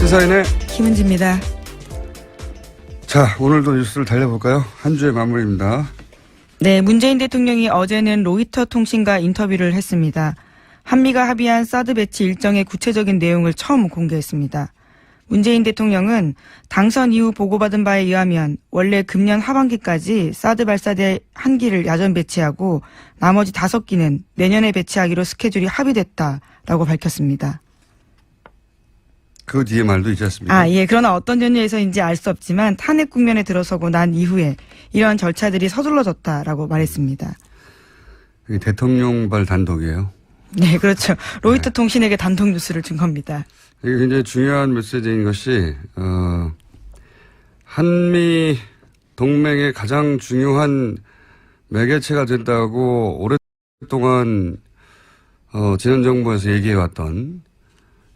시사인의 김은지입니다. 자, 오늘도 뉴스를 달려볼까요? 한 주의 마무리입니다. 네, 문재인 대통령이 어제는 로이터 통신과 인터뷰를 했습니다. 한미가 합의한 사드 배치 일정의 구체적인 내용을 처음 공개했습니다. 문재인 대통령은 당선 이후 보고받은 바에 의하면 원래 금년 하반기까지 사드 발사대 1기를 야전 배치하고 나머지 5기는 내년에 배치하기로 스케줄이 합의됐다라고 밝혔습니다. 그 뒤에 말도 있지 않습니까? 예. 그러나 어떤 전유에서인지 알 수 없지만 탄핵 국면에 들어서고 난 이후에 이러한 절차들이 서둘러졌다라고 말했습니다. 이게 대통령발 단독이에요. 네, 그렇죠. 로이터 통신에게 단독 뉴스를 준 겁니다. 이게 굉장히 중요한 메시지인 것이 한미 동맹의 가장 중요한 매개체가 된다고 오랫동안 지난 정부에서 얘기해왔던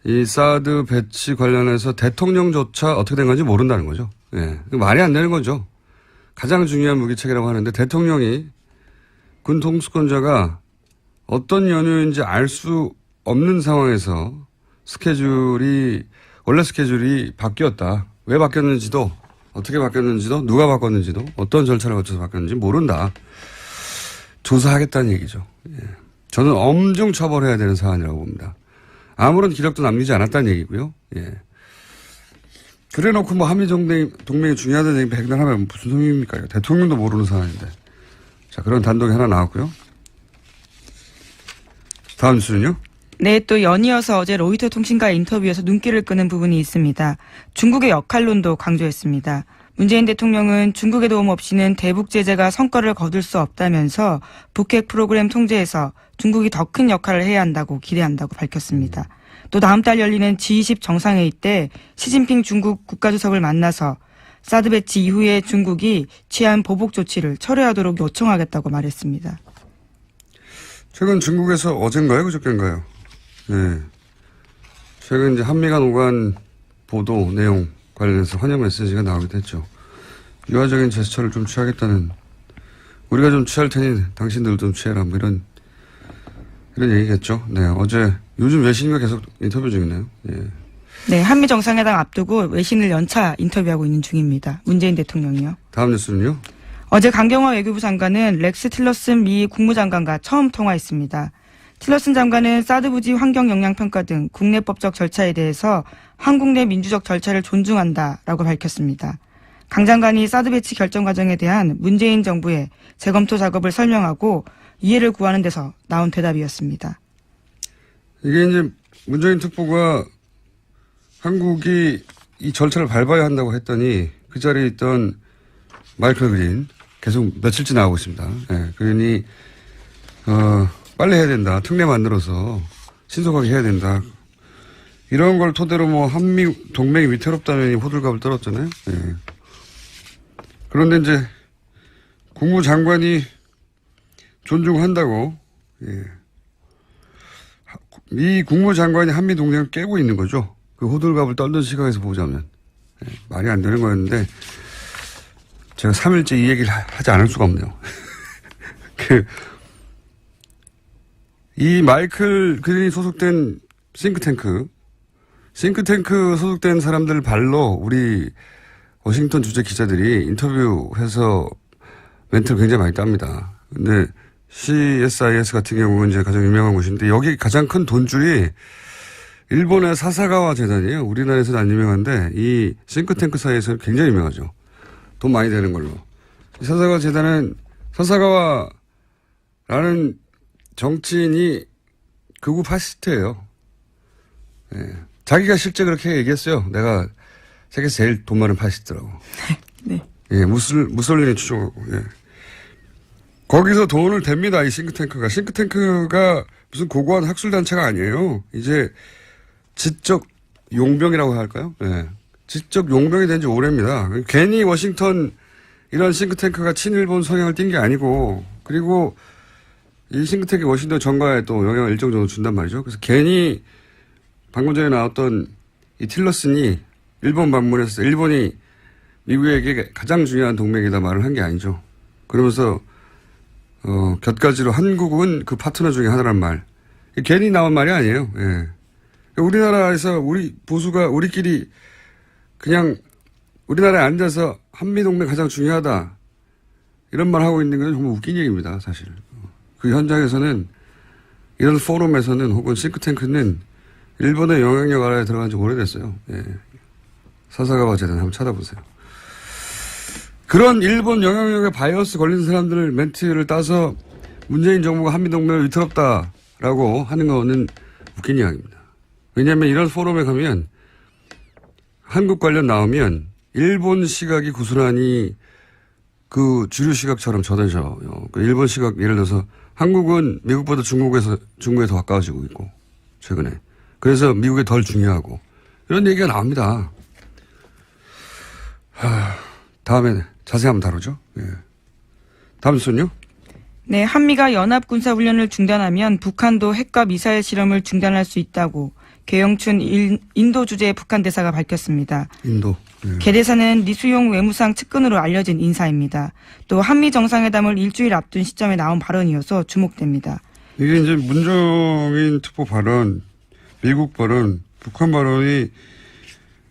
이 사드 배치 관련해서 대통령조차 어떻게 된 건지 모른다는 거죠. 예. 말이 안 되는 거죠. 가장 중요한 무기체계라고 하는데 대통령이 군 통수권자가 어떤 연유인지 알 수 없는 상황에서 원래 스케줄이 바뀌었다. 왜 바뀌었는지도, 어떻게 바뀌었는지도, 누가 바꿨는지도, 어떤 절차를 거쳐서 바뀌었는지 모른다. 조사하겠다는 얘기죠. 예. 저는 엄중 처벌해야 되는 사안이라고 봅니다. 아무런 기록도 남기지 않았다는 얘기고요. 예. 그래 놓고 뭐 한미 동맹이 중요하다는 얘기 백날 하면 무슨 소용입니까? 대통령도 모르는 사안인데. 자, 그런 단독이 하나 나왔고요. 다음 뉴스는요? 네, 또 연이어서 어제 로이터 통신과 인터뷰에서 눈길을 끄는 부분이 있습니다. 중국의 역할론도 강조했습니다. 문재인 대통령은 중국의 도움 없이는 대북 제재가 성과를 거둘 수 없다면서 북핵 프로그램 통제에서 중국이 더 큰 역할을 해야 한다고 기대한다고 밝혔습니다. 또 다음 달 열리는 G20 정상회의 때 시진핑 중국 국가주석을 만나서 사드 배치 이후에 중국이 취한 보복 조치를 철회하도록 요청하겠다고 말했습니다. 최근 중국에서 어젠가요? 그저께인가요? 네. 최근 이제 한미 간 오간 보도 내용 관련해서 환영 메시지가 나오기도 했죠. 유화적인 제스처를 좀 취하겠다는, 우리가 좀 취할 테니 당신들도 좀 취해라, 뭐 이런 얘기겠죠. 네. 어제, 요즘 외신과 계속 인터뷰 중이네요. 예. 네, 한미 정상회담 앞두고 외신을 연차 인터뷰하고 있는 중입니다. 문재인 대통령이요. 다음 뉴스는요? 어제 강경화 외교부 장관은 렉스 틸러슨 미 국무장관과 처음 통화했습니다. 틸러슨 장관은 사드 부지 환경 영향 평가 등 국내법적 절차에 대해서 한국 내 민주적 절차를 존중한다라고 밝혔습니다. 강 장관이 사드 배치 결정 과정에 대한 문재인 정부의 재검토 작업을 설명하고 이해를 구하는 데서 나온 대답이었습니다. 이게 이제 문재인 특보가 한국이 이 절차를 밟아야 한다고 했더니 그 자리에 있던 마이클 그린 계속 며칠째 나오고 있습니다. 예, 그러니 빨리 해야 된다. 특례 만들어서 신속하게 해야 된다. 이런 걸 토대로 뭐 한미 동맹이 위태롭다는 호들갑을 떨었잖아요. 예. 그런데 이제 국무장관이 존중한다고, 예. 미 국무장관이 한미 동맹을 깨고 있는 거죠. 그 호들갑을 떨던 시각에서 보자면. 예. 말이 안 되는 거였는데 제가 3일째 이 얘기를 하지 않을 수가 없네요. 이 마이클 그린이 소속된 싱크탱크 소속된 사람들 발로 우리 워싱턴 주재 기자들이 인터뷰해서 멘트를 굉장히 많이 땁니다. 근데 CSIS 같은 경우는 이제 가장 유명한 곳인데 여기 가장 큰 돈줄이 일본의 사사가와 재단이에요. 우리나라에서는 안 유명한데 이 싱크탱크 사이에서는 굉장히 유명하죠. 돈 많이 되는 걸로. 사사가와 재단은 사사가와라는 정치인이 극우 파시스트예요. 예. 자기가 실제 그렇게 얘기했어요. 내가 세계에서 제일 돈 많은 파시스트라고. 네. 예, 무솔리니 추종하고. 예. 거기서 돈을 댑니다. 이 싱크탱크가. 싱크탱크가 무슨 고고한 학술단체가 아니에요. 이제 지적 용병이라고 할까요? 예. 지적 용병이 된 지 오래입니다. 괜히 워싱턴 이런 싱크탱크가 친일본 성향을 띈 게 아니고, 그리고 이 싱크탱크 워싱턴 정가에 또 영향을 일정 정도 준단 말이죠. 그래서 괜히 방금 전에 나왔던 이 틸러슨이 일본 방문해서 일본이 미국에게 가장 중요한 동맹이다 말을 한 게 아니죠. 그러면서 곁가지로 한국은 그 파트너 중에 하나란 말. 괜히 나온 말이 아니에요. 예. 우리나라에서 우리 보수가 우리끼리 그냥 우리나라에 앉아서 한미동맹 가장 중요하다. 이런 말 하고 있는 건 정말 웃긴 얘기입니다, 사실. 그 현장에서는 이런 포럼에서는 혹은 싱크탱크는 일본의 영향력 아래에 들어간 지 오래됐어요. 예. 사사가와 재단 한번 찾아보세요. 그런 일본 영향력에 바이어스 걸린 사람들 멘트를 따서 문재인 정부가 한미동맹을 위태롭다라고 하는 거는 웃긴 이야기입니다. 왜냐하면 이런 포럼에 가면 한국 관련 나오면 일본 시각이 고스란히 그 주류 시각처럼 전해져요. 그 일본 시각 예를 들어서 한국은 미국보다 중국에 더 가까워지고 있고 최근에. 그래서 미국이 덜 중요하고 이런 얘기가 나옵니다. 다음에 자세히 한번 다루죠. 예. 다음 순요. 네, 한미가 연합 군사 훈련을 중단하면 북한도 핵과 미사일 실험을 중단할 수 있다고 계영춘 인도 주재 북한 대사가 밝혔습니다. 인도. 예. 개 대사는 리수용 외무상 측근으로 알려진 인사입니다. 또 한미 정상회담을 일주일 앞둔 시점에 나온 발언이어서 주목됩니다. 이게 이제 문정인 특보 발언, 미국 발언, 북한 발언이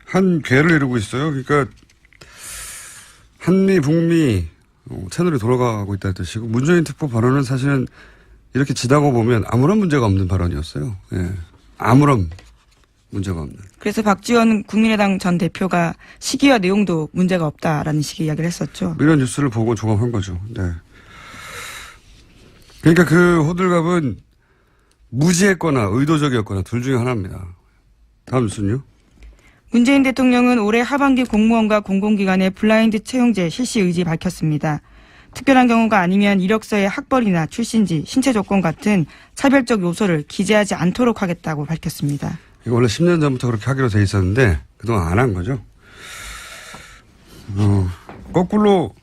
한 궤를 이루고 있어요. 그러니까 한미, 북미 채널이 돌아가고 있다는 뜻이고 문정인 특보 발언은 사실은 이렇게 지나고 보면 아무런 문제가 없는 발언이었어요. 예. 아무런 문제가 없는. 그래서 박지원 국민의당 전 대표가 시기와 내용도 문제가 없다라는 식의 이야기를 했었죠. 이런 뉴스를 보고 종합한 거죠. 네. 그러니까 그 호들갑은 무지했거나 의도적이었거나 둘 중에 하나입니다. 다음 뉴스는요. 문재인 대통령은 올해 하반기 공무원과 공공기관의 블라인드 채용제 실시 의지 밝혔습니다. 특별한 경우가 아니면 이력서에 학벌이나 출신지, 신체 조건 같은 차별적 요소를 기재하지 않도록 하겠다고 밝혔습니다. 이거 원래 10년 전부터 그렇게 하기로 돼 있었는데 그동안 안 한 거죠. 거꾸로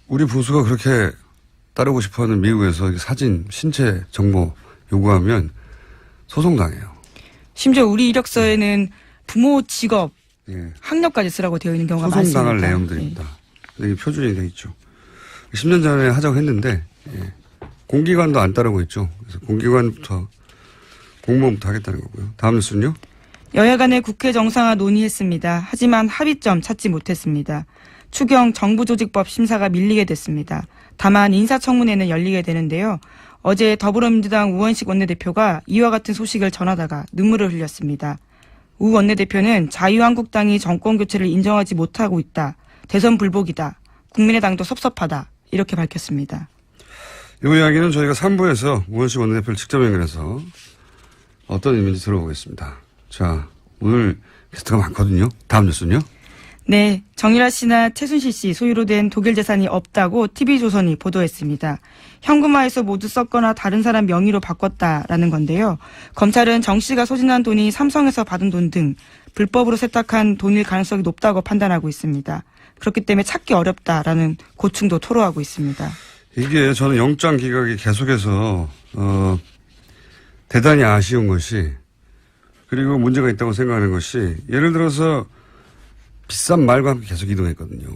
우리 보수가 그렇게 따르고 싶어하는 미국에서 사진, 신체 정보 요구하면 소송당해요. 심지어 우리 이력서에는 부모, 직업, 예. 학력까지 쓰라고 되어 있는 경우가 많습니다. 소송당할 내용들입니다. 이게 표준이 돼 있죠. 10년 전에 하자고 했는데 공기관도 안 따르고 있죠. 그래서 공기관부터 공무원부터 하겠다는 거고요. 다음 뉴스는요. 여야 간의 국회 정상화 논의했습니다. 하지만 합의점 찾지 못했습니다. 추경 정부조직법 심사가 밀리게 됐습니다. 다만 인사청문회는 열리게 되는데요. 어제 더불어민주당 우원식 원내대표가 이와 같은 소식을 전하다가 눈물을 흘렸습니다. 우 원내대표는 자유한국당이 정권교체를 인정하지 못하고 있다. 대선 불복이다. 국민의당도 섭섭하다. 이렇게 밝혔습니다. 이 이야기는 저희가 3부에서 우원식 원내대표를 직접 연결해서 어떤 의미인지 들어보겠습니다. 자, 오늘 게스트가 많거든요. 다음 뉴스는요. 네, 정유라 씨나 최순실 씨 소유로 된 독일 재산이 없다고 TV조선이 보도했습니다. 현금화해서 모두 썼거나 다른 사람 명의로 바꿨다라는 건데요. 검찰은 정 씨가 소진한 돈이 삼성에서 받은 돈 등 불법으로 세탁한 돈일 가능성이 높다고 판단하고 있습니다. 그렇기 때문에 찾기 어렵다라는 고충도 토로하고 있습니다. 이게 저는 영장 기각이 계속해서 대단히 아쉬운 것이 그리고 문제가 있다고 생각하는 것이 예를 들어서 비싼 말과 함께 계속 이동했거든요.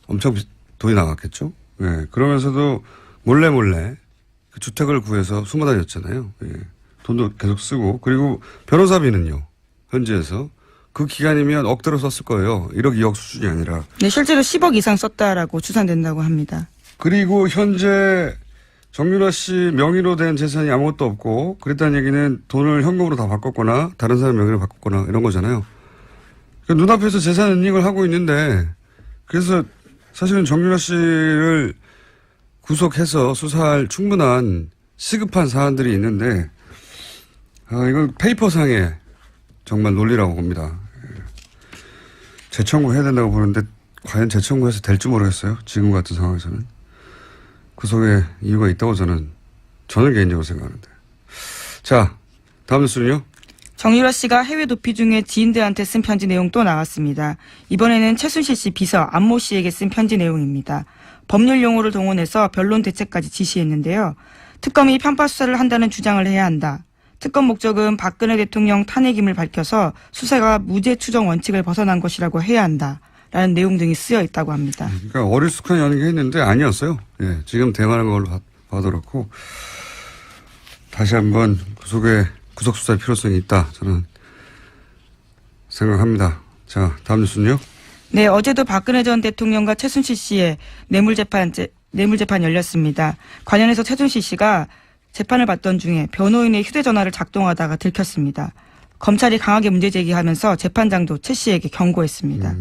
엄청 돈이 나갔겠죠. 예. 그러면서도 몰래 그 주택을 구해서 숨어 다녔잖아요. 예. 돈도 계속 쓰고 그리고 변호사비는요. 현지에서 그 기간이면 억대로 썼을 거예요. 1억 2억 수준이 아니라. 네, 실제로 10억 이상 썼다라고 추산된다고 합니다. 그리고 현재 정유라 씨 명의로 된 재산이 아무것도 없고 그랬다는 얘기는 돈을 현금으로 다 바꿨거나 다른 사람 명의로 바꿨거나 이런 거잖아요. 그러니까 눈앞에서 재산 은닉을 하고 있는데 그래서 사실은 정유라 씨를 구속해서 수사할 충분한 시급한 사안들이 있는데 이건 페이퍼상의 정말 논리라고 봅니다. 재청구해야 된다고 보는데 과연 재청구해서 될지 모르겠어요. 지금 같은 상황에서는. 그 속에 이유가 있다고 저는 개인적으로 생각하는데. 자, 다음 뉴스는요. 정유라 씨가 해외 도피 중에 지인들한테 쓴 편지 내용 또 나왔습니다. 이번에는 최순실 씨 비서 안모 씨에게 쓴 편지 내용입니다. 법률 용어를 동원해서 변론 대책까지 지시했는데요. 특검이 편파 수사를 한다는 주장을 해야 한다. 특검 목적은 박근혜 대통령 탄핵임을 밝혀서 수사가 무죄 추정 원칙을 벗어난 것이라고 해야 한다. 라는 내용 등이 쓰여 있다고 합니다. 그러니까 어리숙한 연기했는데 아니었어요. 예, 지금 대응하는 걸로 봐도 그렇고. 다시 한번 구속 수사의 필요성이 있다. 저는 생각합니다. 자, 다음 뉴스는요. 네, 어제도 박근혜 전 대통령과 최순실 씨의 뇌물재판 열렸습니다. 관련해서 최순실 씨가 재판을 받던 중에 변호인의 휴대전화를 작동하다가 들켰습니다. 검찰이 강하게 문제제기하면서 재판장도 최 씨에게 경고했습니다.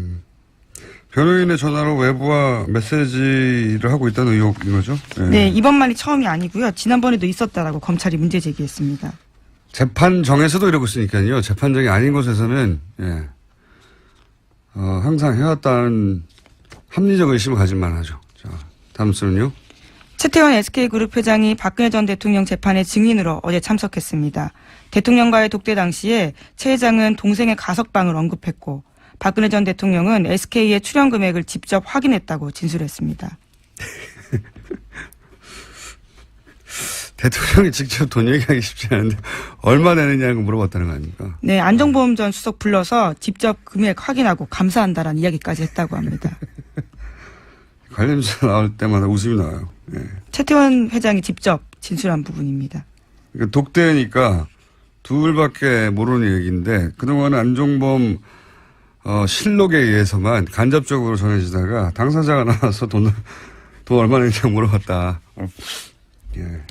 변호인의 전화로 외부와 메시지를 하고 있다는 의혹인 거죠? 네, 이번만이 처음이 아니고요. 지난번에도 있었다라고 검찰이 문제제기했습니다. 재판정에서도 이러고 있으니까요. 재판정이 아닌 곳에서는 항상 해왔다는 합리적 의심을 가질만 하죠. 자, 다음 수는요. 최태원 SK그룹 회장이 박근혜 전 대통령 재판에 증인으로 어제 참석했습니다. 대통령과의 독대 당시에 최 회장은 동생의 가석방을 언급했고 박근혜 전 대통령은 SK의 출연 금액을 직접 확인했다고 진술했습니다. 대통령이 직접 돈 얘기하기 쉽지 않은데 얼마 내느냐고 물어봤다는 거 아닙니까? 네, 안종범 전 수석 불러서 직접 금액 확인하고 감사한다라는 이야기까지 했다고 합니다. 관련 조사 나올 때마다 웃음이 나와요. 네. 최태원 회장이 직접 진술한 부분입니다. 그러니까 독대니까 둘밖에 모르는 얘기인데 그동안 안종범 실록에 의해서만 간접적으로 전해지다가 당사자가 나와서 돈 얼마 내냐고 물어봤다. 예.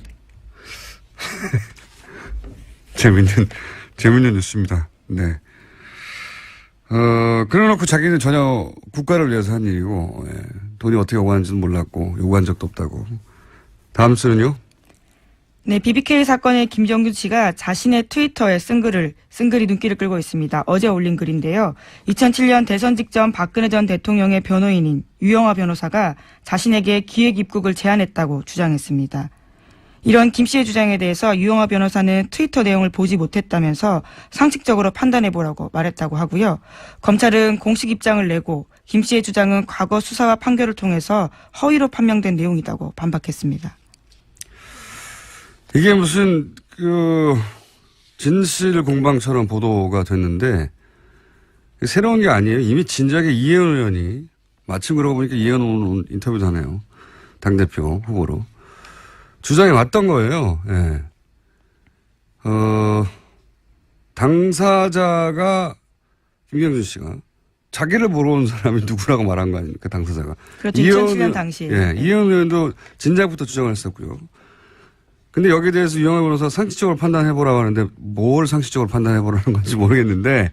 재밌는 뉴스입니다. 네. 그래놓고 자기는 전혀 국가를 위해서 한 일이고, 예. 돈이 어떻게 오가는지는 몰랐고, 요구한 적도 없다고. 다음 수는요? 네, BBK 사건의 김정균 씨가 자신의 트위터에 쓴 글이 눈길을 끌고 있습니다. 어제 올린 글인데요. 2007년 대선 직전 박근혜 전 대통령의 변호인인 유영하 변호사가 자신에게 기획 입국을 제안했다고 주장했습니다. 이런 김 씨의 주장에 대해서 유영하 변호사는 트위터 내용을 보지 못했다면서 상식적으로 판단해보라고 말했다고 하고요. 검찰은 공식 입장을 내고 김 씨의 주장은 과거 수사와 판결을 통해서 허위로 판명된 내용이라고 반박했습니다. 이게 무슨 진실 공방처럼 보도가 됐는데 새로운 게 아니에요. 이미 진작에 이혜원 의원이 마침 그러고 보니까 이혜원 의원 인터뷰도 하네요. 당대표 후보로. 주장해 왔던 거예요. 예. 당사자가 김경준 씨가 자기를 보러 온 사람이 누구라고 말한 거 아닙니까? 당사자가. 그렇죠. 2007년 당시에. 예. 이혜원 의원도 진작부터 주장을 했었고요. 근데 여기에 대해서 유영하 변호사 상식적으로 판단해보라고 하는데 뭘 상식적으로 판단해보라는 건지 모르겠는데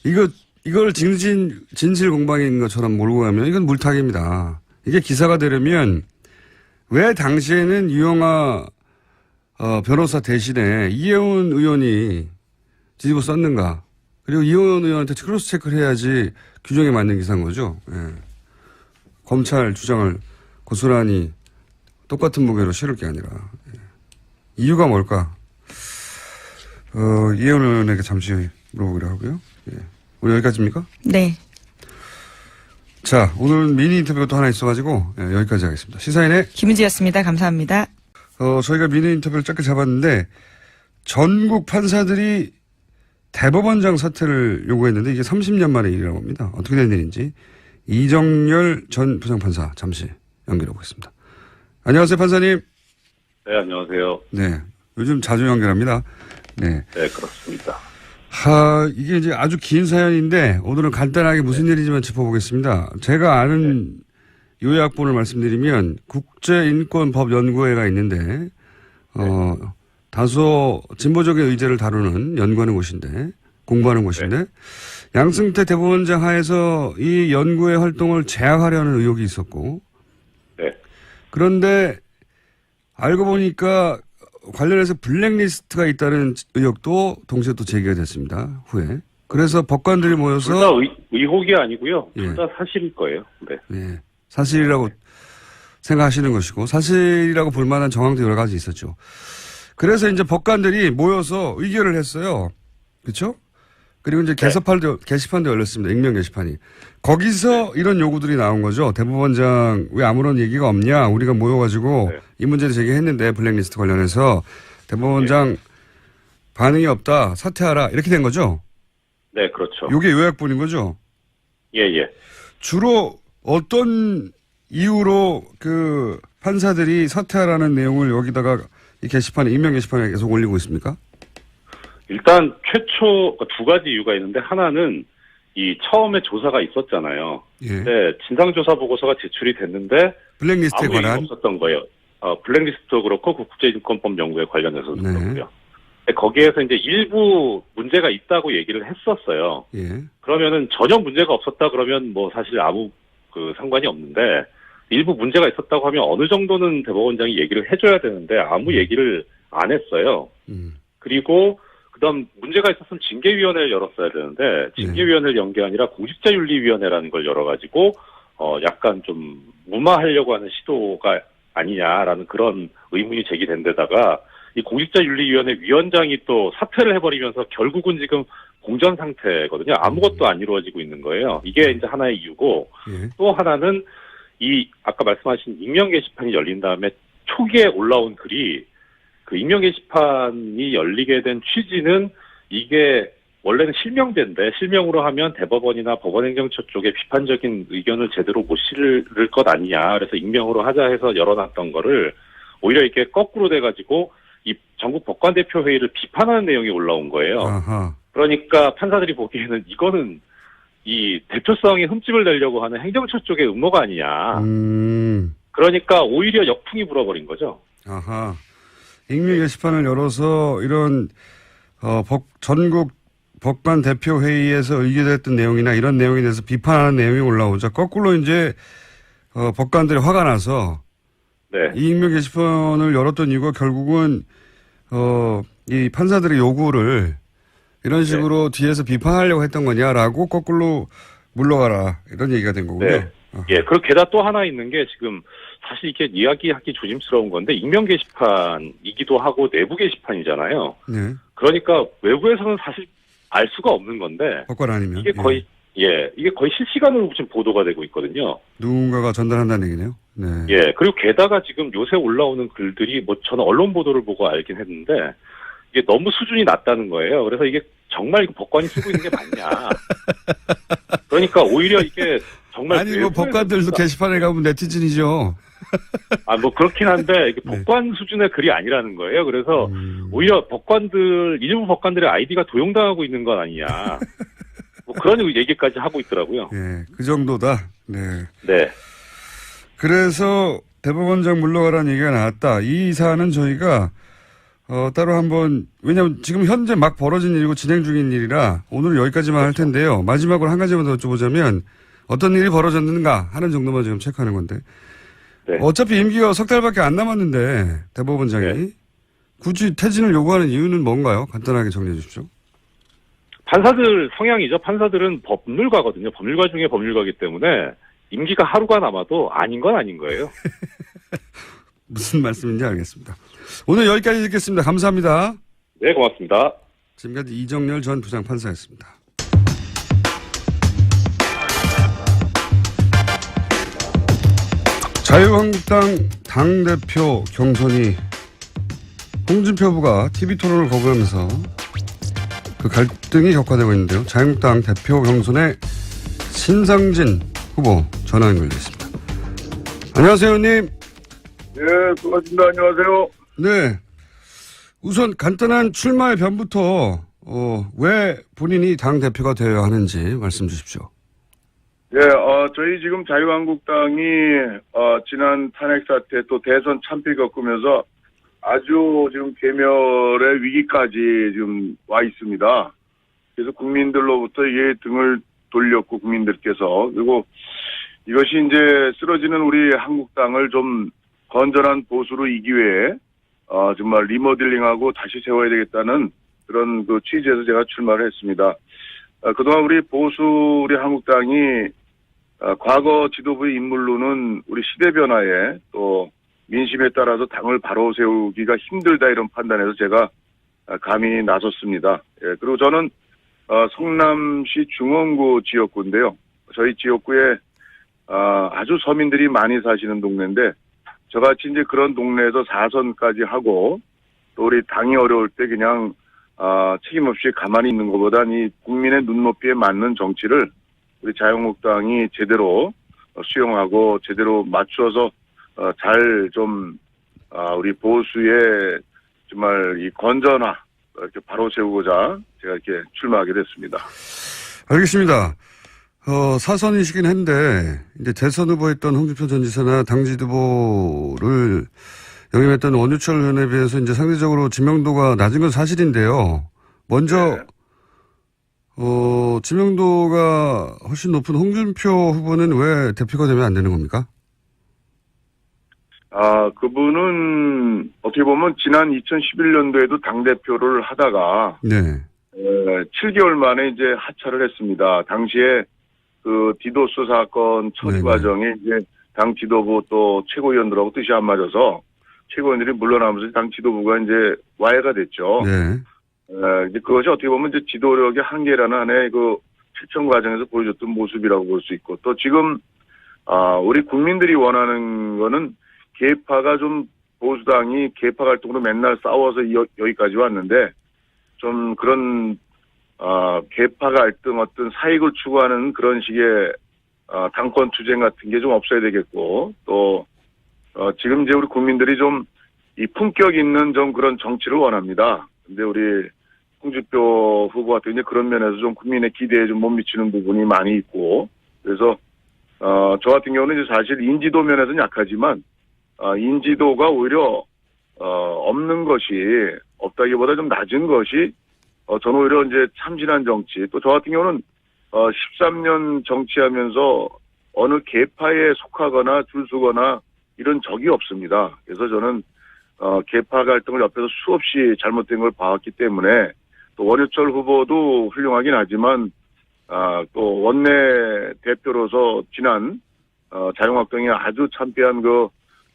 이걸 진실 공방인 것처럼 몰고 가면 이건 물타기입니다. 이게 기사가 되려면 왜 당시에는 유영하 변호사 대신에 이혜원 의원이 뒤집어 썼는가. 그리고 이혜원 의원한테 크로스 체크를 해야지 규정에 맞는 기사인 거죠. 예. 검찰 주장을 고스란히 똑같은 무게로 실을 게 아니라. 예. 이유가 뭘까? 이혜원 의원에게 잠시 물어보기로 하고요. 예. 오늘 여기까지입니까? 네. 자, 오늘은 미니 인터뷰가 또 하나 있어가지고 여기까지 하겠습니다. 시사인의 김은지였습니다. 감사합니다. 저희가 미니 인터뷰를 짧게 잡았는데 전국 판사들이 대법원장 사퇴를 요구했는데 이게 30년 만의 일이라고 합니다. 어떻게 된 일인지 이정열 전 부장판사 잠시 연결해 보겠습니다. 안녕하세요, 판사님. 네, 안녕하세요. 네, 요즘 자주 연결합니다. 네, 네, 그렇습니다. 이게 이제 아주 긴 사연인데 오늘은 간단하게 무슨 일인지만 짚어보겠습니다. 제가 아는 요약본을 말씀드리면 국제인권법연구회가 있는데 다소 진보적인 의제를 다루는 연구하는 곳인데 공부하는 곳인데 양승태 대법원장 하에서 이 연구회 활동을 제약하려는 의혹이 있었고 네. 그런데 알고 보니까 관련해서 블랙리스트가 있다는 의혹도 동시에 또 제기가 됐습니다. 후에. 그래서 법관들이 모여서. 둘 다 의혹이 아니고요. 예. 둘 다 사실일 거예요. 네. 네. 사실이라고 생각하시는 것이고 사실이라고 볼 만한 정황도 여러 가지 있었죠. 그래서 이제 법관들이 모여서 의결을 했어요. 그렇죠? 그리고 이제 게시판도 열렸습니다. 익명 게시판이. 거기서 이런 요구들이 나온 거죠. 대법원장 왜 아무런 얘기가 없냐. 우리가 모여가지고 이 문제를 제기했는데 블랙리스트 관련해서 대법원장 반응이 없다. 사퇴하라. 이렇게 된 거죠. 네, 그렇죠. 이게 요약본인 거죠. 예, 예. 주로 어떤 이유로 그 판사들이 사퇴하라는 내용을 여기다가 이 게시판에, 익명 게시판에 계속 올리고 있습니까? 일단 최초 두 가지 이유가 있는데 하나는 이 처음에 조사가 있었잖아요. 예. 네, 진상조사 보고서가 제출이 됐는데 블랙리스트에 아무 얘기가 관한. 없었던 거예요. 블랙리스트도 그렇고 국제인권법 연구에 관련해서도 네. 그렇고요. 거기에서 이제 일부 문제가 있다고 얘기를 했었어요. 예. 그러면은 전혀 문제가 없었다 그러면 뭐 사실 아무 상관이 없는데 일부 문제가 있었다고 하면 어느 정도는 대법원장이 얘기를 해줘야 되는데 아무 얘기를 안 했어요. 그리고 그다음 문제가 있었으면 징계위원회를 열었어야 되는데 징계위원회를 연 게 아니라 공직자윤리위원회라는 걸 열어가지고 약간 좀 무마하려고 하는 시도가 아니냐라는 그런 의문이 제기된 데다가 이 공직자윤리위원회 위원장이 또 사퇴를 해버리면서 결국은 지금 공전 상태거든요. 아무것도 안 이루어지고 있는 거예요. 이게 이제 하나의 이유고 예. 또 하나는 이 아까 말씀하신 익명 게시판이 열린 다음에 초기에 올라온 글이 그 익명 게시판이 열리게 된 취지는 이게 원래는 실명제인데 실명으로 하면 대법원이나 법원행정처 쪽에 비판적인 의견을 제대로 못 실을 것 아니냐. 그래서 익명으로 하자 해서 열어놨던 거를 오히려 이렇게 거꾸로 돼가지고 이 전국 법관대표회의를 비판하는 내용이 올라온 거예요. 아하. 그러니까 판사들이 보기에는 이거는 이 대표성에 흠집을 내려고 하는 행정처 쪽의 음모가 아니냐. 그러니까 오히려 역풍이 불어버린 거죠. 아하. 익명 게시판을 열어서 이런 전국 법관 대표 회의에서 의결됐던 내용이나 이런 내용에 대해서 비판하는 내용이 올라오자 거꾸로 이제 법관들이 화가 나서 네. 이 익명 게시판을 열었던 이유가 결국은 이 판사들의 요구를 이런 식으로 뒤에서 비판하려고 했던 거냐라고 거꾸로 물러가라 이런 얘기가 된 거군요. 네. 예, 그리고 게다가 또 하나 있는 게 지금 사실 이게 이야기하기 조심스러운 건데 익명 게시판이기도 하고 내부 게시판이잖아요. 네. 그러니까 외부에서는 사실 알 수가 없는 건데 법관 아니면 이게 거의 이게 거의 실시간으로 지금 보도가 되고 있거든요. 누군가가 전달한다는 얘기네요. 네. 예, 그리고 게다가 지금 요새 올라오는 글들이 뭐 저는 언론 보도를 보고 알긴 했는데 이게 너무 수준이 낮다는 거예요. 그래서 이게 정말 이거 법관이 쓰고 있는 게 맞냐. 그러니까 오히려 이게 정말 아니 뭐 법관들도 게시판에 가면 네티즌이죠. 뭐 그렇긴 한데 이게 법관 수준의 글이 아니라는 거예요. 그래서 오히려 일부 법관들의 아이디가 도용당하고 있는 건 아니냐. 뭐 그런 얘기까지 하고 있더라고요. 네, 그 정도다. 네. 네. 그래서 대법원장 물러가라는 얘기가 나왔다. 이 사안은 저희가 따로 한번 왜냐하면 지금 현재 막 벌어진 일이고 진행 중인 일이라 오늘 여기까지만 할 텐데요. 마지막으로 한 가지만 더 여쭤보자면 어떤 일이 벌어졌는가 하는 정도만 지금 체크하는 건데 네. 어차피 임기가 석 달밖에 안 남았는데 대법원장이 굳이 퇴진을 요구하는 이유는 뭔가요? 간단하게 정리해 주십시오. 판사들 성향이죠. 판사들은 법률가거든요. 법률가 중에 법률가이기 때문에 임기가 하루가 남아도 아닌 건 아닌 거예요. 무슨 말씀인지 알겠습니다. 오늘 여기까지 듣겠습니다. 감사합니다. 네, 고맙습니다. 지금까지 이정열 전 부장판사였습니다. 자유한국당 당대표 경선이 홍준표 후보가 TV토론을 거부하면서 그 갈등이 격화되고 있는데요. 자유한국당 대표 경선의 신상진 후보 전화 연결되어 있습니다. 안녕하세요, 의원님. 네, 반갑습니다. 안녕하세요. 네. 우선 간단한 출마의 변부터 왜 본인이 당대표가 되어야 하는지 말씀 주십시오. 예, 저희 지금 자유한국당이 지난 탄핵 사태 또 대선 참패 겪으면서 아주 지금 괴멸의 위기까지 지금 와 있습니다. 그래서 국민들로부터 이게 등을 돌렸고 국민들께서 그리고 이것이 이제 쓰러지는 우리 한국당을 좀 건전한 보수로 이기 위해 정말 리모델링하고 다시 세워야 되겠다는 그런 그 취지에서 제가 출마를 했습니다. 그동안 우리 보수 우리 한국당이 과거 지도부의 인물로는 우리 시대 변화에 또 민심에 따라서 당을 바로 세우기가 힘들다 이런 판단에서 제가 감히 나섰습니다. 예, 그리고 저는 성남시 중원구 지역구인데요. 저희 지역구에 아주 서민들이 많이 사시는 동네인데 저같이 이제 그런 동네에서 4선까지 하고 또 우리 당이 어려울 때 그냥 책임 없이 가만히 있는 것보단 이 국민의 눈높이에 맞는 정치를 우리 자유한국당이 제대로 수용하고 제대로 맞춰서 잘 좀 우리 보수의 정말 이 건전화 이렇게 바로 세우고자 제가 이렇게 출마하게 됐습니다. 알겠습니다. 사선이시긴 한데, 이제 대선 후보였던 홍준표 전 지사나 당 지도부를 역임했던 원유철 의원에 비해서 이제 상대적으로 지명도가 낮은 건 사실인데요. 먼저, 지명도가 훨씬 높은 홍준표 후보는 왜 대표가 되면 안 되는 겁니까? 그분은 어떻게 보면 지난 2011년도에도 당대표를 하다가, 네. 7개월 만에 이제 하차를 했습니다. 당시에 그 디도스 사건 처리 네네. 과정에 이제 당 지도부 또 최고위원들하고 뜻이 안 맞아서 최고위원들이 물러나면서 당 지도부가 이제 와해가 됐죠. 네. 이제 그것이 어떻게 보면 이제 지도력의 한계라는 하나의 그 실천 과정에서 보여줬던 모습이라고 볼 수 있고 또 지금, 우리 국민들이 원하는 거는 계파가 좀 보수당이 계파 갈등으로 맨날 싸워서 여기까지 왔는데 좀 그런 계파 갈등 어떤 사익을 추구하는 그런 식의 당권 투쟁 같은 게 좀 없어야 되겠고 또 지금 이제 우리 국민들이 좀 이 품격 있는 좀 그런 정치를 원합니다. 근데 우리 홍준표 후보 같은 이제 그런 면에서 좀 국민의 기대에 좀 못 미치는 부분이 많이 있고 그래서 저 같은 경우는 이제 사실 인지도 면에서는 약하지만 인지도가 오히려 없는 것이 없다기보다 좀 낮은 것이 저는 오히려 이제 참신한 정치, 또 저 같은 경우는 13년 정치하면서 어느 계파에 속하거나 줄서거나 이런 적이 없습니다. 그래서 저는 계파 갈등을 옆에서 수없이 잘못된 걸 봐왔기 때문에 또 원유철 후보도 훌륭하긴 하지만 또 원내 대표로서 지난 자유한국당이 아주 참패한 그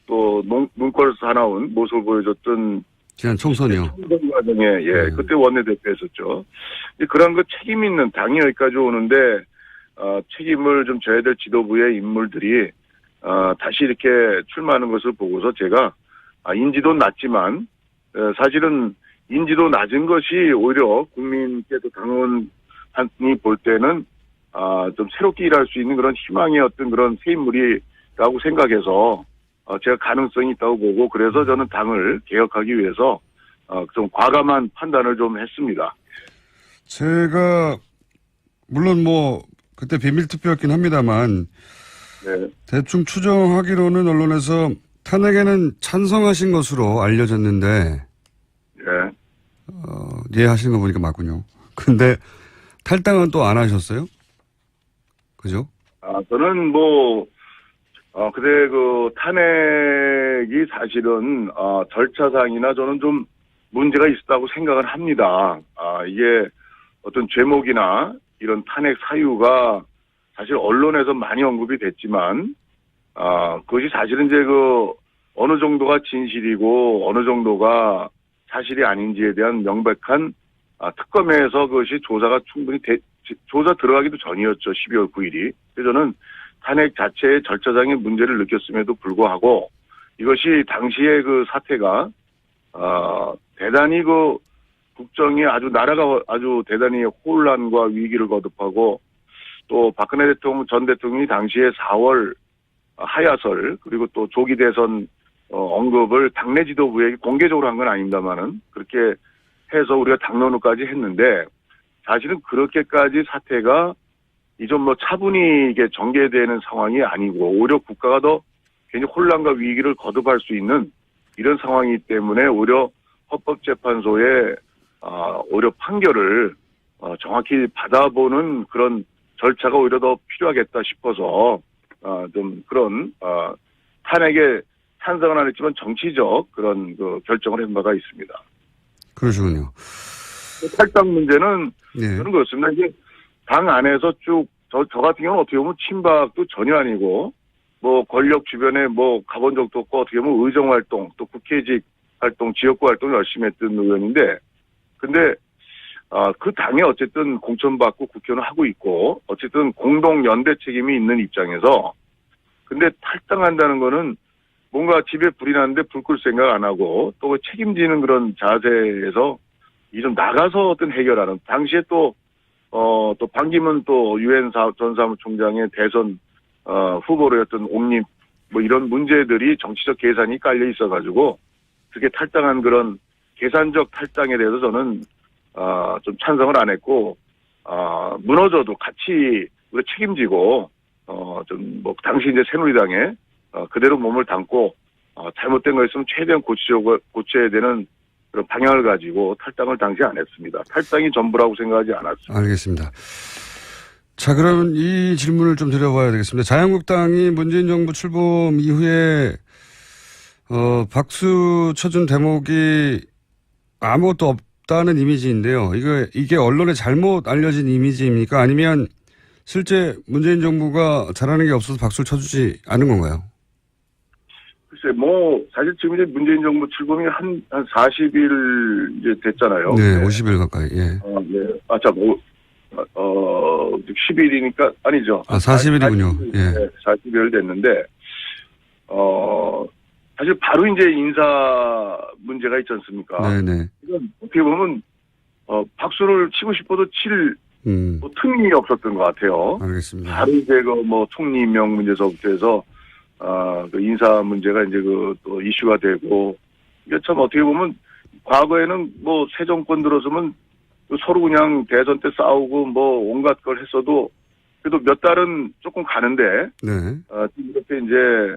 또 눈꼴 사나운 모습을 보여줬던 지난 총선이요. 총선 과정에 그때 원내대표였었죠. 그런 그 책임 있는 당이 여기까지 오는데 책임을 좀 져야 될 지도부의 인물들이 다시 이렇게 출마하는 것을 보고서 제가 인지도는 낮지만 사실은 인지도 낮은 것이 오히려 국민께서 당원이 볼 때는 좀 새롭게 일할 수 있는 그런 희망의 어떤 그런 새 인물이라고 생각해서 제가 가능성이 있다고 보고 그래서 저는 당을 개혁하기 위해서 좀 과감한 판단을 좀 했습니다. 제가 물론 뭐 그때 비밀투표였긴 합니다만 네. 대충 추정하기로는 언론에서 탄핵에는 찬성하신 것으로 알려졌는데 이해하시는 거 보니까 맞군요. 근데 탈당은 또 안 하셨어요? 그죠? 저는 근데 그 탄핵이 사실은 절차상이나 저는 좀 문제가 있었다고 생각을 합니다. 이게 어떤 죄목이나 이런 탄핵 사유가 사실 언론에서 많이 언급이 됐지만 그것이 사실은 이제 그 어느 정도가 진실이고 어느 정도가 사실이 아닌지에 대한 명백한 특검에서 그것이 조사가 충분히 조사 들어가기도 전이었죠. 12월 9일이. 그래서 저는 탄핵 자체의 절차상의 문제를 느꼈음에도 불구하고 이것이 당시의 그 사태가 대단히 그 국정이 나라가 아주 대단히 혼란과 위기를 거듭하고 또 박근혜 전 대통령이 당시에 4월 하야설 그리고 또 조기 대선 언급을 당내 지도부에게 공개적으로 한 건 아닙니다만은 그렇게 해서 우리가 당론을까지 했는데 사실은 그렇게까지 사태가 이좀 차분히 이게 전개되는 상황이 아니고 오히려 국가가 더 굉장히 혼란과 위기를 거듭할 수 있는 이런 상황이기 때문에 오히려 헌법재판소의 오히려 판결을 정확히 받아보는 그런 절차가 오히려 더 필요하겠다 싶어서 좀 그런 탄핵에 찬성은 안 했지만 정치적 그런 그 결정을 한 바가 있습니다. 그러시군요. 탈당 문제는 네. 저는 그렇습니다. 이제 당 안에서 쭉 저 같은 경우는 어떻게 보면 친박도 전혀 아니고 권력 주변에 가본 적도 없고 어떻게 보면 의정 활동 또 국회직 활동 지역구 활동 열심히 했던 의원인데 근데 그 당에 어쨌든 공천받고 국회의원을 하고 있고 어쨌든 공동 연대 책임이 있는 입장에서 근데 탈당한다는 거는 뭔가 집에 불이 났는데 불 끌 생각 안 하고 또 책임지는 그런 자세에서 이 좀 나가서 어떤 해결하는 당시에 또 반기문 또 유엔 전 사무총장의 대선 후보로였던 옹립 이런 문제들이 정치적 계산이 깔려 있어가지고 그게 탈당한 그런 계산적 탈당에 대해서 저는 좀 찬성을 안 했고 무너져도 같이 우리 책임지고 좀 뭐 당시 이제 새누리당에 그대로 몸을 담고 잘못된 거 있으면 최대한 고쳐야 되는 그런 방향을 가지고 탈당을 당시 안 했습니다. 탈당이 전부라고 생각하지 않았습니다. 알겠습니다. 자, 그러면 이 질문을 좀 드려봐야 되겠습니다. 자유한국당이 문재인 정부 출범 이후에 박수 쳐준 대목이 아무것도 없다는 이미지인데요. 이게 언론에 잘못 알려진 이미지입니까? 아니면 실제 문재인 정부가 잘하는 게 없어서 박수를 쳐주지 않은 건가요? 글쎄, 사실 지금 이제 문재인 정부 출범이 한 40일 이제 됐잖아요. 네, 50일 가까이, 예. 네. 10일이니까, 아니죠. 40일이군요. 예. 네, 40일 됐는데, 사실 바로 이제 인사 문제가 있지 않습니까? 네네. 이건 어떻게 보면, 박수를 치고 싶어도 칠 틈이 없었던 것 같아요. 알겠습니다. 바로 이제 총리 임명 문제서부터 해서, 그 인사 문제가 이제 또 이슈가 되고, 이게 참 어떻게 보면, 과거에는 새 정권 들어서면 서로 그냥 대선 때 싸우고 온갖 걸 했어도 그래도 몇 달은 조금 가는데, 네. 이렇게 이제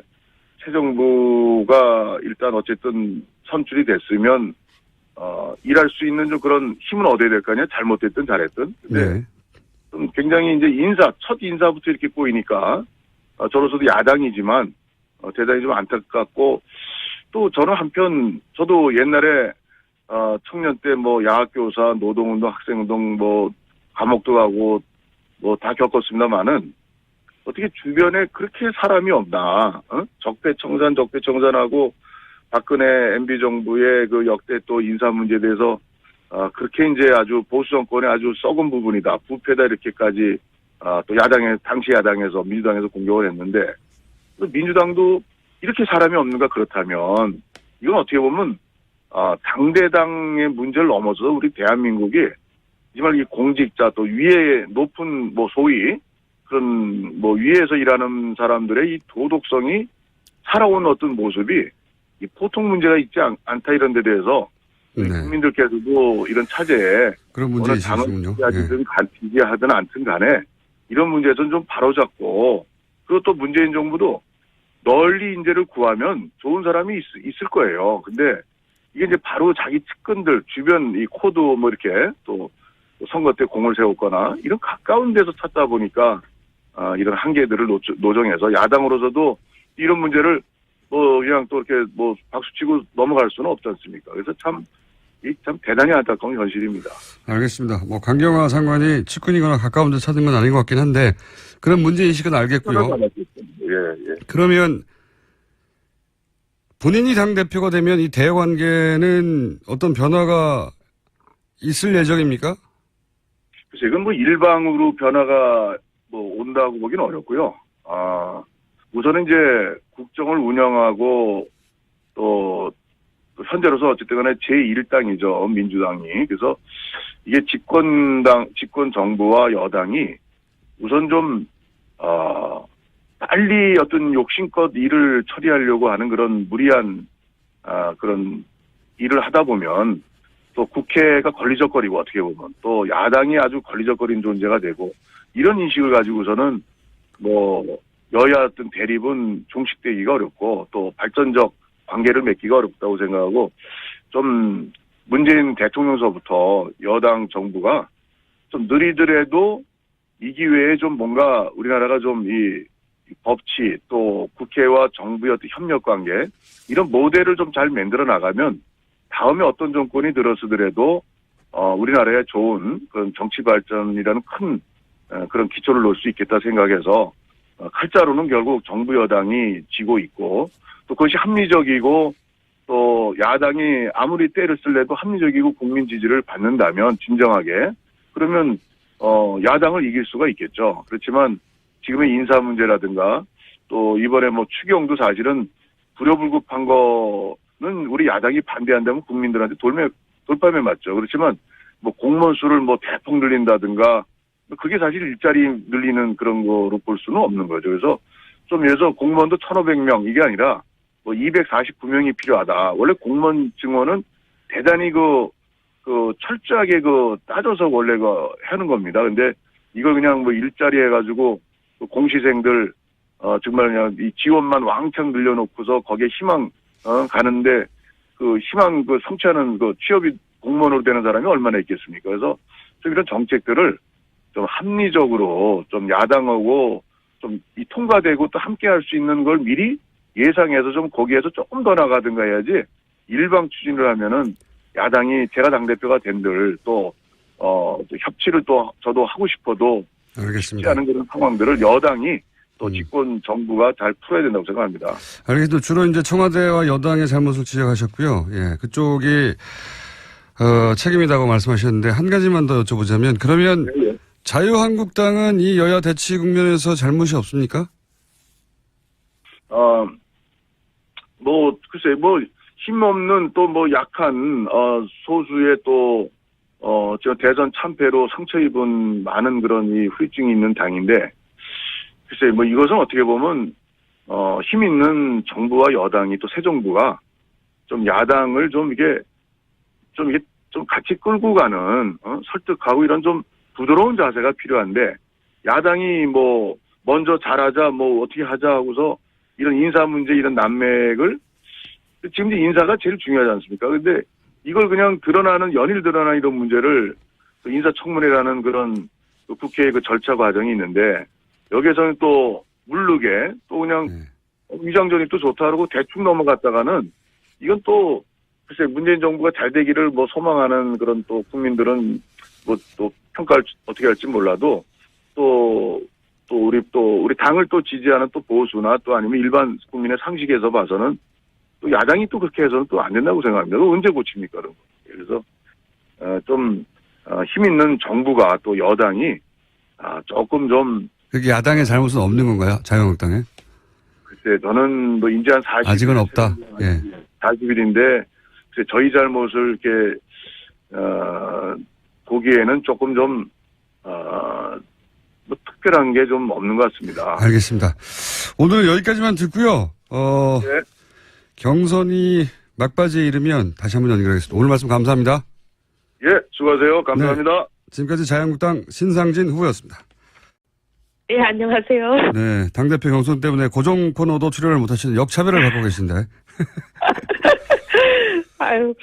새 정부가 일단 어쨌든 선출이 됐으면, 일할 수 있는 좀 그런 힘은 얻어야 될 거 아니에요? 잘못됐든 잘했든. 근데 네. 좀 굉장히 이제 첫 인사부터 이렇게 보이니까, 저로서도 야당이지만, 대단히 좀 안타깝고, 또 저는 한편, 저도 옛날에, 청년 때 야학교사, 노동운동, 학생운동, 감옥도 가고, 다 겪었습니다만은, 어떻게 주변에 그렇게 사람이 없나, 적폐청산하고, 박근혜 MB 정부의 그 역대 또 인사 문제에 대해서, 그렇게 이제 아주 보수 정권의 아주 썩은 부분이다, 부패다, 이렇게까지, 또 당시 야당에서, 민주당에서 공격을 했는데, 또 민주당도 이렇게 사람이 없는가 그렇다면, 이건 어떻게 보면, 당대당의 문제를 넘어서 우리 대한민국이, 정말 이 공직자 또 위에 높은 소위, 그런 위에서 일하는 사람들의 이 도덕성이 살아온 어떤 모습이 이 보통 문제가 있지 않다 이런 데 대해서 네. 국민들께서도 이런 차제에 그런 문제 있으시군요. 지지하든 않든 간에 이런 문제에서는 좀 바로잡고 그리고 또 문재인 정부도 널리 인재를 구하면 좋은 사람이 있을 거예요. 근데 이게 이제 바로 자기 측근들 주변 이 코드 이렇게 또 선거 때 공을 세웠거나 이런 가까운 데서 찾다 보니까 이런 한계들을 노정해서 야당으로서도 이런 문제를 그냥 또 이렇게 박수치고 넘어갈 수는 없지 않습니까? 그래서 참 대단히 안타까운 현실입니다. 알겠습니다. 강경화 장관이 측근이거나 가까운 데 찾은 건 아닌 것 같긴 한데 그런 문제인식은 알겠고요. 예. 그러면 본인이 당대표가 되면 이 대외관계는 어떤 변화가 있을 예정입니까? 글쎄, 이건 일방으로 변화가 온다고 보기는 어렵고요. 우선은 이제 국정을 운영하고 또 현재로서 어쨌든 간에 제1당이죠. 민주당이. 그래서 이게 집권 정부와 여당이 우선 좀, 빨리 어떤 욕심껏 일을 처리하려고 하는 그런 무리한, 그런 일을 하다 보면 또 국회가 걸리적거리고 어떻게 보면 또 야당이 아주 걸리적거린 존재가 되고 이런 인식을 가지고서는 여야 어떤 대립은 종식되기가 어렵고 또 발전적 관계를 맺기가 어렵다고 생각하고 좀 문재인 대통령서부터 여당 정부가 좀 느리더라도 이 기회에 좀 뭔가 우리나라가 좀 이 법치 또 국회와 정부의 어떤 협력 관계 이런 모델을 좀 잘 만들어 나가면 다음에 어떤 정권이 들어서더라도 우리나라에 좋은 그런 정치 발전이라는 큰 그런 기초를 놓을 수 있겠다 생각해서 칼자루는 결국 정부 여당이 쥐고 있고 또 그것이 합리적이고 또 야당이 아무리 때를 쓸래도 합리적이고 국민 지지를 받는다면 진정하게 그러면 야당을 이길 수가 있겠죠. 그렇지만 지금의 인사 문제라든가 또 이번에 추경도 사실은 불효불급한 거는 우리 야당이 반대한다면 국민들한테 돌팔매 맞죠. 그렇지만 공무원 수를 대폭 늘린다든가 그게 사실 일자리 늘리는 그런 거로 볼 수는 없는 거죠. 그래서 좀 예를 들어서 공무원도 1,500명 이게 아니라 249명이 필요하다. 원래 공무원 증원은 대단히 그 철저하게 따져서 원래 하는 겁니다. 근데 이걸 그냥 뭐 일자리 해가지고 공시생들, 정말 그냥 이 지원만 왕창 늘려놓고서 거기에 희망, 가는데 그 희망 성취하는 취업이 공무원으로 되는 사람이 얼마나 있겠습니까? 그래서 좀 이런 정책들을 좀 합리적으로 좀 야당하고 좀 통과되고 또 함께 할 수 있는 걸 미리 예상해서 좀 거기에서 조금 더 나가든가 해야지 일방 추진을 하면은 야당이 제가 당대표가 된들 또 협치를 또 저도 하고 싶어도 알겠습니다. 쉽지 않은 그런 상황들을 여당이 또 집권 정부가 잘 풀어야 된다고 생각합니다. 알겠습니다. 주로 이제 청와대와 여당의 잘못을 지적하셨고요. 예, 그쪽이 책임이라고 말씀하셨는데 한 가지만 더 여쭤보자면 그러면 네. 자유한국당은 이 여야 대치 국면에서 잘못이 없습니까? 글쎄, 힘없는 또 약한, 소수의 또, 저 대선 참패로 상처 입은 많은 그런 이 후유증이 있는 당인데, 글쎄, 이것은 어떻게 보면, 힘 있는 정부와 여당이 또 새 정부가 좀 야당을 좀 같이 끌고 가는, 설득하고 이런 좀 부드러운 자세가 필요한데, 야당이 먼저 잘하자, 어떻게 하자 하고서 이런 인사 문제, 이런 난맥을 지금 이제 인사가 제일 중요하지 않습니까? 근데 이걸 그냥 연일 드러나는 이런 문제를 인사청문회라는 그런 국회의 절차 과정이 있는데 여기에서는 또 모르게 또 그냥 위장전이 또 좋다 그러고 대충 넘어갔다가는 이건 또 글쎄 문재인 정부가 잘 되기를 소망하는 그런 또 국민들은 또 평가를 어떻게 할지 몰라도 우리 당을 또 지지하는 또 보수나 또 아니면 일반 국민의 상식에서 봐서는 또 야당이 또 그렇게 해서는 또 안 된다고 생각합니다. 언제 고칩니까, 그런 거. 그래서, 힘 있는 정부가 또 여당이, 조금 좀. 그게 야당의 잘못은 없는 건가요? 자유한국당에? 글쎄, 저는 이제 한 40일. 아직은 없다. 예. 40일인데, 글쎄, 저희 잘못을 이렇게, 보기에는 조금 좀, 특별한 게 좀 없는 것 같습니다. 알겠습니다. 오늘 여기까지만 듣고요. 네. 경선이 막바지에 이르면 다시 한번 연결하겠습니다. 오늘 말씀 감사합니다. 예, 수고하세요. 감사합니다. 네, 지금까지 자유한국당 신상진 후보였습니다. 네, 안녕하세요. 네, 당대표 경선 때문에 고정 코너도 출연을 못하시는 역차별을 받고 계신데. 아유,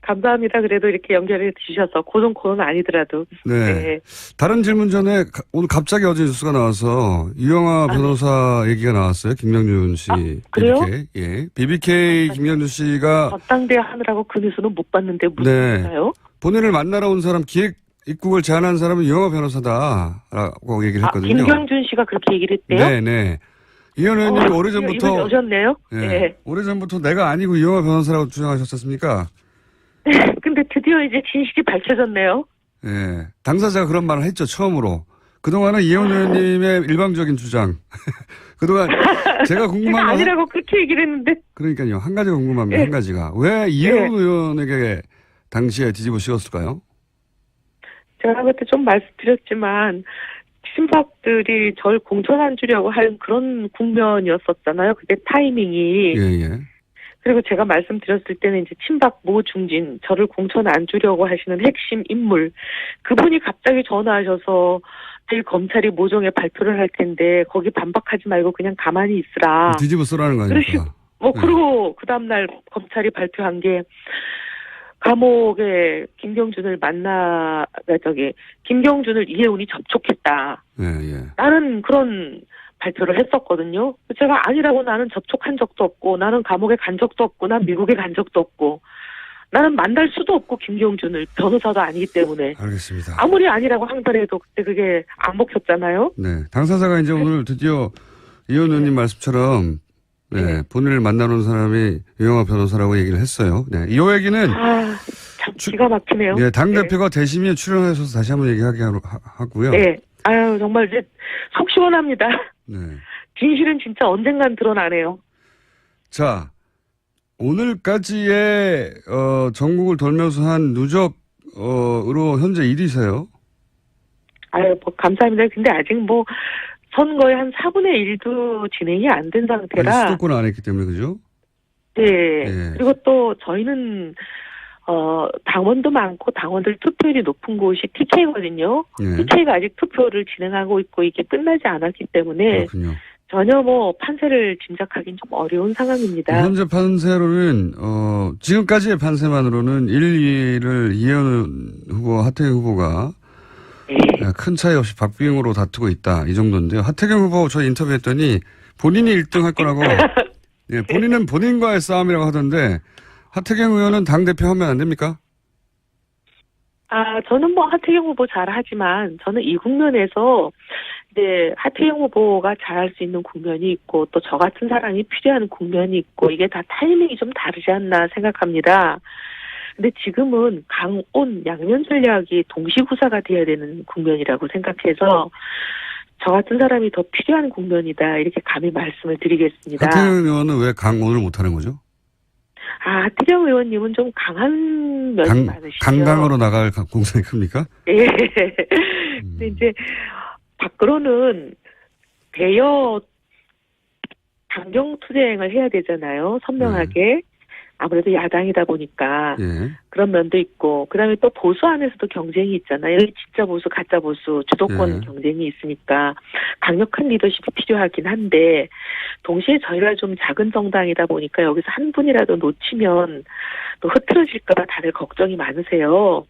감사합니다. 그래도 이렇게 연결해 주셔서 고정 코너는 아니더라도. 네. 네. 다른 질문 전에 오늘 갑자기 어제 뉴스가 나와서 유영아 변호사 얘기가 나왔어요. 김명준 씨. 그래요? BBK. 예. BBK 김명준 씨가 전당대 하느라고 그 뉴스는 못 봤는데 무슨 일인가요? 본인을 만나러 온 사람 기획 입국을 제안한 사람은 유영아 변호사다라고 얘기를 했거든요. 김경준 씨가 그렇게 얘기를 했대요? 네네. 이 의원님이 오래전부터 이걸 여셨네요? 네. 네. 오래전부터 내가 아니고 유영아 변호사라고 주장하셨었습니까? 근데 드디어 이제 진실이 밝혀졌네요. 네. 당사자가 그런 말을 했죠, 처음으로. 그동안은 이혜원 의원님의 일방적인 주장. 그동안 제가 궁금한 건 아니라고 그렇게 얘기를 했는데. 그러니까요. 한 가지가 궁금합니다. 네. 한 가지가. 왜 이혜원 의원에게 당시에 뒤집어 씌웠을까요? 제가 그때 좀 말씀드렸지만 친박들이 절 공천 안 주려고 한 그런 국면이었었잖아요. 그때 타이밍이. 예. 그리고 제가 말씀드렸을 때는 이제 친박 모 중진, 저를 공천 안 주려고 하시는 핵심 인물, 그분이 갑자기 전화하셔서 내일 검찰이 모종의 발표를 할 텐데 거기 반박하지 말고 그냥 가만히 있으라. 뒤집어 쓰라는 거 아닙니까? 그리고 그 다음날 검찰이 발표한 게 감옥에 김경준을 김경준을 이혜훈이 접촉했다. 예. 나는 그런 발표를 했었거든요. 제가 아니라고 나는 접촉한 적도 없고 나는 감옥에 간 적도 없고 난 미국에 간 적도 없고 나는 만날 수도 없고 김경준을 변호사도 아니기 때문에 알겠습니다. 아무리 아니라고 하더라도 그때 그게 안 먹혔잖아요. 네. 당사자가 이제 오늘 드디어 이혜원 의원님 말씀처럼 본인을 만나러 온 사람이 유영아 변호사라고 얘기를 했어요. 네. 이 얘기는 참 기가 막히네요. 네, 당대표가 대심에 출연하셔서 다시 한번 얘기하게 하고요. 네. 아유, 정말 이제 속 시원합니다. 네. 진실은 진짜 언젠간 드러나네요. 자, 오늘까지의 전국을 돌면서 한 누적으로 현재 1위세요. 아유, 감사합니다. 근데 아직 선거의 한 4분의 1도 진행이 안 된 상태라. 수도권 안 했기 때문에 그죠? 네. 그리고 또 저희는 당원도 많고 당원들 투표율이 높은 곳이 TK거든요. 예. TK가 아직 투표를 진행하고 있고 이게 끝나지 않았기 때문에 그렇군요. 전혀 뭐 판세를 짐작하기는 좀 어려운 상황입니다. 현재 판세로는 지금까지의 판세만으로는 1, 2를 이혜원 후보, 하태경 후보가 네. 큰 차이 없이 박빙으로 다투고 있다. 이 정도인데요. 하태경 후보 저희 인터뷰했더니 본인이 1등 할 거라고 예, 본인은 본인과의 싸움이라고 하던데 하태경 의원은 당대표 하면 안 됩니까? 저는 뭐 하태경 후보 잘하지만 저는 이 국면에서 이제 하태경 후보가 잘할 수 있는 국면이 있고 또 저 같은 사람이 필요한 국면이 있고 이게 다 타이밍이 좀 다르지 않나 생각합니다. 근데 지금은 강온 양면 전략이 동시구사가 돼야 되는 국면이라고 생각해서 저 같은 사람이 더 필요한 국면이다 이렇게 감히 말씀을 드리겠습니다. 하태경 의원은 왜 강온을 못하는 거죠? 하태경 의원님은 좀 강한 면이 많으시죠. 강강으로 나갈 공산이 큽니까? 예. 근데 이제 밖으로는 대여 강경 투쟁을 해야 되잖아요. 선명하게. 아무래도 야당이다 보니까 예. 그런 면도 있고 그다음에 또 보수 안에서도 경쟁이 있잖아요. 진짜 보수, 가짜 보수, 주도권 예. 경쟁이 있으니까 강력한 리더십이 필요하긴 한데 동시에 저희가 좀 작은 정당이다 보니까 여기서 한 분이라도 놓치면 또 흐트러질까 봐 다들 걱정이 많으세요.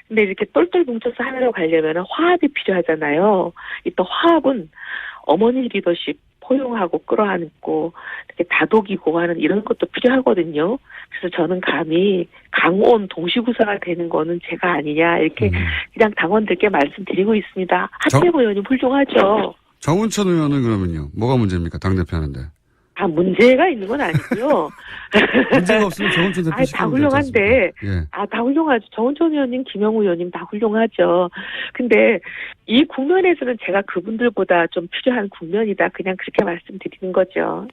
근데 이렇게 똘똘 뭉쳐서 하나로 가려면 화합이 필요하잖아요. 이 또 화합은 어머니 리더십 포용하고 끌어안고 이렇게 다독이고 하는 이런 것도 필요하거든요. 그래서 저는 감히 강온 동시구사가 되는 거는 제가 아니냐 이렇게 그냥 당원들께 말씀드리고 있습니다. 하태경 의원님 훌륭하죠. 정운천 의원은 그러면요. 뭐가 문제입니까? 당대표 하는데. 문제가 있는 건 아니고요. 문제가 없으면 정운천 대표 다 훌륭한데, 예. 다 훌륭하죠. 정운천 의원님, 김영우 의원님 다 훌륭하죠. 근데 이 국면에서는 제가 그분들보다 좀 필요한 국면이다. 그냥 그렇게 말씀드리는 거죠.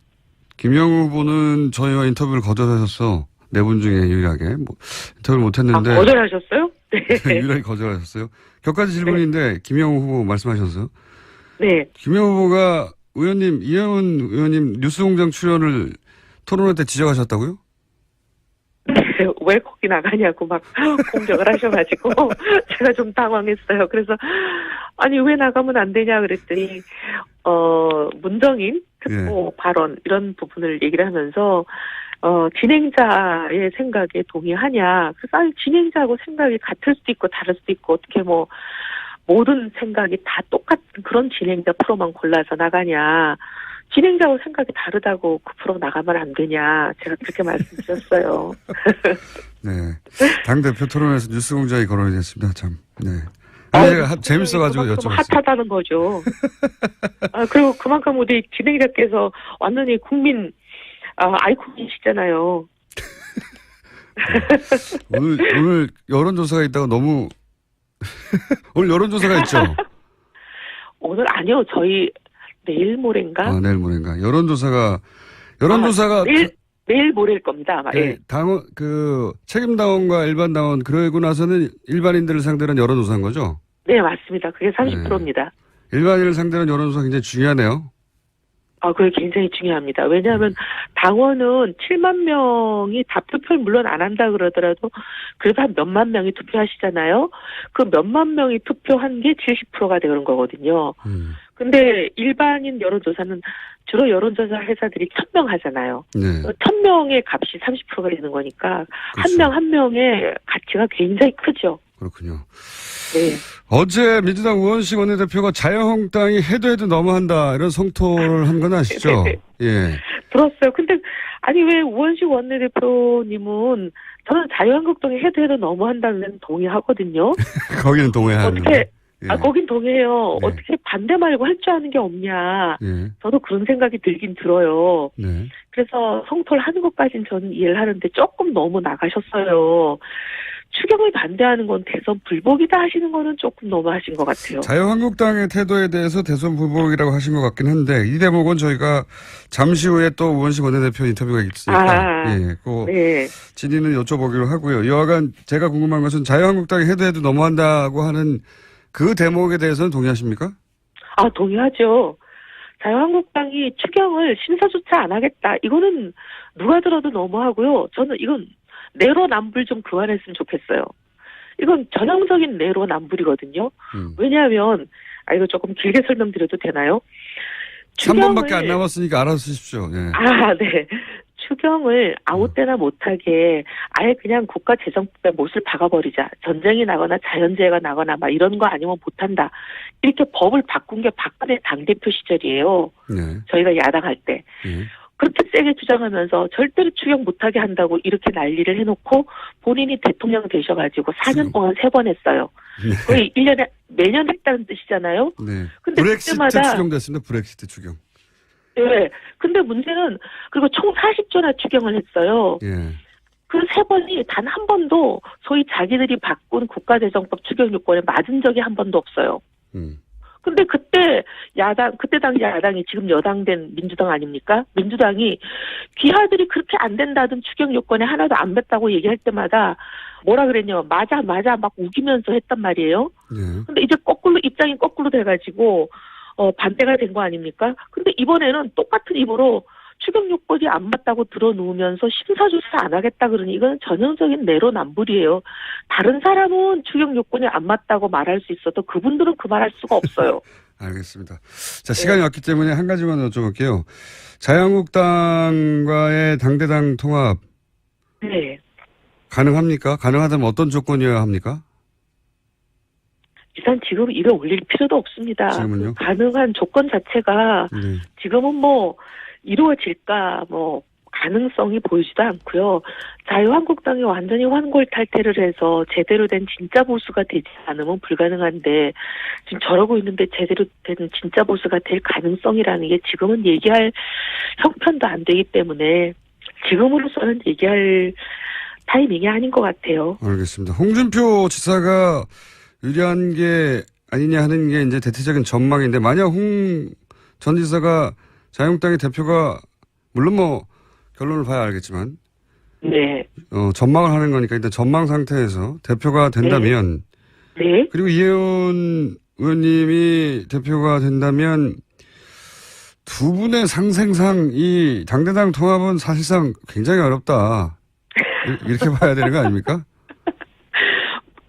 김영우 후보는 저희와 인터뷰를 거절하셨어. 네 분 중에 유일하게. 인터뷰를 못했는데. 거절하셨어요? 네. 유일하게 거절하셨어요. 격가지 질문인데 김영우 후보 말씀하셨어요. 네. 김영우 후보가 이혜원 의원님 뉴스공장 출연을 토론회 때 지적하셨다고요? 왜 거기 나가냐고 막 공격을 하셔가지고 제가 좀 당황했어요. 그래서 아니 왜 나가면 안 되냐 그랬더니 문정인 특보 발언 이런 부분을 얘기를 하면서 진행자의 생각에 동의하냐. 그래서 아니 진행자하고 생각이 같을 수도 있고 다를 수도 있고 어떻게 뭐 모든 생각이 다 똑같은 그런 진행자 프로만 골라서 나가냐. 진행자하고 생각이 다르다고 그 프로 나가면 안 되냐. 제가 그렇게 말씀드렸어요. 네. 당대표 토론에서 뉴스공장이 거론이 됐습니다. 참. 네. 재밌어가지고 여쭤봤어요. 핫하다는 거죠. 그리고 그만큼 우리 진행자께서 완전히 국민 아이콘이시잖아요. 오늘 여론조사가 있다고 너무 오늘 여론조사가 있죠? 오늘 아니요. 저희 내일 모레인가? 내일 모레인가. 여론조사가 내일 모레일 겁니다. 아마. 네, 당원 책임 당원과 일반 당원 그러고 나서는 일반인들을 상대로 한 여론조사인 거죠? 네, 맞습니다. 그게 30%입니다. 일반인을 상대로 한 여론조사 굉장히 중요하네요. 그게 굉장히 중요합니다. 왜냐하면 당원은 7만 명이 다 투표를 물론 안 한다 그러더라도 그래도 한 몇만 명이 투표하시잖아요. 그 몇만 명이 투표한 게 70%가 되는 거거든요. 근데 일반인 여론조사는 주로 여론조사 회사들이 1000명 하잖아요. 네. 1000명의 값이 30%가 되는 거니까 그렇죠. 한 명 한 명의 가치가 굉장히 크죠. 그렇군요. 네. 어제 민주당 우원식 원내대표가 자유한국당이 해도 너무한다 이런 성토를 한 건 아시죠? 예. 들었어요. 근데 아니 왜 우원식 원내대표님은 저는 자유한국당이 해도 너무한다는 데는 동의하거든요. 거기는 동의하는 어떻게 예. 거긴 동의해요. 네. 어떻게 반대 말고 할 줄 아는 게 없냐. 예. 저도 그런 생각이 들긴 들어요. 네. 그래서 성토를 하는 것까지는 저는 이해를 하는데 조금 너무 나가셨어요. 추경을 반대하는 건 대선 불복이다 하시는 거는 조금 너무 하신 것 같아요. 자유한국당의 태도에 대해서 대선 불복이라고 하신 것 같긴 한데 이 대목은 저희가 잠시 후에 또 우원식 원내대표 인터뷰가 있으니까 네. 진위는 여쭤보기로 하고요. 여하간 제가 궁금한 것은 자유한국당이 해도 너무한다고 하는 그 대목에 대해서는 동의하십니까? 동의하죠. 자유한국당이 추경을 심사조차 안 하겠다. 이거는 누가 들어도 너무하고요. 저는 이건 내로남불 좀 그만했으면 좋겠어요. 이건 전형적인 내로남불이거든요. 왜냐하면 이거 조금 길게 설명드려도 되나요? 3번밖에 안 남았으니까 알아서 쓰십시오. 예. 네. 추경을 아무 때나 못하게 아예 그냥 국가재정법에 못을 박아버리자. 전쟁이 나거나 자연재해가 나거나 막 이런 거 아니면 못한다. 이렇게 법을 바꾼 게 박근혜 당대표 시절이에요. 네. 저희가 야당할 때. 예. 그렇게 세게 주장하면서 절대로 추경 못하게 한다고 이렇게 난리를 해놓고 본인이 대통령 되셔가지고 4년 동안 3번 했어요. 네. 거의 1년에 매년 했다는 뜻이잖아요. 네. 근데 브렉시트 그때마다 추경됐습니다. 브렉시트 추경. 네. 근데 문제는 그리고 총 40조나 추경을 했어요. 예. 그 3번이 단 한 번도 소위 자기들이 바꾼 국가재정법 추경 요건에 맞은 적이 한 번도 없어요. 근데 그때 당시 야당이 지금 여당된 민주당 아닙니까? 민주당이 귀하들이 그렇게 안 된다던 추경 요건에 하나도 안 뱉다고 얘기할 때마다 뭐라 그랬냐, 맞아 막 우기면서 했단 말이에요. 예. 근데 이제 입장이 거꾸로 돼가지고 반대가 된 거 아닙니까? 근데 이번에는 똑같은 입으로 추경 요건이 안 맞다고 들어놓으면서 심사조사 안 하겠다 그러니 이건 전형적인 내로남불이에요. 다른 사람은 추경 요건이 안 맞다고 말할 수 있어도 그분들은 그 말할 수가 없어요. 알겠습니다. 자, 시간이 없기 때문에 한 가지만 여쭤볼게요. 자유한국당과의 당대당 통합 네. 가능합니까? 가능하다면 어떤 조건이어야 합니까? 일단 지금 입에 올릴 필요도 없습니다. 지금은요? 그 가능한 조건 자체가 네. 지금은 뭐 이루어질까 뭐 가능성이 보이지도 않고요. 자유한국당이 완전히 환골탈태를 해서 제대로 된 진짜 보수가 되지 않으면 불가능한데 지금 저러고 있는데 제대로 된 진짜 보수가 될 가능성이라는 게 지금은 얘기할 형편도 안 되기 때문에 지금으로서는 얘기할 타이밍이 아닌 것 같아요. 알겠습니다. 홍준표 지사가 유리한 게 아니냐 하는 게 이제 대체적인 전망인데 만약 홍 전 지사가 자유한국당의 대표가 물론 뭐 결론을 봐야 알겠지만 네. 전망을 하는 거니까 일단 전망 상태에서 대표가 된다면 네. 그리고 이혜원 의원님이 대표가 된다면 두 분의 상생상 이 당대당 통합은 사실상 굉장히 어렵다. 이렇게 봐야 되는 거 아닙니까?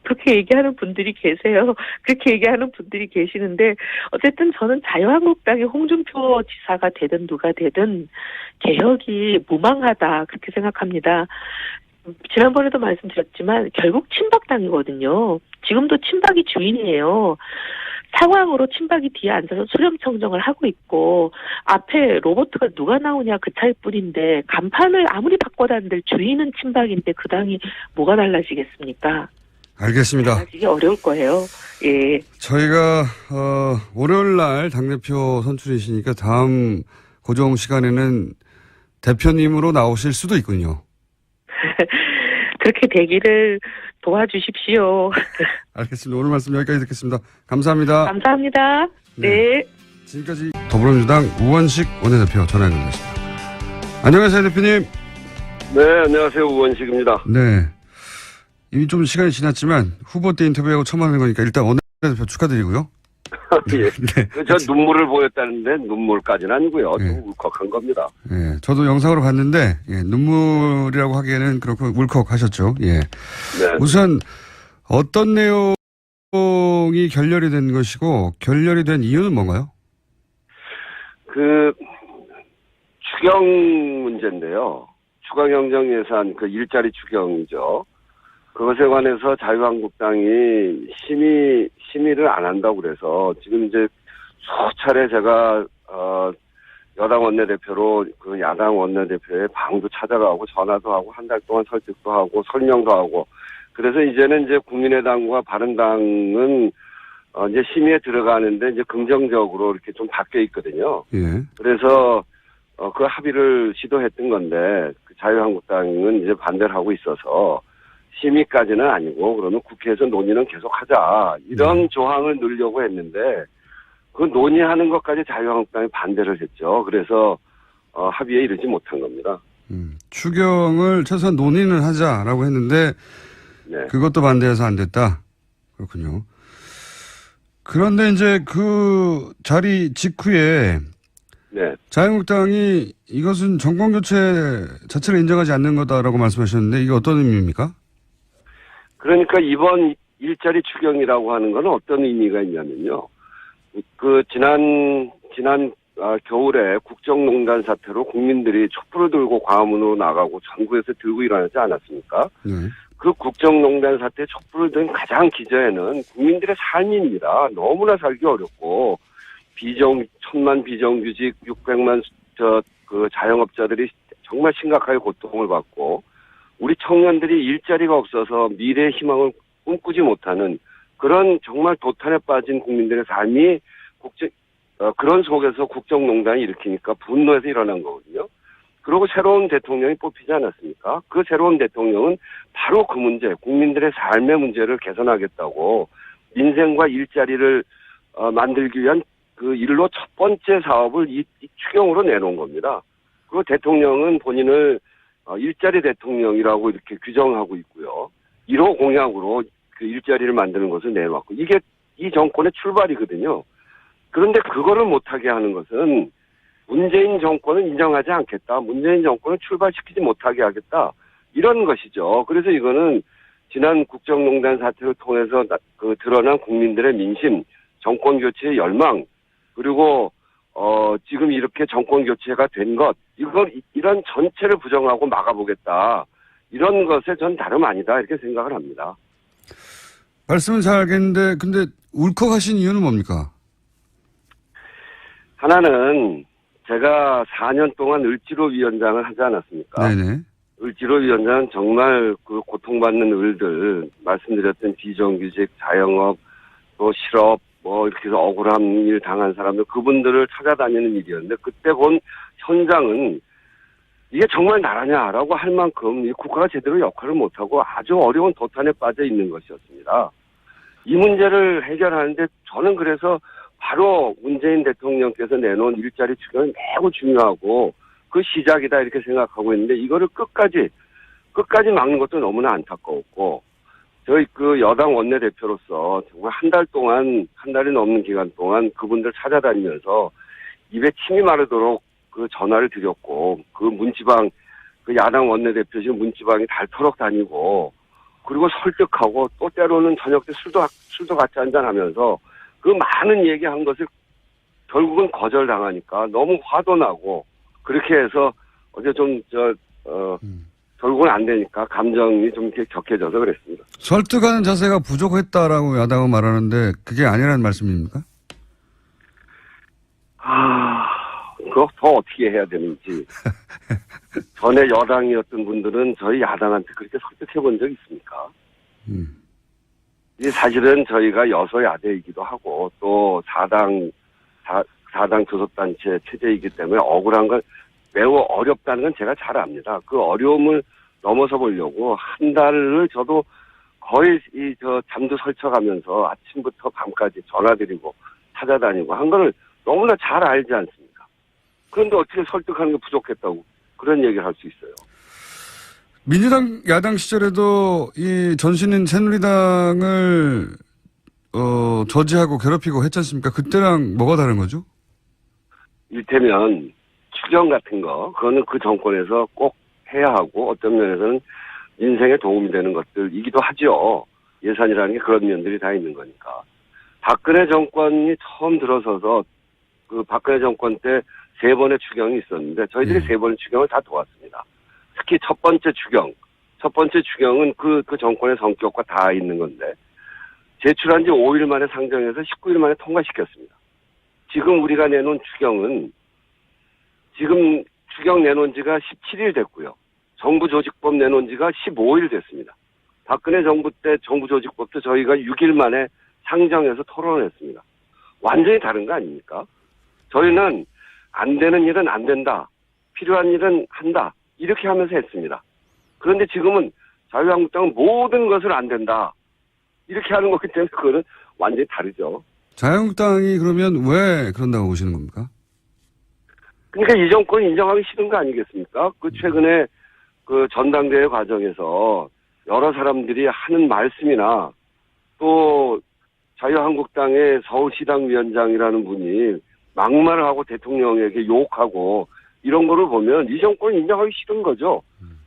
그렇게 얘기하는 분들이 계세요. 그렇게 얘기하는 분들이 계시는데 어쨌든 저는 자유한국당의 홍준표 지사가 되든 누가 되든 개혁이 무망하다 그렇게 생각합니다. 지난번에도 말씀드렸지만 결국 친박당이거든요. 지금도 친박이 주인이에요. 상황으로 친박이 뒤에 앉아서 수렴청정을 하고 있고 앞에 로봇가 누가 나오냐 그 차이뿐인데 간판을 아무리 바꿔다는들 주인은 친박인데 그 당이 뭐가 달라지겠습니까? 알겠습니다. 달라지기 어려울 거예요. 예. 저희가 월요일 날 당대표 선출이시니까 다음 고정 시간에는 대표님으로 나오실 수도 있군요. 그렇게 되기를 도와주십시오. 알겠습니다. 오늘 말씀 여기까지 듣겠습니다. 감사합니다. 감사합니다. 네. 지금까지 더불어민주당 우원식 원내대표 전화 연결됐습니다. 안녕하세요, 대표님. 네, 안녕하세요. 우원식입니다. 네. 이미 좀 시간이 지났지만 후보 때 인터뷰하고 처음 하는 거니까 일단 원내대표 축하드리고요. 예. 네. 저 눈물을 보였다는데 눈물까지는 아니고요. 네. 좀 울컥한 겁니다. 예, 저도 영상으로 봤는데 눈물이라고 하기에는 그렇고 울컥하셨죠. 예. 네. 우선 어떤 내용이 결렬이 된 것이고 결렬이 된 이유는 뭔가요? 그 추경 문제인데요. 추가경정 예산 그 일자리 추경이죠. 그것에 관해서 자유한국당이 심의를 안 한다고 그래서 지금 이제 수차례 제가 여당 원내대표로 그 야당 원내대표의 방도 찾아가고 전화도 하고 한 달 동안 설득도 하고 설명도 하고 그래서 이제는 이제 국민의당과 바른당은 이제 심의에 들어가는데 이제 긍정적으로 이렇게 좀 바뀌어 있거든요. 예. 그래서 그 합의를 시도했던 건데 그 자유한국당은 이제 반대를 하고 있어서 심의까지는 아니고 그러면 국회에서 논의는 계속하자 이런 조항을 넣으려고 했는데 그 논의하는 것까지 자유한국당이 반대를 했죠. 그래서 합의에 이르지 못한 겁니다. 추경을 최소한 논의는 하자라고 했는데 네. 그것도 반대해서 안 됐다. 그렇군요. 그런데 이제 그 자리 직후에 네. 자유한국당이 이것은 정권 교체 자체를 인정하지 않는 거다라고 말씀하셨는데 이게 어떤 의미입니까? 그러니까 이번 일자리 추경이라고 하는 건 어떤 의미가 있냐면요. 지난 겨울에 국정농단 사태로 국민들이 촛불을 들고 광화문으로 나가고 전국에서 들고 일어나지 않았습니까? 네. 그 국정농단 사태 촛불을 든 가장 기저에는 국민들의 삶입니다. 너무나 살기 어렵고 천만 비정규직 600만 자영업자들이 정말 심각하게 고통을 받고 우리 청년들이 일자리가 없어서 미래의 희망을 꿈꾸지 못하는 그런 정말 도탄에 빠진 국민들의 삶이 그런 속에서 국정농단이 일으키니까 분노해서 일어난 거거든요. 그리고 새로운 대통령이 뽑히지 않았습니까? 그 새로운 대통령은 바로 그 문제, 국민들의 삶의 문제를 개선하겠다고 민생과 일자리를 만들기 위한 그 일로 첫 번째 사업을 이 추경으로 내놓은 겁니다. 그리고 대통령은 본인을 일자리 대통령이라고 이렇게 규정하고 있고요. 1호 공약으로 그 일자리를 만드는 것을 내놓았고 이게 이 정권의 출발이거든요. 그런데 그거를 못하게 하는 것은 문재인 정권은 인정하지 않겠다. 문재인 정권을 출발시키지 못하게 하겠다. 이런 것이죠. 그래서 이거는 지난 국정농단 사태를 통해서 드러난 국민들의 민심, 정권 교체의 열망, 그리고 지금 이렇게 정권 교체가 된 것, 이런 전체를 부정하고 막아보겠다. 이런 것에 전 다름 아니다. 이렇게 생각을 합니다. 말씀은 잘 알겠는데 근데 울컥하신 이유는 뭡니까? 하나는 제가 4년 동안 을지로위원장을 하지 않았습니까? 네네. 을지로위원장은 정말 그 고통받는 을들, 말씀드렸던 비정규직, 자영업, 또 실업, 이렇게 해서 억울한 일 당한 사람들, 그분들을 찾아다니는 일이었는데, 그때 본 현장은 이게 정말 나라냐라고 할 만큼 이 국가가 제대로 역할을 못하고 아주 어려운 도탄에 빠져 있는 것이었습니다. 이 문제를 해결하는데 저는 그래서 바로 문재인 대통령께서 내놓은 일자리 추경이 매우 중요하고 그 시작이다 이렇게 생각하고 있는데 이거를 끝까지 막는 것도 너무나 안타까웠고 저희 그 여당 원내대표로서 정말 한 달이 넘는 기간 동안 그분들 찾아다니면서 입에 침이 마르도록 그 전화를 드렸고 그 문지방 그 야당 원내대표실 문지방에 닳도록 다니고 그리고 설득하고 또 때로는 저녁 때 술도 같이 한잔하면서 그 많은 얘기한 것을 결국은 거절당하니까 너무 화도 나고 그렇게 해서 어제 결국은 안 되니까 감정이 좀 이렇게 격해져서 그랬습니다. 설득하는 자세가 부족했다라고 야당은 말하는데 그게 아니라는 말씀입니까? 그거 더 어떻게 해야 되는지. 전에 여당이었던 분들은 저희 야당한테 그렇게 설득해 본 적 있습니까? 이게 사실은 저희가 여소야대이기도 하고 또 4당 교섭단체 체제이기 때문에 억울한 건 매우 어렵다는 건 제가 잘 압니다. 그 어려움을 넘어서 보려고 한 달을 저도 거의 잠도 설쳐가면서 아침부터 밤까지 전화드리고 찾아다니고 한 거를 너무나 잘 알지 않습니까? 그런데 어떻게 설득하는 게 부족했다고 그런 얘기를 할 수 있어요. 민주당 야당 시절에도 이 전신인 새누리당을 저지하고 괴롭히고 했지 않습니까? 그때랑 뭐가 다른 거죠? 이를테면 추경 같은 거 그거는 그 정권에서 꼭 해야 하고 어떤 면에서는 인생에 도움이 되는 것들이기도 하죠. 예산이라는 게 그런 면들이 다 있는 거니까. 박근혜 정권이 처음 들어서서 그 박근혜 정권 때 3번의 추경이 있었는데 저희들이 3번의 추경을 다 도왔습니다. 특히 첫 번째 추경은 그 정권의 성격과 다 있는 건데 제출한 지 5일 만에 상정해서 19일 만에 통과시켰습니다. 지금 우리가 내놓은 추경은 지금 추경 내놓은 지가 17일 됐고요. 정부조직법 내놓은 지가 15일 됐습니다. 박근혜 정부 때 정부조직법도 저희가 6일 만에 상정해서 토론했습니다. 완전히 다른 거 아닙니까? 저희는 안 되는 일은 안 된다. 필요한 일은 한다. 이렇게 하면서 했습니다. 그런데 지금은 자유한국당은 모든 것을 안 된다. 이렇게 하는 거기 때문에 그거는 완전히 다르죠. 자유한국당이 그러면 왜 그런다고 보시는 겁니까? 그러니까 이 정권 인정하기 싫은 거 아니겠습니까? 그 최근에 그 전당대회 과정에서 여러 사람들이 하는 말씀이나 또 자유한국당의 서울시당 위원장이라는 분이 막말을 하고 대통령에게 욕하고 이런 거를 보면 이 정권 인정하기 싫은 거죠.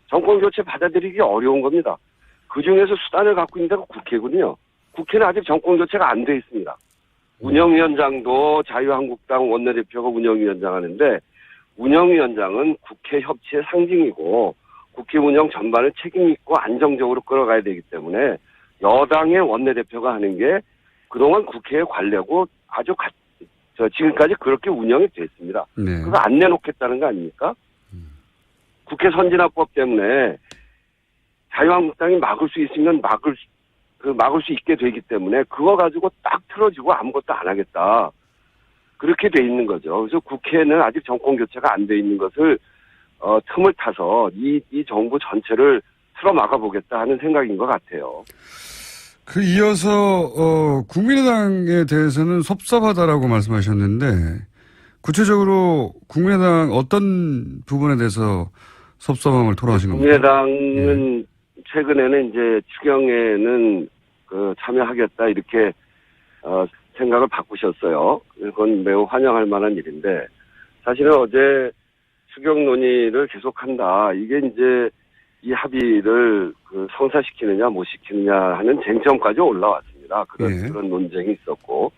정권 교체 받아들이기 어려운 겁니다. 그중에서 수단을 갖고 있는 데가 국회군요. 국회는 아직 정권 교체가 안 돼 있습니다. 운영위원장도 자유한국당 원내대표가 운영위원장 하는데 운영위원장은 국회 협치의 상징이고 국회 운영 전반을 책임있고 안정적으로 끌어가야 되기 때문에 여당의 원내대표가 하는 게 그동안 국회의 관례고 아주 지금까지 그렇게 운영이 됐습니다. 네. 그거 안 내놓겠다는 거 아닙니까? 국회 선진화법 때문에 자유한국당이 막을 수 있으면 막을 수 있게 되기 때문에 그거 가지고 딱 틀어지고 아무것도 안 하겠다. 그렇게 돼 있는 거죠. 그래서 국회는 아직 정권 교체가 안 돼 있는 것을 틈을 타서 이 정부 전체를 틀어 막아보겠다 하는 생각인 것 같아요. 이어서 국민의당에 대해서는 섭섭하다라고 말씀하셨는데 구체적으로 국민의당 어떤 부분에 대해서 섭섭함을 토로하신 겁니까? 국민의당은 최근에는 이제 추경에는 참여하겠다 이렇게 생각을 바꾸셨어요. 그건 매우 환영할 만한 일인데 사실은 어제 추경 논의를 계속한다. 이게 이제 이 합의를 성사시키느냐 못 시키느냐 하는 쟁점까지 올라왔습니다. 그런 논쟁이 있었고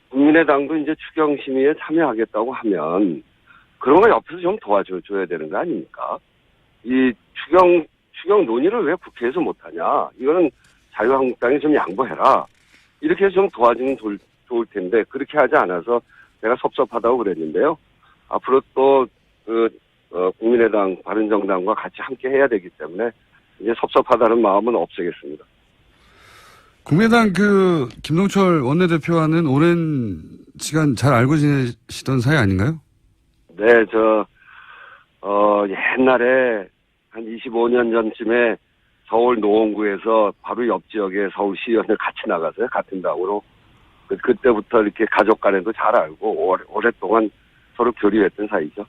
국민의당도 이제 추경 심의에 참여하겠다고 하면 그런 거 옆에서 좀 도와줘야 되는 거 아닙니까? 이 추경 논의를 왜 국회에서 못하냐? 이거는 자유한국당이 좀 양보해라. 이렇게 해서 좀 도와주면 좋을 텐데 그렇게 하지 않아서 제가 섭섭하다고 그랬는데요. 앞으로 또 국민의당, 바른정당과 같이 함께 해야 되기 때문에 이제 섭섭하다는 마음은 없애겠습니다. 국민의당 김동철 원내대표와는 오랜 시간 잘 알고 지내시던 사이 아닌가요? 네, 옛날에 한 25년 전쯤에 서울 노원구에서 바로 옆 지역에 서울시의원을 같이 나가서요. 같은 당으로. 그때부터 이렇게 가족 간에도 잘 알고 오랫동안 서로 교류했던 사이죠.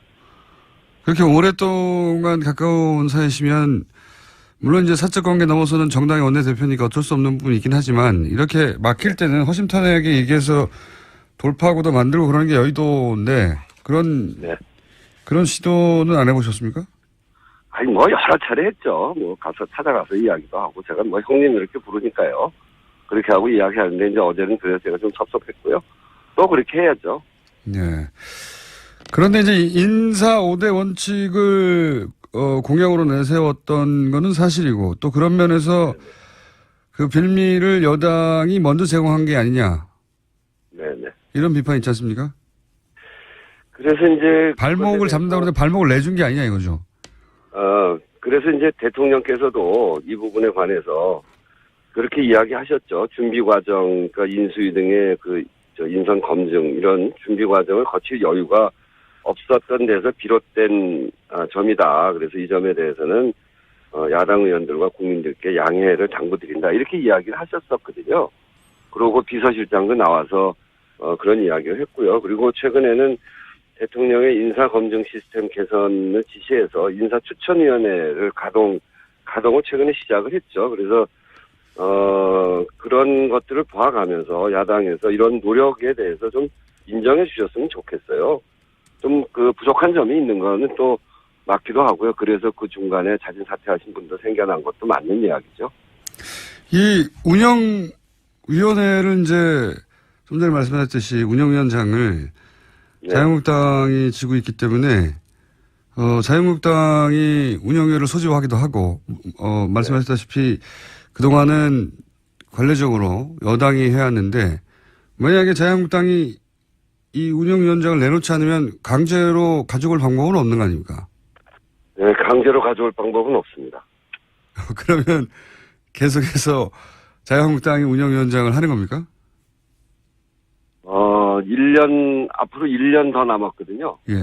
그렇게 오랫동안 가까운 사이시면 물론 이제 사적 관계 넘어서는 정당의 원내대표니까 어쩔 수 없는 부분이 있긴 하지만 이렇게 막힐 때는 허심탄회하게 얘기해서 돌파하고도 만들고 그러는 게 여의도인데 그런 시도는 안 해보셨습니까? 아니 여러 차례 했죠. 찾아가서 이야기도 하고 제가 형님 이렇게 부르니까요. 그렇게 하고 이야기하는데 이제 어제는 그래서 제가 좀 섭섭했고요. 또 그렇게 해야죠. 네. 그런데 이제 인사 5대 원칙을 공약으로 내세웠던 거는 사실이고 또 그런 면에서 그 빌미를 여당이 먼저 제공한 게 아니냐. 네네. 이런 비판이 있지 않습니까? 그래서 이제 발목을 잡는다고 하는데 발목을 내준 게 아니냐 이거죠. 그래서 이제 대통령께서도 이 부분에 관해서 그렇게 이야기하셨죠. 준비 과정, 그러니까 인수위 등의 인선 검증 이런 준비 과정을 거칠 여유가 없었던 데서 비롯된 점이다. 그래서 이 점에 대해서는 야당 의원들과 국민들께 양해를 당부드린다. 이렇게 이야기를 하셨었거든요. 그러고 비서실장도 나와서 그런 이야기를 했고요. 그리고 최근에는 대통령의 인사검증 시스템 개선을 지시해서 인사추천위원회를 가동을 최근에 시작을 했죠. 그래서 그런 것들을 봐가면서 야당에서 이런 노력에 대해서 좀 인정해 주셨으면 좋겠어요. 좀 부족한 점이 있는 거는 또 맞기도 하고요. 그래서 그 중간에 자진 사퇴하신 분도 생겨난 것도 맞는 이야기죠. 이 운영위원회를 이제 좀 전에 말씀하셨듯이 운영위원장을 네. 자유한국당이 지고 있기 때문에 자유한국당이 운영위를 소집하기도 하고 말씀하셨다시피 그동안은 관례적으로 여당이 해야 하는데 만약에 자유한국당이 이 운영위원장을 내놓지 않으면 강제로 가져올 방법은 없는 거 아닙니까? 네, 강제로 가져올 방법은 없습니다. 그러면 계속해서 자유한국당이 운영위원장을 하는 겁니까? 앞으로 1년 더 남았거든요. 예.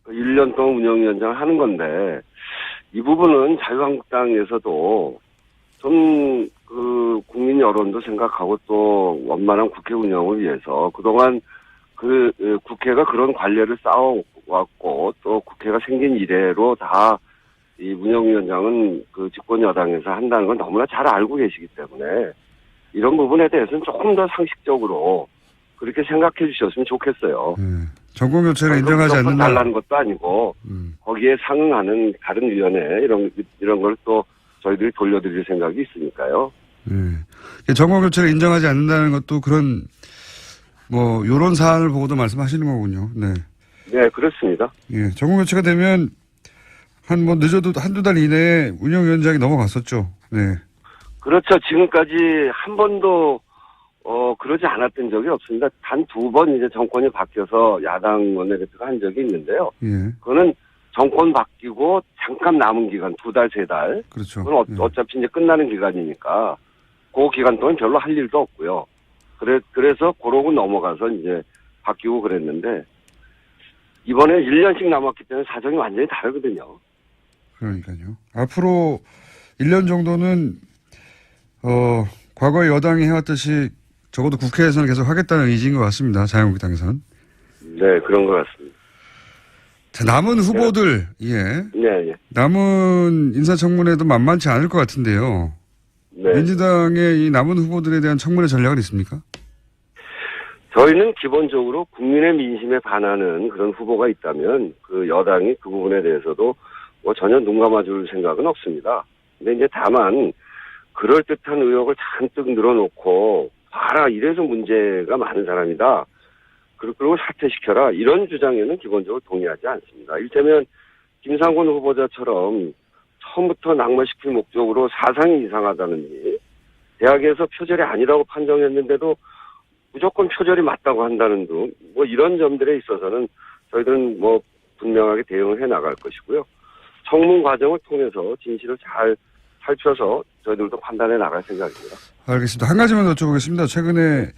1년 동안 운영위원장을 하는 건데, 이 부분은 자유한국당에서도 좀, 국민 여론도 생각하고 또 원만한 국회 운영을 위해서 그동안 국회가 그런 관례를 쌓아왔고 또 국회가 생긴 이래로 다 이 운영위원장은 집권 여당에서 한다는 건 너무나 잘 알고 계시기 때문에 이런 부분에 대해서는 조금 더 상식적으로 그렇게 생각해 주셨으면 좋겠어요. 정권 교체를 인정하지 무조건 않는다. 달라는 것도 아니고 거기에 상응하는 다른 위원회 이런 걸 또 저희들이 돌려드릴 생각이 있으니까요. 정권 교체를 인정하지 않는다는 것도 그런 뭐 요런 사안을 보고도 말씀하시는 거군요. 네. 네, 그렇습니다. 예, 정권 교체가 되면 한 뭐 늦어도 한두 달 이내에 운영위원장이 넘어갔었죠. 네. 그렇죠. 지금까지 한 번도 그러지 않았던 적이 없습니다. 단 2번 이제 정권이 바뀌어서 야당 원내대표가 한 적이 있는데요. 예. 그거는 정권 바뀌고 잠깐 남은 기간 2달, 3달. 그렇죠. 그건 예. 어차피 이제 끝나는 기간이니까 그 기간 동안 별로 할 일도 없고요. 그래서 그러고 넘어가서 이제 바뀌고 그랬는데 이번에 1년씩 남았기 때문에 사정이 완전히 다르거든요. 그러니까요. 앞으로 1년 정도는 과거에 여당이 해왔듯이 적어도 국회에서는 계속 하겠다는 의지인 것 같습니다. 자유한국당에서는. 네, 그런 것 같습니다. 자, 남은 후보들, 네. 남은 인사청문회도 만만치 않을 것 같은데요. 네. 민주당의 이 남은 후보들에 대한 청문회 전략은 있습니까? 저희는 기본적으로 국민의 민심에 반하는 그런 후보가 있다면 그 여당이 그 부분에 대해서도 뭐 전혀 눈 감아줄 생각은 없습니다. 근데 이제 다만 그럴듯한 의혹을 잔뜩 늘어놓고 봐라 이래서 문제가 많은 사람이다. 그리고 사퇴시켜라 이런 주장에는 기본적으로 동의하지 않습니다. 이를테면 김상곤 후보자처럼 처음부터 낙마시킬 목적으로 사상이 이상하다는지 대학에서 표절이 아니라고 판정했는데도 무조건 표절이 맞다고 한다는 등 뭐 이런 점들에 있어서는 저희들은 뭐 분명하게 대응을 해 나갈 것이고요. 청문 과정을 통해서 진실을 잘 살펴서 저희들도 판단해 나갈 생각입니다. 알겠습니다. 한 가지만 여쭤보겠습니다. 최근에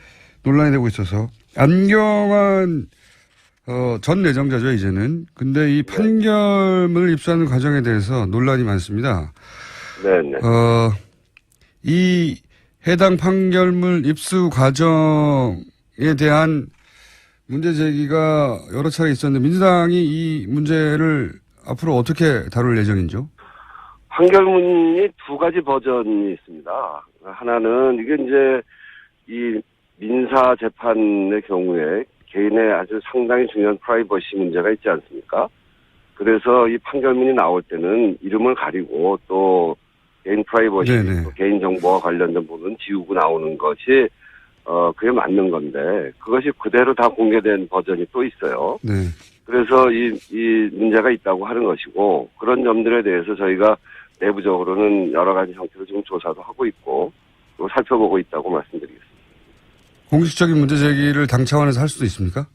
논란이 되고 있어서 안경환 전 내정자죠 이제는. 근데 이 판결문을 입수하는 과정에 대해서 논란이 많습니다. 네네. 이 해당 판결문 입수 과정에 대한 문제 제기가 여러 차례 있었는데 민주당이 이 문제를 앞으로 어떻게 다룰 예정인지요? 판결문이 2가지 버전이 있습니다. 하나는 이게 이제 이 민사 재판의 경우에 개인의 아주 상당히 중요한 프라이버시 문제가 있지 않습니까? 그래서 이 판결문이 나올 때는 이름을 가리고 또 개인 프라이버시, 또 개인 정보와 관련된 부분 지우고 나오는 것이 그게 맞는 건데 그것이 그대로 다 공개된 버전이 또 있어요. 네. 그래서 이 문제가 있다고 하는 것이고 그런 점들에 대해서 저희가 내부적으로는 여러 가지 형태로 지금 조사도 하고 있고 또 살펴보고 있다고 말씀드리겠습니다. 공식적인 문제 제기를 당 차원에서 할 수도 있습니까?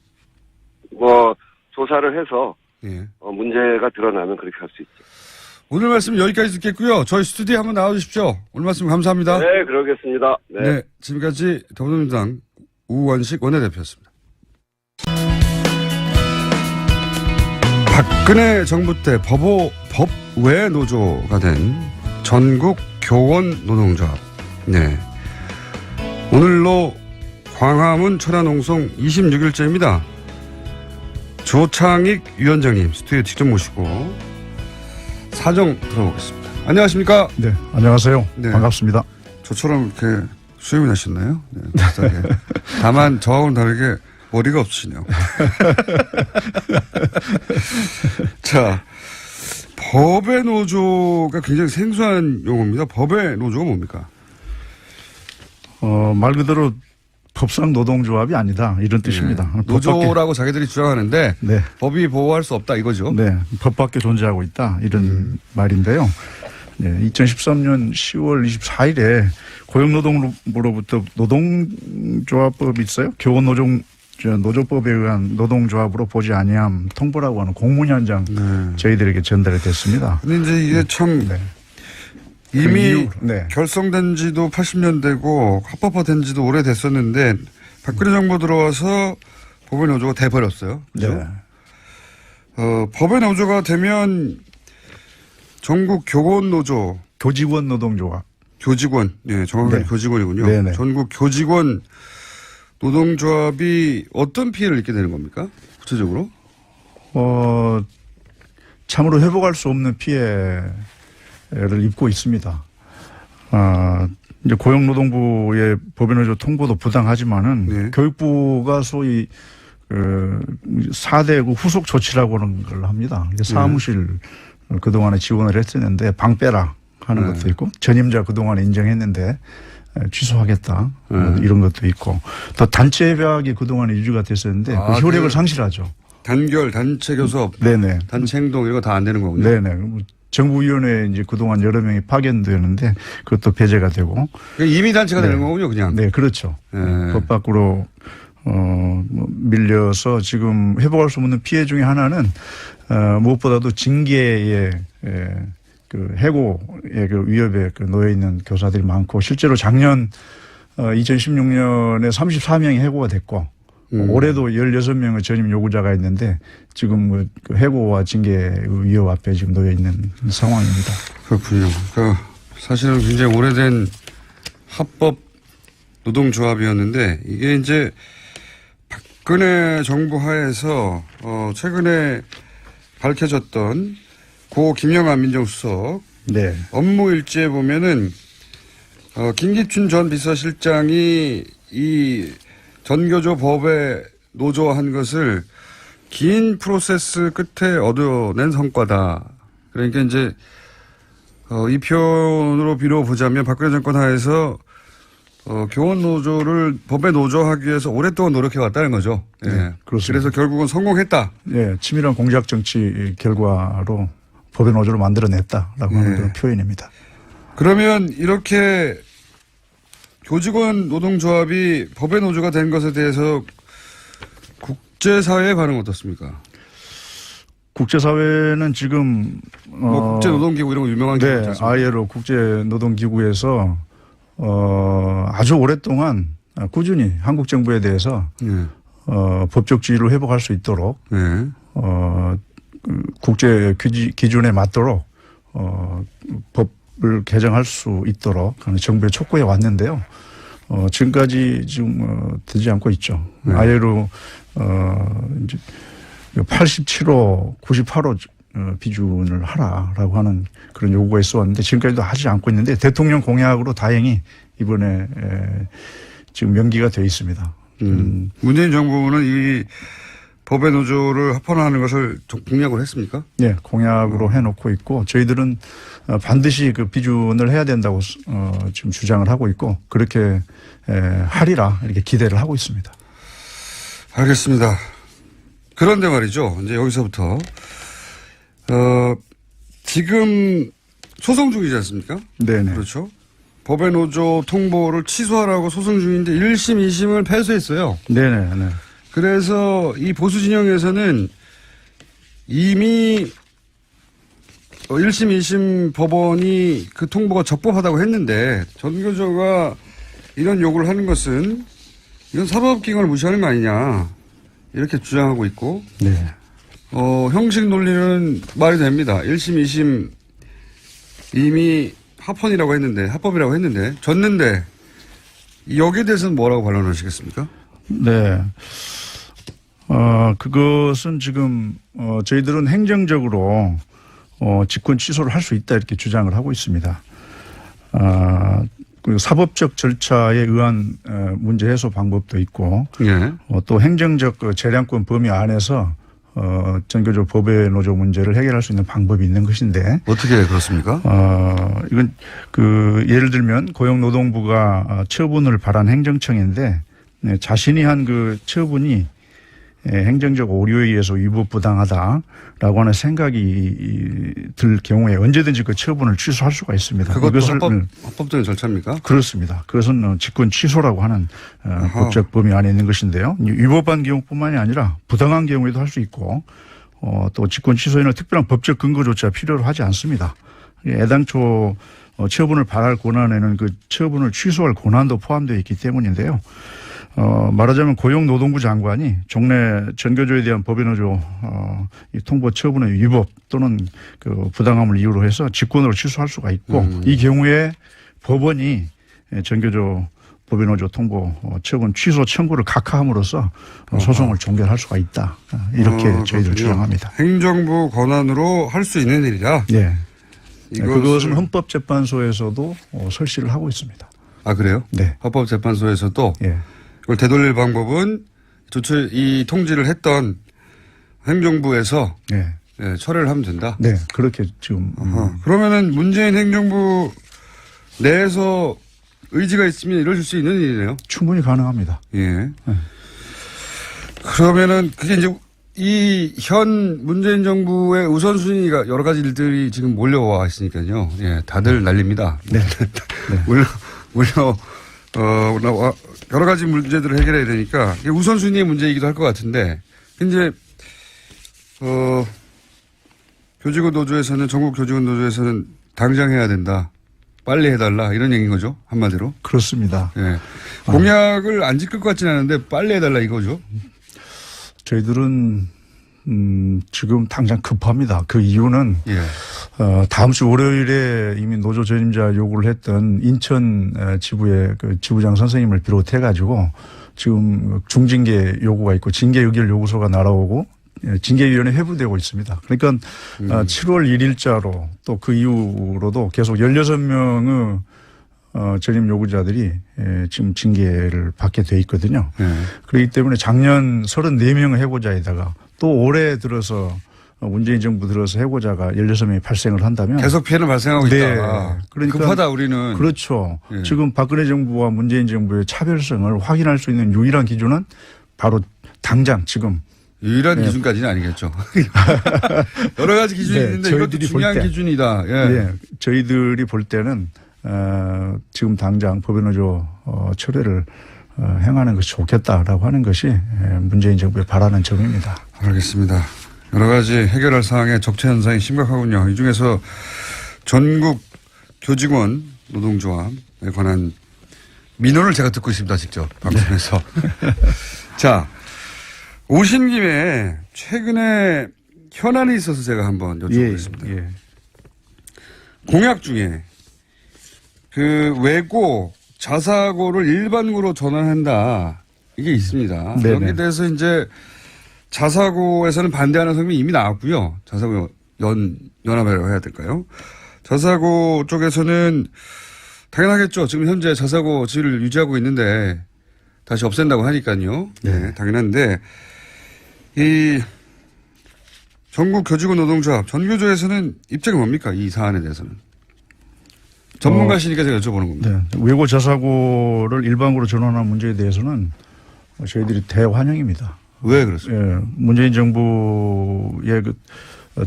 뭐 조사를 해서 예. 문제가 드러나면 그렇게 할 수 있죠. 오늘 말씀 여기까지 듣겠고요. 저희 스튜디오에 한번 나와주십시오. 오늘 말씀 감사합니다. 네, 그러겠습니다. 네, 지금까지 더불어민주당 우원식 원내대표였습니다. 박근혜 정부 때 법외 노조가 된 전국 교원 노동조합. 네. 오늘로 광화문 천안홍송 26일째입니다. 조창익 위원장님 스튜디오에 직접 모시고 사정 들어보겠습니다. 안녕하십니까? 네, 안녕하세요. 네. 반갑습니다. 저처럼 이렇게 수염이 나셨나요? 네, 비슷하게. 다만 저하고는 다르게 머리가 없으시네요. 자, 법의 노조가 굉장히 생소한 용어입니다. 법의 노조가 뭡니까? 말 그대로 법상 노동조합이 아니다 이런 뜻입니다. 네. 노조라고 자기들이 주장하는데 네. 법이 보호할 수 없다 이거죠? 네, 법 밖에 존재하고 있다 이런 말인데요. 네, 2013년 10월 24일에 고용노동부로부터 노동조합법이 있어요. 노조법에 의한 노동조합으로 보지 아니함 통보라고 하는 공문 현장 저희들에게 전달이 됐습니다. 근데 이제 이게 참 이미 네. 결성된 지도 80년대고 합법화된 지도 오래됐었는데 박근혜 정부 들어와서 법의 노조가 돼버렸어요. 그죠? 네. 법의 노조가 되면 전국 교원 노조. 교직원 노동조합. 교직원. 네, 정확하게 교직원이군요. 네네. 전국 교직원 노동조합이 어떤 피해를 입게 되는 겁니까? 구체적으로? 참으로 회복할 수 없는 피해를 입고 있습니다. 이제 고용노동부의 법인노조 통보도 부당하지만은 네. 교육부가 소위 4대 후속 조치라고 하는 걸 합니다. 사무실 그동안에 지원을 했었는데 방 빼라 하는 네. 것도 있고 전임자 그동안에 인정했는데 취소하겠다 이런 것도 있고 또 단체 협약이 그동안에 유지가 됐었는데 그 효력을 상실하죠. 단결, 단체 교섭, 네네. 단체 행동 이런 거 다 안 되는 거군요. 네네. 정부위원회에 이제 그동안 여러 명이 파견되었는데 그것도 배제가 되고. 이미 단체가 네. 되는 거군요, 그냥. 네, 그렇죠. 네. 법 밖으로 뭐 밀려서 지금 회복할 수 없는 피해 중에 하나는 무엇보다도 징계의 그 해고의 그 위협에 그 놓여 있는 교사들이 많고 실제로 작년 2016년에 34명이 해고가 됐고 올해도 16명의 전임 요구자가 있는데 지금 그 해고와 징계 위협 앞에 지금 놓여 있는 상황입니다. 그렇군요. 사실은 굉장히 오래된 합법 노동조합이었는데 이게 이제 박근혜 정부 하에서 최근에 밝혀졌던 고 김영환 민정수석 네. 업무 일지에 보면은 김기춘 전 비서실장이 이 전교조 법에 노조한 것을 긴 프로세스 끝에 얻어낸 성과다. 그러니까 이제 이 표현으로 빌어보자면 박근혜 정권 하에서 교원 노조를 법에 노조하기 위해서 오랫동안 노력해 왔다는 거죠. 예. 네, 그렇습니다. 그래서 결국은 성공했다. 네, 치밀한 공작 정치 결과로 법의 노조를 만들어냈다라고 하는 그런 표현입니다. 그러면 이렇게 교직원 노동조합이 법의 노조가 된 것에 대해서 국제사회의 반응은 어떻습니까? 국제사회는 지금 국제노동기구 이런 거 유명한 기구 네, 있지 ILO 국제노동기구에서 아주 오랫동안 꾸준히 한국 정부에 대해서 네. 법적 지위를 회복할 수 있도록 네. 국제 기준에 맞도록 법을 개정할 수 있도록 정부에 촉구해 왔는데요. 지금까지 지금 되지 않고 있죠. 네. ILO 이제 87호, 98호 비준을 하라라고 하는 그런 요구가 있었는데 지금까지도 하지 않고 있는데 대통령 공약으로 다행히 이번에 지금 명기가 되어 있습니다. 문재인 정부는 이 법의 노조를 합헌하는 것을 공약을 했습니까? 네, 공약으로 해놓고 있고 저희들은 반드시 그 비준을 해야 된다고 지금 주장을 하고 있고 그렇게 하리라 이렇게 기대를 하고 있습니다. 알겠습니다. 그런데 말이죠. 이제 여기서부터 지금 소송 중이지 않습니까? 네네. 그렇죠. 법의 노조 통보를 취소하라고 소송 중인데 1심, 2심을 패소했어요. 네네. 네. 그래서 이 보수 진영에서는 이미 1심, 2심 법원이 그 통보가 적법하다고 했는데 전교조가 이런 요구를 하는 것은 이건 사법기관을 무시하는 거 아니냐 이렇게 주장하고 있고 네. 형식 논리는 말이 됩니다. 1심, 2심 이미 합헌이라고 했는데 합법이라고 했는데 졌는데 여기에 대해서는 뭐라고 반론하시겠습니까? 네. 그것은 지금 저희들은 행정적으로 직권 취소를 할 수 있다 이렇게 주장을 하고 있습니다. 그 사법적 절차에 의한 문제 해소 방법도 있고 예. 또 행정적 그 재량권 범위 안에서 전교조 법의 노조 문제를 해결할 수 있는 방법이 있는 것인데 어떻게 그렇습니까? 이건 그 예를 들면 고용노동부가 처분을 바란 행정청인데 자신이 한 그 처분이 행정적 오류에 의해서 위법부당하다라고 하는 생각이 들 경우에 언제든지 그 처분을 취소할 수가 있습니다. 그것도 합법적인 절차입니까? 그렇습니다. 그것은 직권 취소라고 하는 법적 범위 안에 있는 것인데요. 위법한 경우뿐만이 아니라 부당한 경우에도 할 수 있고 또 직권 취소에는 특별한 법적 근거조차 필요로 하지 않습니다. 애당초 처분을 발할 권한에는 그 처분을 취소할 권한도 포함되어 있기 때문인데요. 말하자면 고용노동부 장관이 종래 전교조에 대한 법의 노조 이 통보 처분의 위법 또는 그 부당함을 이유로 해서 직권으로 취소할 수가 있고 이 경우에 법원이 전교조 법의 노조 통보 처분 취소 청구를 각하함으로써 소송을 종결할 수가 있다. 이렇게 저희들 주장합니다. 행정부 권한으로 할 수 있는 일이다. 네. 그것은 헌법재판소에서도 설시를 하고 있습니다. 아, 그래요? 네. 헌법재판소에서도 예. 이걸 되돌릴 방법은 이 통지를 했던 행정부에서 예. 예, 철회를 하면 된다. 네. 그렇게 지금. 그러면은 문재인 행정부 내에서 의지가 있으면 이루어질 수 있는 일이네요. 충분히 가능합니다. 예. 그러면은 그게 이제 이 현 문재인 정부의 우선순위가 여러 가지 일들이 지금 몰려와 있으니까요. 예, 다들 난립니다. 네. 여러 가지 문제들을 해결해야 되니까 이게 우선순위의 문제이기도 할 것 같은데 이제 교직원 노조에서는 전국 교직원 노조에서는 당장 해야 된다. 빨리 해달라 이런 얘기인 거죠. 한마디로. 그렇습니다. 예. 공약을 안 지킬 것 같지는 않은데 빨리 해달라 이거죠. 저희들은 지금 당장 급합니다. 그 이유는 예. 다음 주 월요일에 이미 노조 전임자 요구를 했던 인천 지부의 그 지부장 선생님을 비롯해 가지고 지금 중징계 요구가 있고 징계 의결 요구서가 날아오고 징계위원회 회부되고 있습니다. 그러니까 7월 1일자로 또 그 이후로도 계속 16명의 전임 요구자들이 지금 징계를 받게 돼 있거든요. 그렇기 때문에 작년 34명의 해고자에다가 또 올해 들어서 문재인 정부 들어서 해고자가 16명이 발생을 한다면 계속 피해는 발생하고 네. 있다. 그러니까 급하다 우리는. 그렇죠. 예. 지금 박근혜 정부와 문재인 정부의 차별성을 확인할 수 있는 유일한 기준은 바로 당장 지금 유일한 기준까지는 아니겠죠. 여러 가지 기준이 네, 있는데 이것도 저희들이 중요한 볼 때. 기준이다. 예. 예, 저희들이 볼 때는 지금 당장 법인노조 철회를 행하는 것이 좋겠다라고 하는 것이 문재인 정부의 바라는 점입니다. 알겠습니다. 여러 가지 해결할 사항의 적체 현상이 심각하군요. 이 중에서 전국 교직원 노동조합에 관한 민원을 제가 듣고 있습니다. 직접 방송에서. 자, 오신 김에 최근에 현안이 있어서 제가 한번 여쭤보겠습니다. 예. 공약 중에 그 외고 자사고를 일반고로 전환한다 이게 있습니다. 네네. 여기에 대해서 이제 자사고에서는 반대하는 성명이 이미 나왔고요. 자사고 연합이라고 해야 될까요? 자사고 쪽에서는 당연하겠죠. 지금 현재 자사고 질을 유지하고 있는데 다시 없앤다고 하니까요. 네, 당연한데 이 전국 교직원 노동조합 전교조에서는 입장이 뭡니까? 이 사안에 대해서는. 전문가시니까 제가 여쭤보는 겁니다. 네. 외고 자사고를 일반고로 전환하는 문제에 대해서는 저희들이 대환영입니다. 왜 그렇습니까? 예, 문재인 정부의 그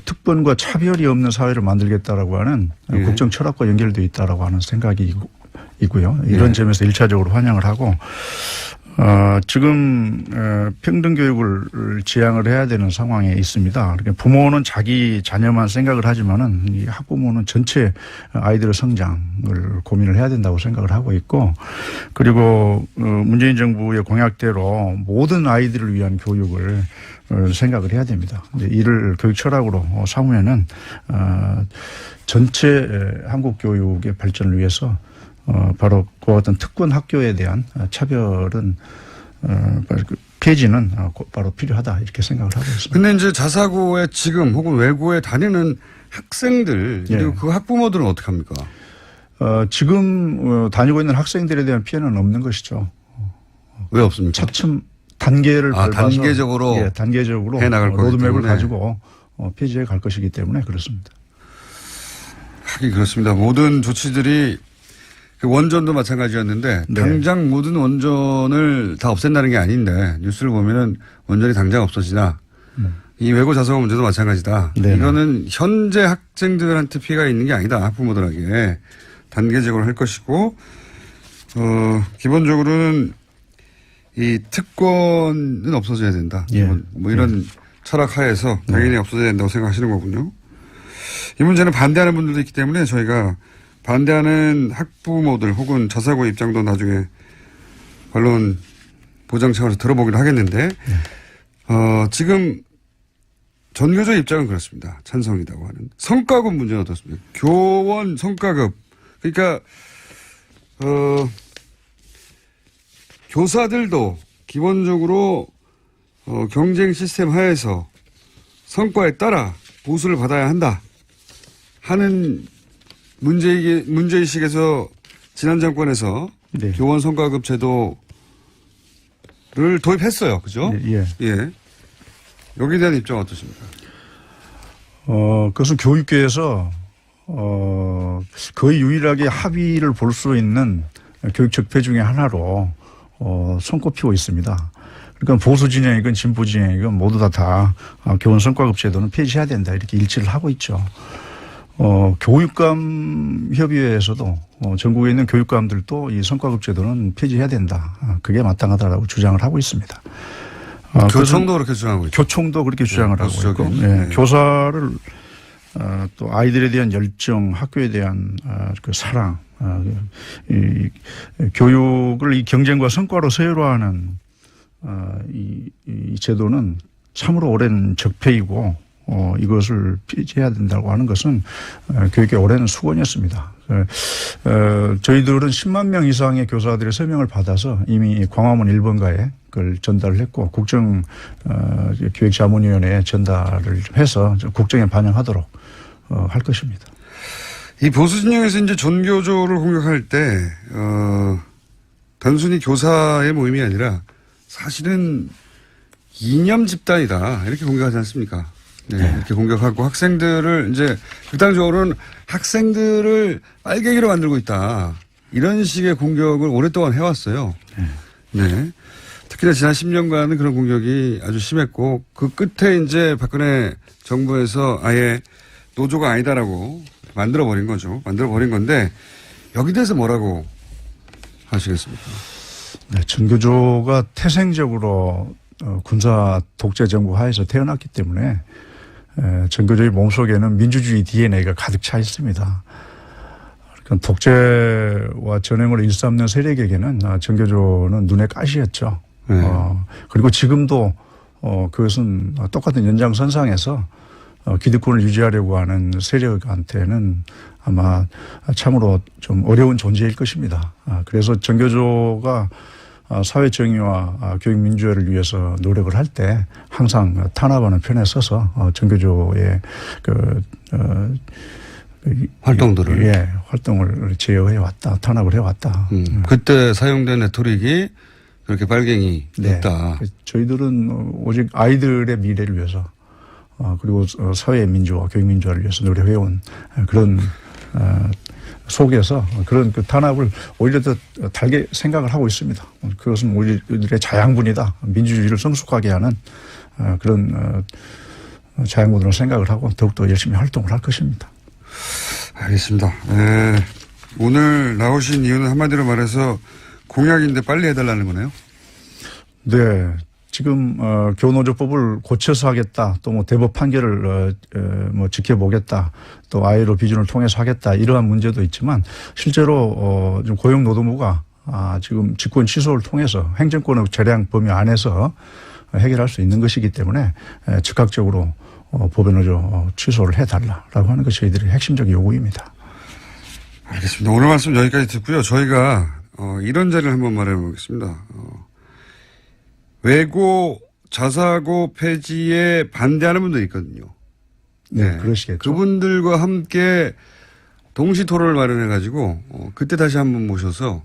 특권과 차별이 없는 사회를 만들겠다라고 하는 국정 철학과 연결되어 있다라고 하는 생각이 있고요. 이런 점에서 1차적으로 환영을 하고 지금 평등 교육을 지향을 해야 되는 상황에 있습니다. 그러니까 부모는 자기 자녀만 생각을 하지만은 이 학부모는 전체 아이들의 성장을 고민을 해야 된다고 생각을 하고 있고, 그리고 문재인 정부의 공약대로 모든 아이들을 위한 교육을 생각을 해야 됩니다. 이를 교육 철학으로 삼으면은 전체 한국 교육의 발전을 위해서 바로 그와 같은 특권 학교에 대한 차별은 폐지는 바로 필요하다 이렇게 생각을 하고 있습니다. 근데 이제 자사고에 지금 혹은 외고에 다니는 학생들 그리고 그 학부모들은 어떻게 합니까? 지금 다니고 있는 학생들에 대한 피해는 없는 것이죠. 왜 없습니까? 차츰 단계를 밟아서 단계적으로 단계적으로 해나갈 거기 로드맵을 때문에. 가지고 폐지해 갈 것이기 때문에 그렇습니다. 하긴 그렇습니다. 모든 조치들이 그 원전도 마찬가지였는데 네. 당장 모든 원전을 다 없앤다는 게 아닌데 뉴스를 보면은 원전이 당장 없어지나 이 외고 자사고 문제도 마찬가지다. 네네. 이거는 현재 학생들한테 피해가 있는 게 아니다. 학부모들에게 단계적으로 할 것이고 기본적으로는 이 특권은 없어져야 된다. 예. 뭐 이런 철학 하에서 당연히 없어져야 된다고 생각하시는 거군요. 이 문제는 반대하는 분들도 있기 때문에 저희가 반대하는 학부모들 혹은 자사고 입장도 나중에 반론 보장 차원에서 들어보기로 하겠는데 지금 전교조 입장은 그렇습니다. 찬성이라고 하는. 성과급 문제는 어떻습니까? 교원 성과급. 그러니까 교사들도 기본적으로 경쟁 시스템 하에서 성과에 따라 보수를 받아야 한다 하는 문제의식에서 지난 정권에서 네. 교원 성과급 제도를 도입했어요. 그죠? 예. 예. 여기에 대한 입장 어떠십니까? 그것은 교육계에서 거의 유일하게 합의를 볼 수 있는 교육 적폐 중에 하나로 손꼽히고 있습니다. 그러니까 보수 진영이건 진보 진영이건 모두 다 교원 성과급 제도는 폐지해야 된다 이렇게 일치를 하고 있죠. 교육감 협의회에서도 전국에 있는 교육감들도 이 성과급 제도는 폐지해야 된다. 그게 마땅하다라고 주장을 하고 있습니다. 교총도 그렇게 주장하고 있죠. 교총도 그렇게 주장을 하고 있고, 네. 교사를 또 아이들에 대한 열정, 학교에 대한 그 사랑, 이 교육을 이 경쟁과 성과로 서열화하는 이 제도는 참으로 오랜 적폐이고 이것을 폐지해야 된다고 하는 것은 교육의 오랜 수건이었습니다. 저희들은 10만 명 이상의 교사들의 서명을 받아서 이미 광화문 1번가에 그걸 전달을 했고 국정교육자문위원회에 전달을 해서 국정에 반영하도록 할 것입니다. 이 보수 진영에서 이제 전교조를 공격할 때 단순히 교사의 모임이 아니라 사실은 이념 집단이다 이렇게 공격하지 않습니까? 네, 이렇게 공격하고 학생들을 이제 극단적으로는 학생들을 빨갱이로 만들고 있다 이런 식의 공격을 오랫동안 해왔어요. 네. 특히나 지난 10년간은 그런 공격이 아주 심했고 그 끝에 이제 박근혜 정부에서 아예 노조가 아니다라고 만들어버린 거죠. 만들어버린 건데 여기 대해서 뭐라고 하시겠습니까? 네, 전교조가 태생적으로 군사 독재 정부 하에서 태어났기 때문에 전교조의 몸속에는 민주주의 DNA가 가득 차 있습니다. 그러니까 독재와 전횡을 일삼는 세력에게는 전교조는 눈에 가시였죠. 그리고 지금도 그것은 똑같은 연장선상에서 기득권을 유지하려고 하는 세력한테는 아마 참으로 좀 어려운 존재일 것입니다. 그래서 전교조가 사회 정의와 교육 민주화를 위해서 노력을 할 때 항상 탄압하는 편에 서서 전교조의 활동들을 활동을 제어해 왔다, 탄압을 해 왔다. 그때 사용된 레토릭이 그렇게 빨갱이였다. 네. 저희들은 오직 아이들의 미래를 위해서 그리고 사회 민주화, 교육 민주화를 위해서 노력해온 그런 속에서 그런 그 탄압을 오히려 더 달게 생각을 하고 있습니다. 그것은 우리들의 자양분이다. 민주주의를 성숙하게 하는 그런 자양분으로 생각을 하고 더욱더 열심히 활동을 할 것입니다. 알겠습니다. 오늘 나오신 이유는 한마디로 말해서 공약인데 빨리 해달라는 거네요? 네. 지금 교노조법을 고쳐서 하겠다, 또 뭐 대법 판결을 뭐 지켜보겠다, 또 아이로 비준을 통해서 하겠다 이러한 문제도 있지만 실제로 좀 고용노동부가 지금 직권 취소를 통해서 행정권의 재량 범위 안에서 해결할 수 있는 것이기 때문에 즉각적으로 법원노조 취소를 해달라라고 하는 것이 저희들의 핵심적 요구입니다. 알겠습니다. 오늘 말씀 여기까지 듣고요. 저희가 이런 자리를 한번 말해보겠습니다. 외고 자사고 폐지에 반대하는 분들이 있거든요. 네, 그러시겠죠. 그분들과 함께 동시 토론을 마련해가지고 그때 다시 한번 모셔서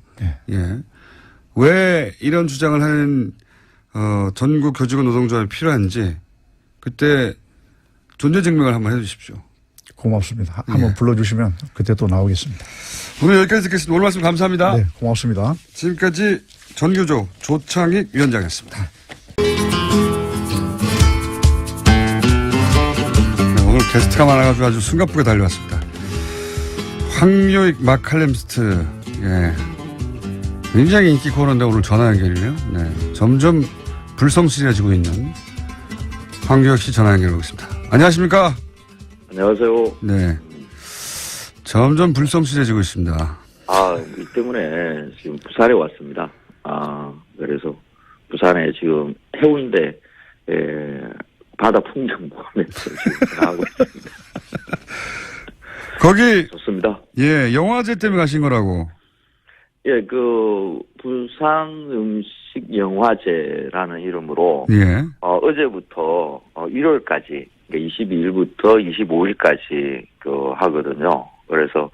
왜 이런 주장을 하는 전국 교직원 노동조합이 필요한지 그때 존재 증명을 한번 해주십시오. 고맙습니다. 한번 불러주시면 그때 또 나오겠습니다. 오늘 여기까지 듣겠습니다. 오늘 말씀 감사합니다. 네, 고맙습니다. 지금까지 전교조 조창익 위원장이었습니다. 오늘 게스트가 많아가지고 아주 숨가쁘게 달려왔습니다. 황요익 마칼렘스트, 굉장히 인기 코너인데 오늘 전화 연결이네요. 네, 점점 불성실해지고 있는 황교익 씨 전화 연결해보겠습니다. 안녕하십니까? 안녕하세요. 네, 점점 불성실해지고 있습니다. 이 때문에 지금 부산에 왔습니다. 그래서 부산에 지금 해운대 바다 풍경 보면서 지금 하고 있습니다. 거기 좋습니다. 영화제 때문에 가신 거라고. 그 부산 음식 영화제라는 이름으로 어제부터 1월까지 22일부터 25일까지 하거든요. 그래서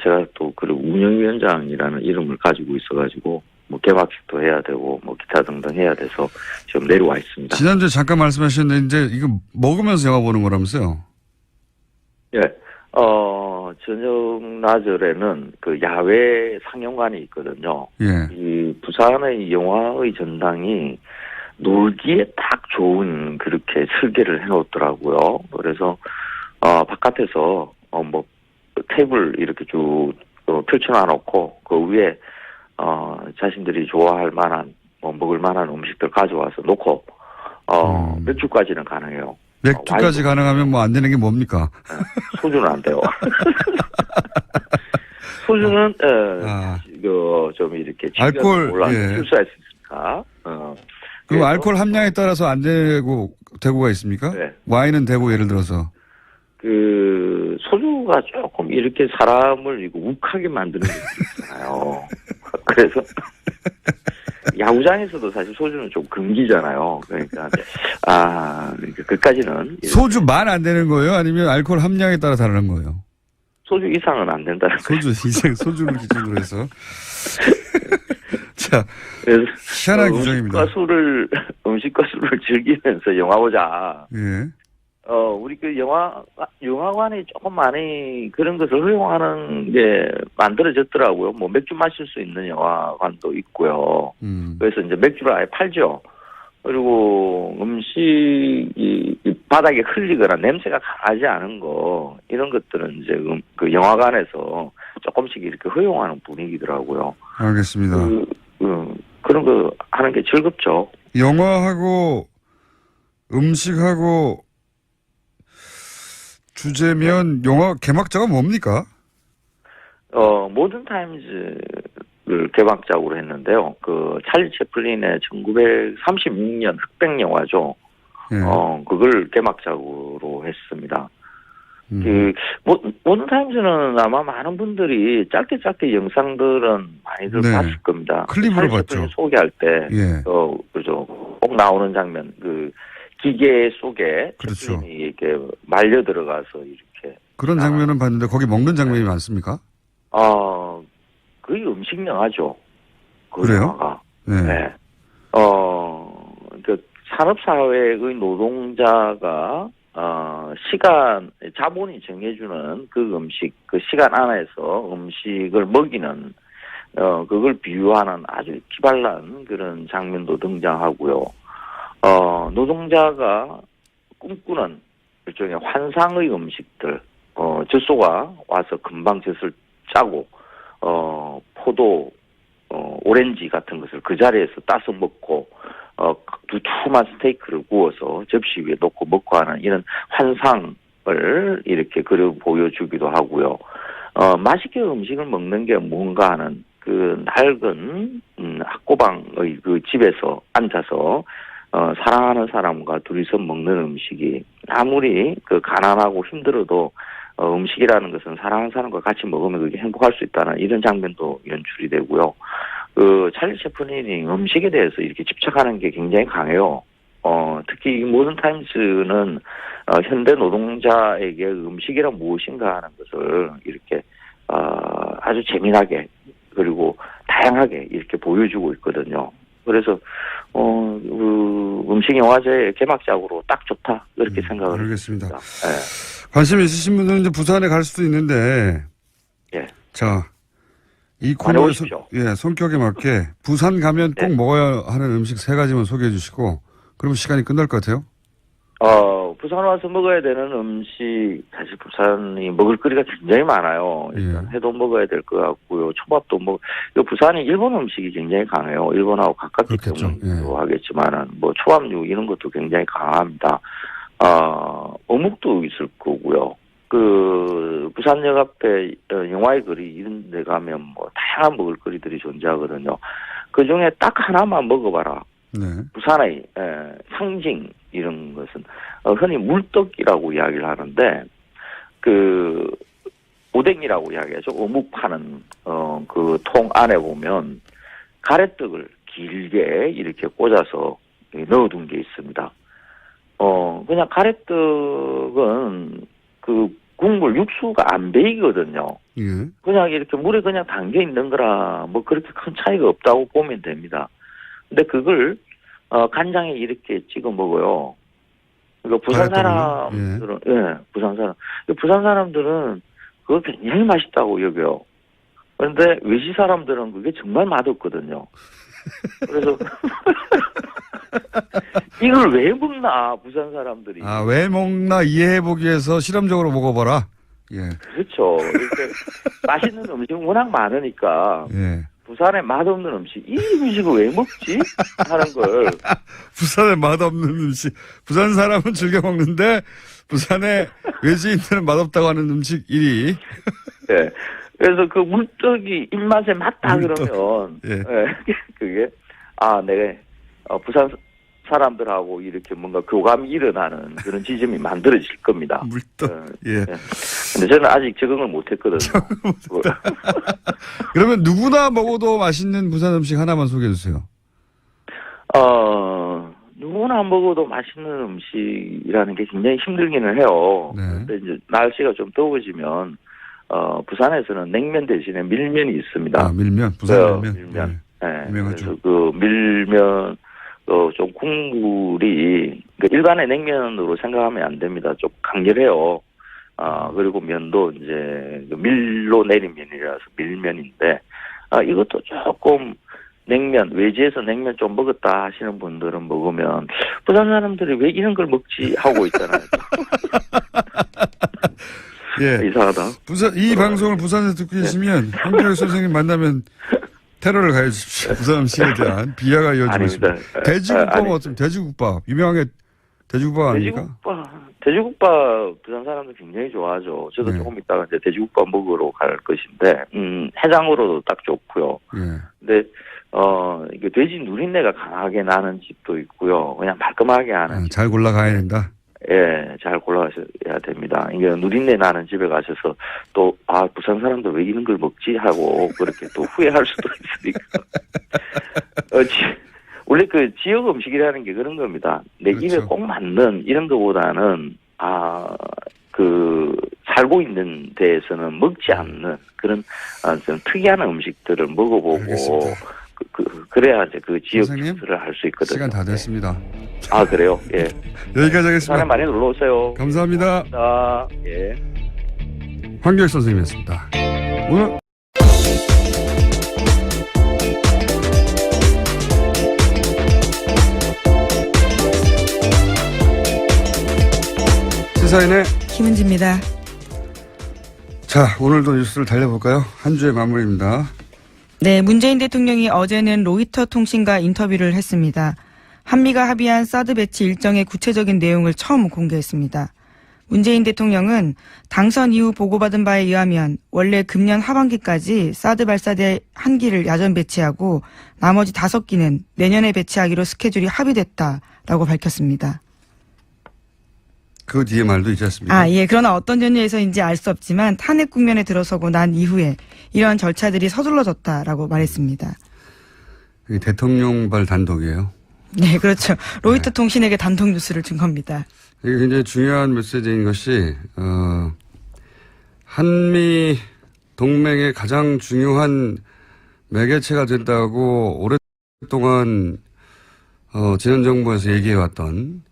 제가 또 그 운영위원장이라는 이름을 가지고 있어가지고 뭐 개막식도 해야 되고 뭐 기타 등등 해야 돼서 지금 내려와 있습니다. 지난주에 잠깐 말씀하셨는데 이제 이거 먹으면서 영화 보는 거라면서요? 예. 저녁 낮절에는 그 야외 상영관이 있거든요. 예. 이 부산의 영화의 전당이 놀기에 딱 좋은 그렇게 설계를 해놓더라고요. 그래서 바깥에서 뭐 테이블 이렇게 쭉 펼쳐놔놓고 그 위에 자신들이 좋아할 만한 뭐 먹을 만한 음식들 가져와서 놓고 맥주까지는 가능해요. 맥주까지 가능하면 뭐 안 되는 게 뭡니까? 소주는 안 돼요. 소주는 좀 이렇게 알코올 출사할 수 있으니까. 그럼 알코올 함량에 따라서 안 되고 되고가 있습니까? 네. 와인은 되고 예를 들어서 그 소주가 조금 이렇게 사람을 이거 욱하게 만드는 게 있잖아요. 그래서 야구장에서도 사실 소주는 좀 금기잖아요. 그러니까 그까지는 소주만 안 되는 거예요? 아니면 알코올 함량에 따라 다르는 거예요? 소주 이상은 안 된다는 거예요. 소주를 기준으로 해서. 자, 희한한 규정입니다. 음식과 술을 즐기면서 영화 보자. 예. 우리 그 영화관이 조금 많이 그런 것을 허용하는 게 만들어졌더라고요. 뭐 맥주 마실 수 있는 영화관도 있고요. 그래서 이제 맥주를 아예 팔죠. 그리고 음식이 바닥에 흘리거나 냄새가 강하지 않은 거, 이런 것들은 이제 그 영화관에서 조금씩 이렇게 허용하는 분위기더라고요. 알겠습니다. 그런 거 하는 게 즐겁죠. 영화하고 음식하고 주제면 영화 개막자가 뭡니까? 모던 타임즈를 개막작으로 했는데요. 그 찰리 채플린의 1936년 흑백 영화죠. 예. 그걸 개막작으로 했습니다. 모던 타임즈는 아마 많은 분들이 짧게 영상들은 많이들 봤을 겁니다. 클립으로 봤죠. 소개할 때, 예. 그죠. 꼭 나오는 장면, 그 기계 속에 그렇죠. 채플린이 이렇게 말려 들어가서 이렇게 그런 장면은 봤는데 거기 먹는 장면이 많습니까? 거의 음식 영화죠. 그 그래요? 영화가. 네. 네. 그 산업사회의 노동자가, 자본이 정해주는 그 음식, 그 시간 안에서 음식을 먹이는, 그걸 비유하는 아주 기발난 그런 장면도 등장하고요. 노동자가 꿈꾸는 일종의 환상의 음식들, 젖소가 와서 금방 젖을 짜고, 포도, 오렌지 같은 것을 그 자리에서 따서 먹고, 두툼한 스테이크를 구워서 접시 위에 놓고 먹고 하는 이런 환상을 이렇게 그려 보여주기도 하고요. 맛있게 음식을 먹는 게 뭔가 하는 그 낡은, 학고방의 그 집에서 앉아서, 사랑하는 사람과 둘이서 먹는 음식이 아무리 그 가난하고 힘들어도 음식이라는 것은 사랑하는 사람과 같이 먹으면 그게 행복할 수 있다는 이런 장면도 연출이 되고요. 그 찰리 채플린이 음식에 대해서 이렇게 집착하는 게 굉장히 강해요. 특히 이 모던 타임스는 현대 노동자에게 음식이란 무엇인가 하는 것을 이렇게 아주 재미나게 그리고 다양하게 이렇게 보여주고 있거든요. 그래서 음식 영화제 개막작으로 딱 좋다 그렇게 생각을 알겠습니다. 했습니다. 네. 관심 있으신 분들은 이제 부산에 갈 수도 있는데, 예. 자, 이 코너의 오십시오. 성격에 맞게 부산 가면 꼭 먹어야 하는 음식 3가지만 소개해 주시고, 그러면 시간이 끝날 것 같아요. 부산 와서 먹어야 되는 음식, 사실 부산이 먹을거리가 굉장히 많아요. 일단 회도 먹어야 될 것 같고요. 초밥도 부산이 일본 음식이 굉장히 강해요. 일본하고 가깝기 때문에 하겠지만은, 뭐 초밥류 이런 것도 굉장히 강합니다. 어묵도 있을 거고요. 그, 부산역 앞에 영화의 거리 이런 데 가면 뭐 다양한 먹을거리들이 존재하거든요. 그 중에 딱 하나만 먹어봐라. 네. 부산의 상징 이런 것은 흔히 물떡이라고 이야기를 하는데 그 오뎅이라고 이야기하죠. 어묵 파는 그 통 안에 보면 가래떡을 길게 이렇게 꽂아서 넣어둔 게 있습니다. 그냥 가래떡은 그 국물 육수가 안 배이거든요. 예. 그냥 이렇게 물에 그냥 담겨 있는 거라 뭐 그렇게 큰 차이가 없다고 보면 됩니다. 근데 그걸 간장에 이렇게 찍어 먹어요. 그러니까 부산 사람들은 부산 사람들은 그거 굉장히 맛있다고 여겨요. 그런데 외지 사람들은 그게 정말 맛없거든요. 그래서 이걸 왜 먹나 부산 사람들이. 아, 왜 먹나 이해해보기 위해서 실험적으로 먹어봐라. 예. 그렇죠. 이렇게 맛있는 음식 워낙 많으니까 예. 부산에 맛없는 음식 이 음식을 왜 먹지 하는 걸. 부산에 맛없는 음식. 부산 사람은 즐겨 먹는데 부산에 외지인들은 맛없다고 하는 음식 1위. 네. 그래서 그 물떡이 입맛에 맞다 물떡. 그러면 예. 그게 내가 부산 사람들하고 이렇게 뭔가 교감이 일어나는 그런 지점이 만들어질 겁니다. 물떡. 예. 근데 저는 아직 적응을 못했거든요. 그러면 누구나 먹어도 맛있는 부산 음식 하나만 소개해 주세요. 누구나 먹어도 맛있는 음식이라는 게 굉장히 힘들기는 해요. 네. 근데 이제 날씨가 좀 더워지면 부산에서는 냉면 대신에 밀면이 있습니다. 아, 밀면. 부산 밀면. 밀면. 네. 유명하죠. 그래서 그 밀면 좀 국물이 그러니까 일반의 냉면으로 생각하면 안 됩니다. 좀 강렬해요. 그리고 면도 이제 밀로 내린 면이라서 밀면인데 이것도 조금 냉면 외지에서 냉면 좀 먹었다 하시는 분들은 먹으면 부산 사람들이 왜 이런 걸 먹지 하고 있잖아요. 예. 이상하다. 이 방송을 부산에서 듣고 계시면 황교익 선생님 만나면 테러를 가해주십시오. 부산 음식에 대한 비하가 이어지고 있습니다. 돼지국밥은 어떻습니까? 돼지국밥. 유명하게 돼지국밥 아닙니까? 돼지국밥 부산 사람들 굉장히 좋아하죠. 저도 네. 조금 있다가 이제 돼지국밥 먹으러 갈 것인데 해장으로도 딱 좋고요. 예. 근데 이게 돼지 누린내가 강하게 나는 집도 있고요. 그냥 말끔하게 하는 잘 골라가야 된다. 예, 잘 골라가셔야 됩니다. 이게 누린내 나는 집에 가셔서 또, 부산 사람들 왜 이런 걸 먹지? 하고, 그렇게 또 후회할 수도 있으니까. 원래 그 지역 음식이라는 게 그런 겁니다. 내 그렇죠. 입에 꼭 맞는 이런 거보다는, 살고 있는 데에서는 먹지 않는 그런, 좀 특이한 음식들을 먹어보고, 알겠습니다. 그래야 이제 그 지역 선생님, 특수를 할 수 있거든요. 시간 다 됐습니다. 그래요? 예. 여기까지 하겠습니다. 부산에 많이 놀러 오세요. 감사합니다. 예. 황교익 선생님이었습니다. 오늘 시사인의 김은지입니다. 자, 오늘도 뉴스를 달려볼까요? 한 주의 마무리입니다. 네, 문재인 대통령이 어제는 로이터 통신과 인터뷰를 했습니다. 한미가 합의한 사드 배치 일정의 구체적인 내용을 처음 공개했습니다. 문재인 대통령은 당선 이후 보고받은 바에 의하면 원래 금년 하반기까지 사드 발사대 1기를 야전 배치하고 나머지 5기는 내년에 배치하기로 스케줄이 합의됐다라고 밝혔습니다. 그 뒤에 말도 있지 않습니까? 예. 그러나 어떤 전례에서인지 알 수 없지만 탄핵 국면에 들어서고 난 이후에 이러한 절차들이 서둘러졌다라고 말했습니다. 이게 대통령발 단독이에요. 네, 그렇죠. 로이터 통신에게 단독 뉴스를 준 겁니다. 이게 굉장히 중요한 메시지인 것이 한미 동맹의 가장 중요한 매개체가 된다고 오랫동안 지난 정부에서 얘기해왔던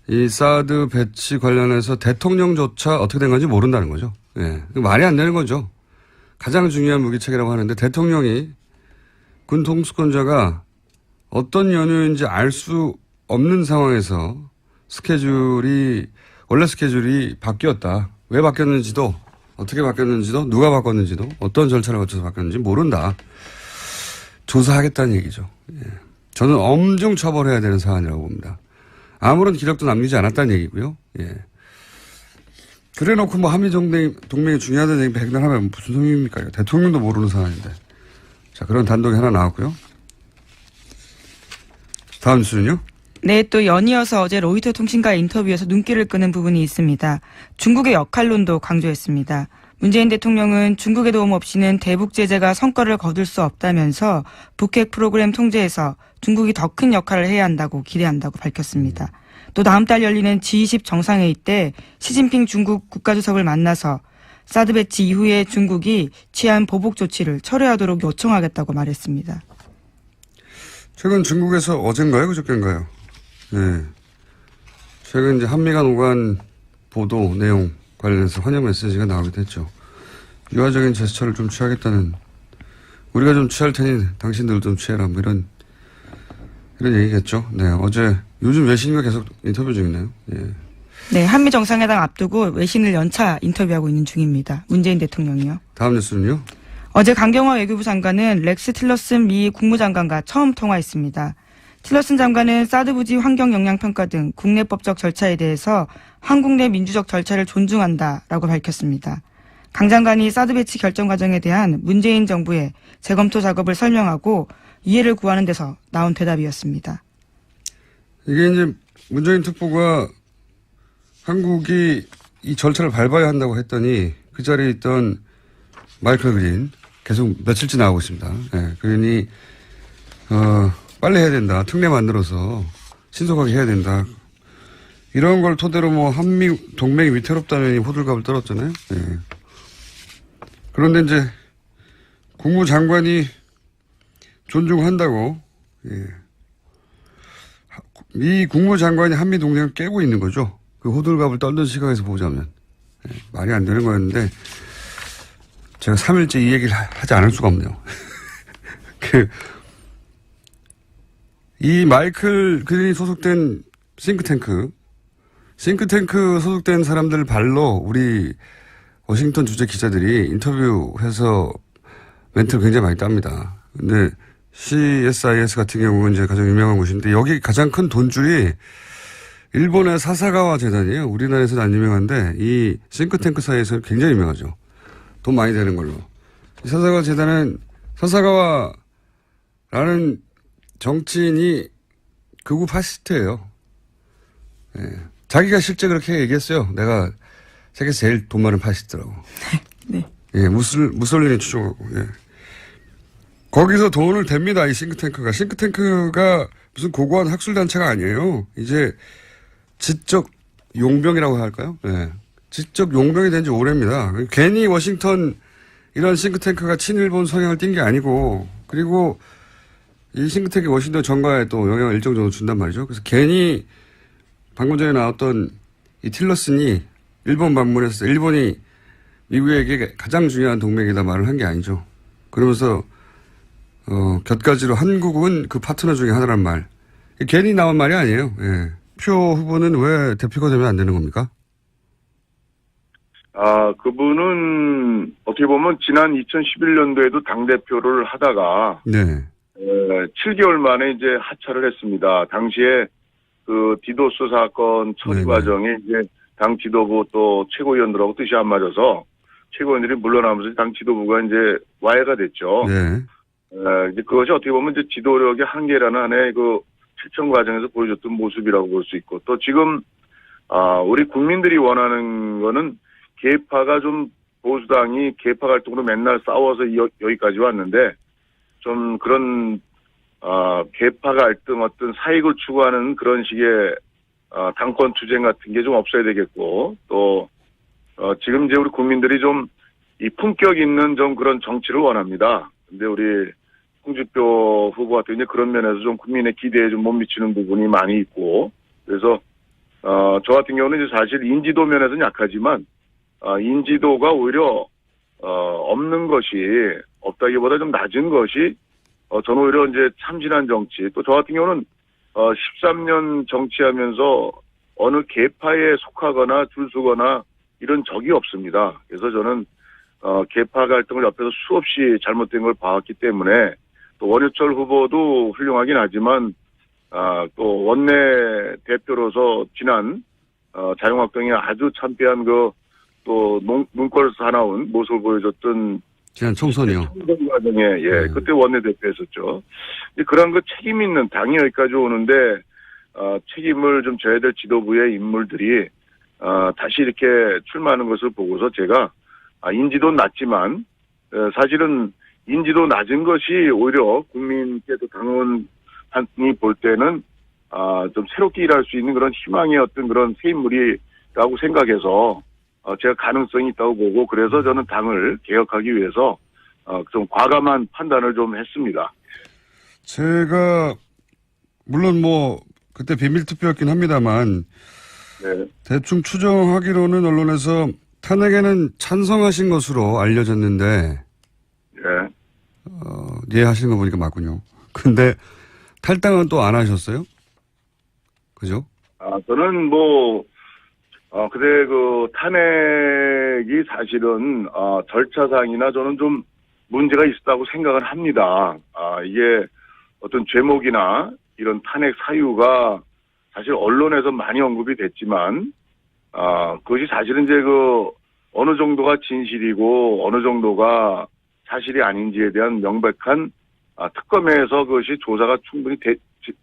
이 사드 배치 관련해서 대통령조차 어떻게 된 건지 모른다는 거죠. 예, 말이 안 되는 거죠. 가장 중요한 무기체계라고 하는데 대통령이 군 통수권자가 어떤 연유인지 알 수 없는 상황에서 원래 스케줄이 바뀌었다. 왜 바뀌었는지도, 어떻게 바뀌었는지도, 누가 바꿨는지도, 어떤 절차를 거쳐서 바뀌었는지 모른다. 조사하겠다는 얘기죠. 예. 저는 엄중 처벌해야 되는 사안이라고 봅니다. 아무런 기록도 남기지 않았다는 얘기고요. 예. 그래 놓고 한미 동맹이 중요하다는 얘기 백날 하면 무슨 소용입니까? 대통령도 모르는 사안인데. 자, 그런 단독이 하나 나왔고요. 다음 뉴스는요? 네, 또 연이어서 어제 로이터 통신과 인터뷰에서 눈길을 끄는 부분이 있습니다. 중국의 역할론도 강조했습니다. 문재인 대통령은 중국의 도움 없이는 대북 제재가 성과를 거둘 수 없다면서 북핵 프로그램 통제에서 중국이 더 큰 역할을 해야 한다고 기대한다고 밝혔습니다. 또 다음 달 열리는 G20 정상회의 때 시진핑 중국 국가주석을 만나서 사드 배치 이후에 중국이 취한 보복 조치를 철회하도록 요청하겠다고 말했습니다. 최근 중국에서 어젠가요? 그저께인가요? 네. 최근 이제 한미 간 오간 보도 내용 관련해서 환영 메시지가 나오기도 했죠. 유화적인 제스처를 좀 취하겠다는, 우리가 좀 취할 테니 당신들도 좀 취해라, 뭐 이런 얘기겠죠. 네. 어제, 요즘 외신과 계속 인터뷰 중이네요. 예. 네, 한미 정상회담 앞두고 외신을 연차 인터뷰하고 있는 중입니다. 문재인 대통령이요. 다음 뉴스는요? 어제 강경화 외교부 장관은 렉스 틸러슨 미 국무장관과 처음 통화했습니다. 틸러슨 장관은 사드 부지 환경 영향 평가 등 국내법적 절차에 대해서 한국 내 민주적 절차를 존중한다라고 밝혔습니다. 강 장관이 사드 배치 결정 과정에 대한 문재인 정부의 재검토 작업을 설명하고 이해를 구하는 데서 나온 대답이었습니다. 이게 이제 문재인 특보가 한국이 이 절차를 밟아야 한다고 했더니 그 자리에 있던 마이클 그린 계속 며칠째 나오고 있습니다. 네, 그린이 빨리 해야 된다. 특례 만들어서 신속하게 해야 된다. 이런 걸 토대로 뭐 한미 동맹이 위태롭다는 호들갑을 떨었잖아요. 네. 그런데 이제 국무장관이 존중한다고, 예. 미 국무장관이 한미 동맹을 깨고 있는 거죠. 그 호들갑을 떨던 시각에서 보자면. 예, 말이 안 되는 거였는데, 제가 3일째 이 얘기를 하지 않을 수가 없네요. 이 마이클 그린이 소속된 싱크탱크 소속된 사람들 발로 우리 워싱턴 주재 기자들이 인터뷰해서 멘트를 굉장히 많이 땁니다. 근데 CSIS 같은 경우는 이제 가장 유명한 곳인데 여기 가장 큰 돈줄이 일본의 사사가와 재단이에요. 우리나라에서는 안 유명한데 이 싱크탱크 사이에서 굉장히 유명하죠. 돈 많이 되는 걸로. 이 사사가와 재단은 사사가와라는 정치인이 극우 파시스트예요. 예. 자기가 실제 그렇게 얘기했어요. 내가 세계에서 제일 돈 많은 파시스트라고. 네. 예, 무솔리니 추종하고. 예. 거기서 돈을 댑니다. 이 싱크탱크가. 싱크탱크가 무슨 고고한 학술단체가 아니에요. 이제 지적 용병이라고 할까요? 예. 지적 용병이 된 지 오래입니다. 괜히 워싱턴 이런 싱크탱크가 친일본 성향을 띈 게 아니고, 그리고 이 싱크탱크 워싱턴 정가에 또 영향을 일정 정도 준단 말이죠. 그래서 괜히 방금 전에 나왔던 이 틸러슨이 일본 방문해서 일본이 미국에게 가장 중요한 동맹이다 말을 한 게 아니죠. 그러면서 곁가지로 한국은 그 파트너 중에 하나란 말. 괜히 나온 말이 아니에요. 예. 표 후보는 왜 대표가 되면 안 되는 겁니까? 그분은 어떻게 보면 지난 2011년도에도 당대표를 하다가 네. 7개월 만에 이제 하차를 했습니다. 당시에 그 디도스 사건 처리 네네. 과정에 이제 당 지도부 또 최고위원들하고 뜻이 안 맞아서 최고위원들이 물러나면서 당 지도부가 이제 와해가 됐죠. 네. 이제 그것이 어떻게 보면 이제 지도력의 한계라는 하나의 그 실천 과정에서 보여줬던 모습이라고 볼 수 있고, 또 지금 우리 국민들이 원하는 거는 계파가 좀, 보수당이 계파 갈등으로 맨날 싸워서 여기까지 왔는데 좀 그런 계파 갈등 어떤 사익을 추구하는 그런 식의 당권 투쟁 같은 게 좀 없어야 되겠고, 또 지금 이제 우리 국민들이 좀 이 품격 있는 좀 그런 정치를 원합니다. 근데 우리 홍준표 후보 같은 이제 그런 면에서 좀 국민의 기대에 좀 못 미치는 부분이 많이 있고, 그래서 저 같은 경우는 이제 사실 인지도 면에서는 약하지만 인지도가 오히려 없는 것이, 없다기보다 좀 낮은 것이 저는 오히려 이제 참신한 정치, 또 저 같은 경우는 13년 정치하면서 어느 계파에 속하거나 줄서거나 이런 적이 없습니다. 그래서 저는 계파 갈등을 옆에서 수없이 잘못된 걸 봐왔기 때문에, 또 원유철 후보도 훌륭하긴 하지만 또 원내 대표로서 지난 자유한국당이 아주 참패한 그 또 눈꼴 사나운 모습을 보여줬던 지난 총선이요. 총선 과정에 그때 원내 대표였었죠. 그런 그 책임 있는 당이 여기까지 오는데 책임을 좀 져야 될 지도부의 인물들이 다시 이렇게 출마하는 것을 보고서 제가 인지도는 낮지만 사실은 인지도 낮은 것이 오히려 국민께도 당원이 볼 때는 좀 새롭게 일할 수 있는 그런 희망의 어떤 그런 새 인물이라고 생각해서 제가 가능성이 있다고 보고 그래서 저는 당을 개혁하기 위해서 좀 과감한 판단을 좀 했습니다. 제가 물론 뭐 그때 비밀투표였긴 합니다만 네. 대충 추정하기로는 언론에서 탄핵에는 찬성하신 것으로 알려졌는데 예. 예 하시는 거 보니까 맞군요. 근데 탈당은 또 안 하셨어요? 그죠? 저는 그때 그 탄핵이 사실은, 절차상이나 저는 좀 문제가 있었다고 생각을 합니다. 이게 어떤 죄목이나 이런 탄핵 사유가 사실 언론에서 많이 언급이 됐지만, 그것이 사실은 이제 어느 정도가 진실이고 어느 정도가 사실이 아닌지에 대한 명백한 특검에서 그것이 조사가 충분히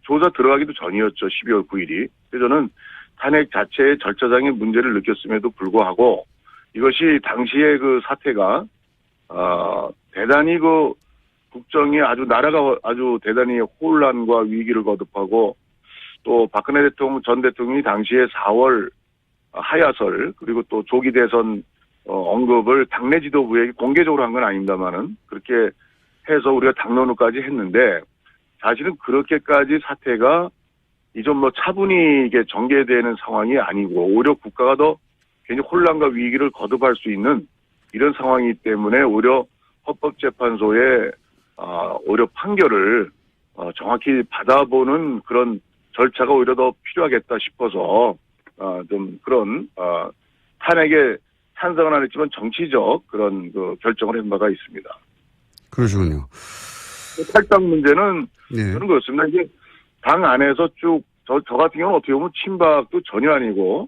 조사 들어가기도 전이었죠. 12월 9일이. 그래서 저는 탄핵 자체의 절차상의 문제를 느꼈음에도 불구하고 이것이 당시의 그 사태가 대단히 국정이 나라가 아주 대단히 혼란과 위기를 거듭하고 또 박근혜 전 대통령이 당시에 4월 하야설 그리고 또 조기 대선 언급을 당내 지도부에게 공개적으로 한 건 아닙니다만은 그렇게 해서 우리가 당론을까지 했는데 사실은 그렇게까지 사태가 이좀 차분히 이게 전개되는 상황이 아니고 오히려 국가가 더 괜히 혼란과 위기를 거듭할 수 있는 이런 상황이기 때문에 오히려 헌법재판소의 오히려 판결을 정확히 받아보는 그런 절차가 오히려 더 필요하겠다 싶어서 좀 그런 탄핵에 찬성은 안 했지만 정치적 그런 결정을 한 바가 있습니다. 그러시군요. 탈당 문제는 네. 저는 그렇습니다. 이게 당 안에서 쭉 저 같은 경우는 어떻게 보면 친박도 전혀 아니고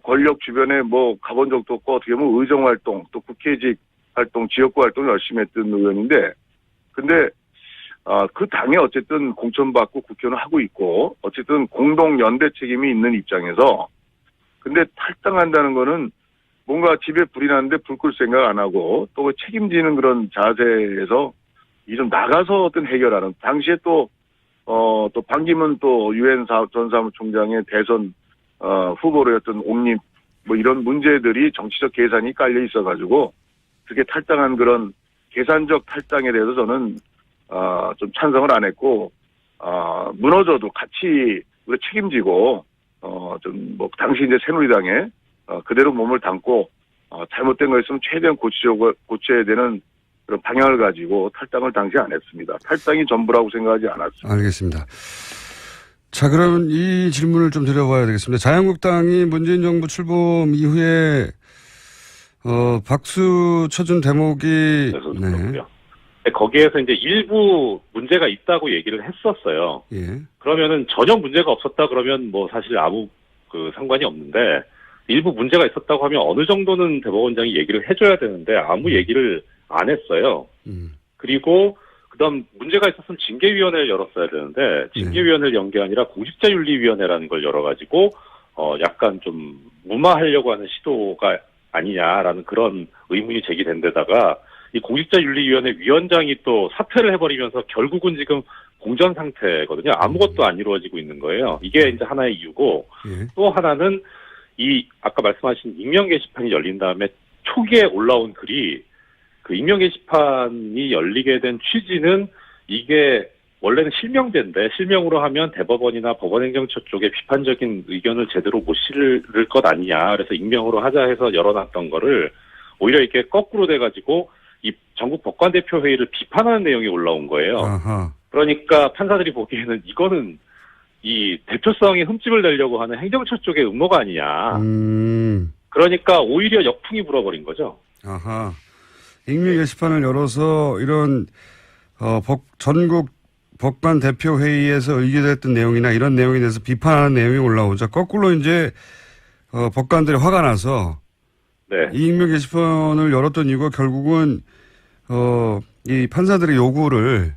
권력 주변에 가본 적도 없고 어떻게 보면 의정 활동 또 국회직 활동 지역구 활동 열심히 했던 의원인데 근데 그 당에 어쨌든 공천받고 국회의원을 하고 있고 어쨌든 공동 연대 책임이 있는 입장에서 근데 탈당한다는 거는 뭔가 집에 불이 났는데 불 끌 생각 안 하고 또 책임지는 그런 자세에서 이 좀 나가서 어떤 해결하는 당시에 또 반기문 또 유엔 전 사무총장의 대선 후보로였던 옹립 이런 문제들이 정치적 계산이 깔려 있어가지고 그게 탈당한 그런 계산적 탈당에 대해서 저는 좀 찬성을 안 했고 무너져도 같이 우리 책임지고 당시 이제 새누리당에 그대로 몸을 담고 잘못된 거 있으면 최대한 고쳐야 되는 그런 방향을 가지고 탈당을 당시 안 했습니다. 탈당이 전부라고 생각하지 않았습니다. 알겠습니다. 자, 그러면 이 질문을 좀 드려봐야 되겠습니다. 자유한국당이 문재인 정부 출범 이후에 박수 쳐준 대목이 네. 거기에서 이제 일부 문제가 있다고 얘기를 했었어요. 예. 그러면은 전혀 문제가 없었다 그러면 사실 아무 상관이 없는데 일부 문제가 있었다고 하면 어느 정도는 대법원장이 얘기를 해줘야 되는데 아무 얘기를 안 했어요. 그리고 그다음 문제가 있었으면 징계위원회를 열었어야 되는데 징계위원회를 연 게 아니라 공직자윤리위원회라는 걸 열어가지고 약간 좀 무마하려고 하는 시도가 아니냐라는 그런 의문이 제기된 데다가 이 공직자윤리위원회 위원장이 또 사퇴를 해버리면서 결국은 지금 공전 상태거든요. 아무것도 안 이루어지고 있는 거예요. 이게 이제 하나의 이유고 또 하나는 이 아까 말씀하신 익명 게시판이 열린 다음에 초기에 올라온 글이 그 익명 게시판이 열리게 된 취지는 이게 원래는 실명제인데 실명으로 하면 대법원이나 법원행정처 쪽에 비판적인 의견을 제대로 못 실을 것 아니냐. 그래서 익명으로 하자 해서 열어놨던 거를 오히려 이렇게 거꾸로 돼가지고 이 전국 법관대표회의를 비판하는 내용이 올라온 거예요. 아하. 그러니까 판사들이 보기에는 이거는 이 대표성에 흠집을 내려고 하는 행정처 쪽의 음모가 아니냐. 그러니까 오히려 역풍이 불어버린 거죠. 아하. 익명 게시판을 열어서 이런 전국 법관 대표 회의에서 의결됐던 내용이나 이런 내용에 대해서 비판하는 내용이 올라오자 거꾸로 이제 법관들이 화가 나서 이 익명 게시판을 열었던 이유가 결국은 이 판사들의 요구를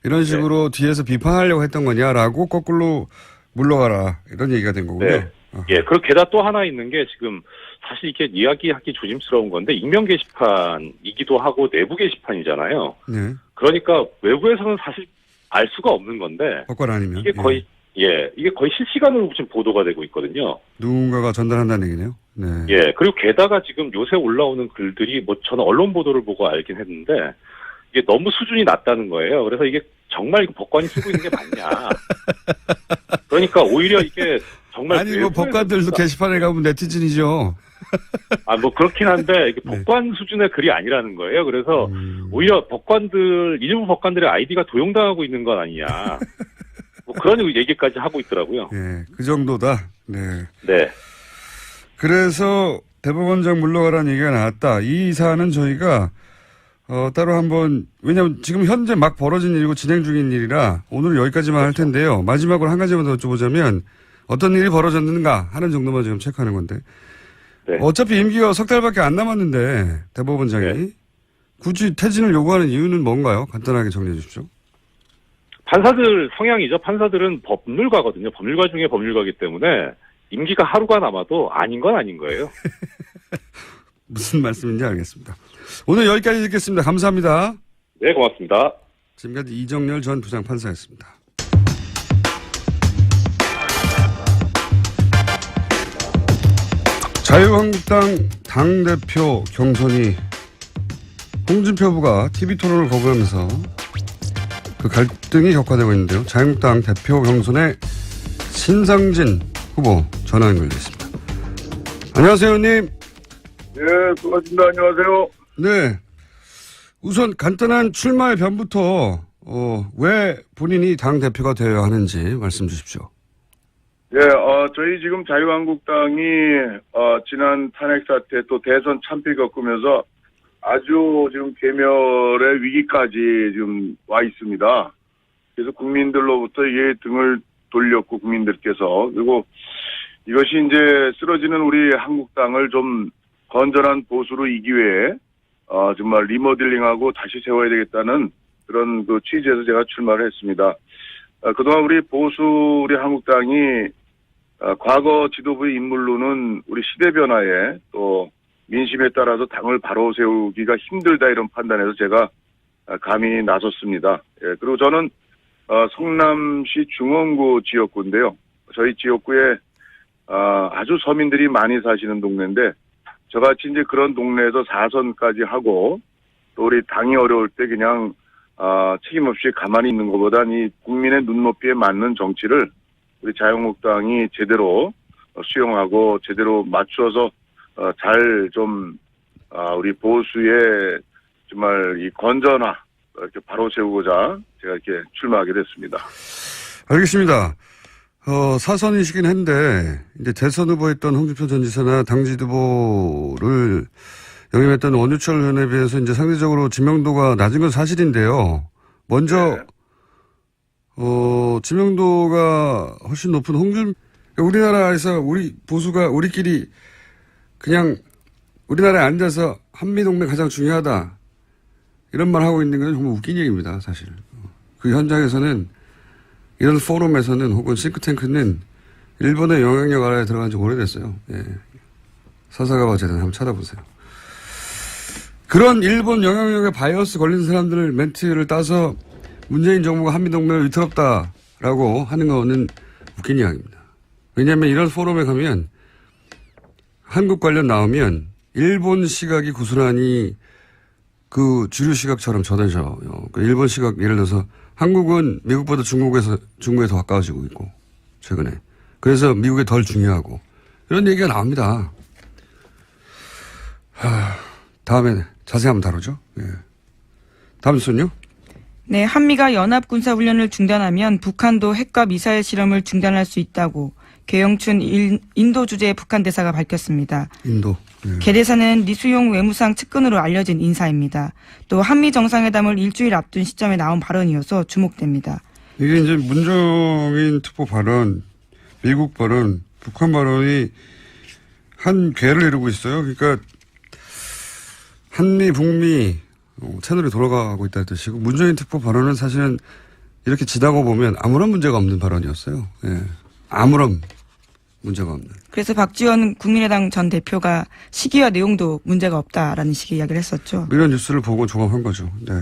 이런 식으로 뒤에서 비판하려고 했던 거냐라고 거꾸로 물러가라 이런 얘기가 된 거군요. 네. 예, 그리고 게다가 또 하나 있는 게 지금 사실 이게 이야기하기 조심스러운 건데 익명 게시판이기도 하고 내부 게시판이잖아요. 네. 그러니까 외부에서는 사실 알 수가 없는 건데 법관 아니면 이게 거의 예, 이게 거의 실시간으로 지금 보도가 되고 있거든요. 누군가가 전달한다는 얘기네요. 네. 예, 그리고 게다가 지금 요새 올라오는 글들이 뭐 저는 언론 보도를 보고 알긴 했는데 이게 너무 수준이 낮다는 거예요. 그래서 이게 정말 법관이 쓰고 있는 게 맞냐. 그러니까 오히려 이게 정말 아니 뭐 법관들도 게시판에 가면 네티즌이죠. 뭐 그렇긴 한데 이게 법관 수준의 글이 아니라는 거예요. 그래서 오히려 일부 법관들의 아이디가 도용당하고 있는 건 아니냐. 뭐 그런 얘기까지 하고 있더라고요. 네, 그 정도다. 네. 네. 그래서 대법원장 물러가라는 얘기가 나왔다. 이 사안은 저희가 따로 한번, 왜냐하면 지금 현재 막 벌어진 일이고 진행 중인 일이라 오늘 여기까지만 할 텐데요. 마지막으로 한 가지만 더 여쭤보자면 어떤 일이 벌어졌는가 하는 정도만 지금 체크하는 건데. 네. 어차피 임기가 석 달밖에 안 남았는데 대법원장이 네. 굳이 퇴진을 요구하는 이유는 뭔가요? 간단하게 정리해 주십시오. 판사들 성향이죠. 판사들은 법률가거든요. 법률가 중에 법률가이기 때문에 임기가 하루가 남아도 아닌 건 아닌 거예요. 무슨 말씀인지 알겠습니다. 오늘 여기까지 듣겠습니다. 감사합니다. 네, 고맙습니다. 지금까지 이정열 전 부장판사였습니다. 자유한국당 당대표 경선이 홍준표 후보가 TV토론을 거부하면서 그 갈등이 격화되고 있는데요. 자유한국당 대표 경선에 신상진 후보 전화 연결되어 있습니다. 안녕하세요, 의원님. 예, 수고하십니다. 안녕하세요. 네. 우선 간단한 출마의 변부터 왜 본인이 당대표가 되어야 하는지 말씀 주십시오. 예, 저희 지금 자유한국당이 지난 탄핵 사태 또 대선 참패 겪으면서 아주 지금 괴멸의 위기까지 지금 와 있습니다. 그래서 국민들로부터 이게 등을 돌렸고 국민들께서 그리고 이것이 이제 쓰러지는 우리 한국당을 좀 건전한 보수로 이기 위해 정말 리모델링하고 다시 세워야 되겠다는 그런 그 취지에서 제가 출마를 했습니다. 그동안 우리 한국당이 과거 지도부의 인물로는 우리 시대 변화에 또 민심에 따라서 당을 바로 세우기가 힘들다 이런 판단에서 제가 감히 나섰습니다. 예, 그리고 저는 성남시 중원구 지역구인데요. 저희 지역구에 아주 서민들이 많이 사시는 동네인데 저같이 이제 그런 동네에서 4선까지 하고 또 우리 당이 어려울 때 그냥 책임 없이 가만히 있는 것보단 이 국민의 눈높이에 맞는 정치를 우리 자유한국당이 제대로 수용하고 제대로 맞춰서 잘 좀 우리 보수의 정말 이 건전화 이렇게 바로 세우고자 제가 이렇게 출마하게 됐습니다. 알겠습니다. 사선이시긴 한데 이제 대선 후보였던 홍준표 전 지사나 당지 후보를 영입했던 원유철 의원에 비해서 이제 상대적으로 지명도가 낮은 건 사실인데요. 먼저 지명도가 훨씬 높은 우리나라에서 우리 보수가 우리끼리 그냥 우리나라에 앉아서 한미동맹 가장 중요하다 이런 말 하고 있는 건 정말 웃긴 얘기입니다. 사실 그 현장에서는 이런 포럼에서는 혹은 싱크탱크는 일본의 영향력 아래에 들어간 지 오래됐어요. 예. 사사가와 재단 한번 찾아보세요. 그런 일본 영향력에 바이어스 걸린 사람들을 멘트를 따서 문재인 정부가 한미동맹을 위태롭다라고 하는 거는 웃긴 이야기입니다. 왜냐하면 이런 포럼에 가면 한국 관련 나오면 일본 시각이 고스란히 그 주류 시각처럼 전해져요. 그 일본 시각 예를 들어서 한국은 미국보다 중국에 더 가까워지고 있고 최근에 그래서 미국이 덜 중요하고 이런 얘기가 나옵니다. 다음에 자세히 한번 다루죠. 예. 다음 순요. 네, 한미가 연합군사훈련을 중단하면 북한도 핵과 미사일 실험을 중단할 수 있다고 계영춘 인도 주재 북한 대사가 밝혔습니다. 인도. 예. 개 대사는 리수용 외무상 측근으로 알려진 인사입니다. 또 한미 정상회담을 일주일 앞둔 시점에 나온 발언이어서 주목됩니다. 이게 이제 문정인 특보 발언, 미국 발언, 북한 발언이 한 궤를 이루고 있어요. 그러니까 한미, 북미 채널이 돌아가고 있다는 뜻이고 문정인 특보 발언은 사실은 이렇게 지나고 보면 아무런 문제가 없는 발언이었어요. 예. 아무런 문제가 없는. 그래서 박지원 국민의당 전 대표가 시기와 내용도 문제가 없다라는 식의 이야기를 했었죠. 이런 뉴스를 보고 종합한 거죠. 네.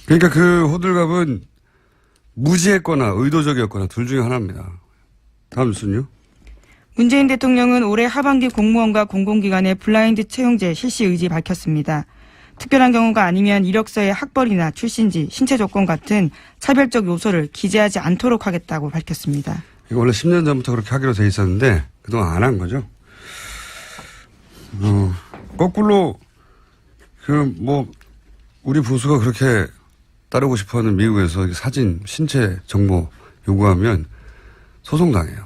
그러니까 그 호들갑은 무지했거나 의도적이었거나 둘 중에 하나입니다. 다음 뉴스는요. 문재인 대통령은 올해 하반기 공무원과 공공기관의 블라인드 채용제 실시 의지 밝혔습니다. 특별한 경우가 아니면 이력서에 학벌이나 출신지, 신체 조건 같은 차별적 요소를 기재하지 않도록 하겠다고 밝혔습니다. 이거 원래 10년 전부터 그렇게 하기로 돼 있었는데 그동안 안 한 거죠. 거꾸로 우리 보수가 그렇게 따르고 싶어하는 미국에서 사진, 신체 정보 요구하면 소송당해요.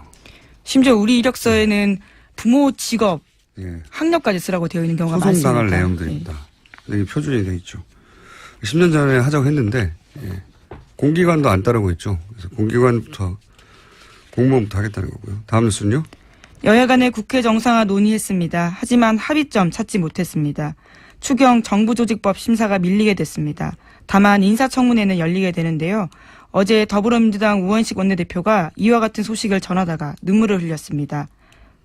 심지어 우리 이력서에는 부모, 직업, 예. 학력까지 쓰라고 되어 있는 경우가 많습니다. 소송당할 내용들입니다. 이게 표준이 돼 있죠. 10년 전에 하자고 했는데 공기관도 안 따르고 있죠. 그래서 공기관부터 공무원부터 하겠다는 거고요. 다음 뉴스는요. 여야 간의 국회 정상화 논의했습니다. 하지만 합의점 찾지 못했습니다. 추경 정부조직법 심사가 밀리게 됐습니다. 다만 인사청문회는 열리게 되는데요. 어제 더불어민주당 우원식 원내대표가 이와 같은 소식을 전하다가 눈물을 흘렸습니다.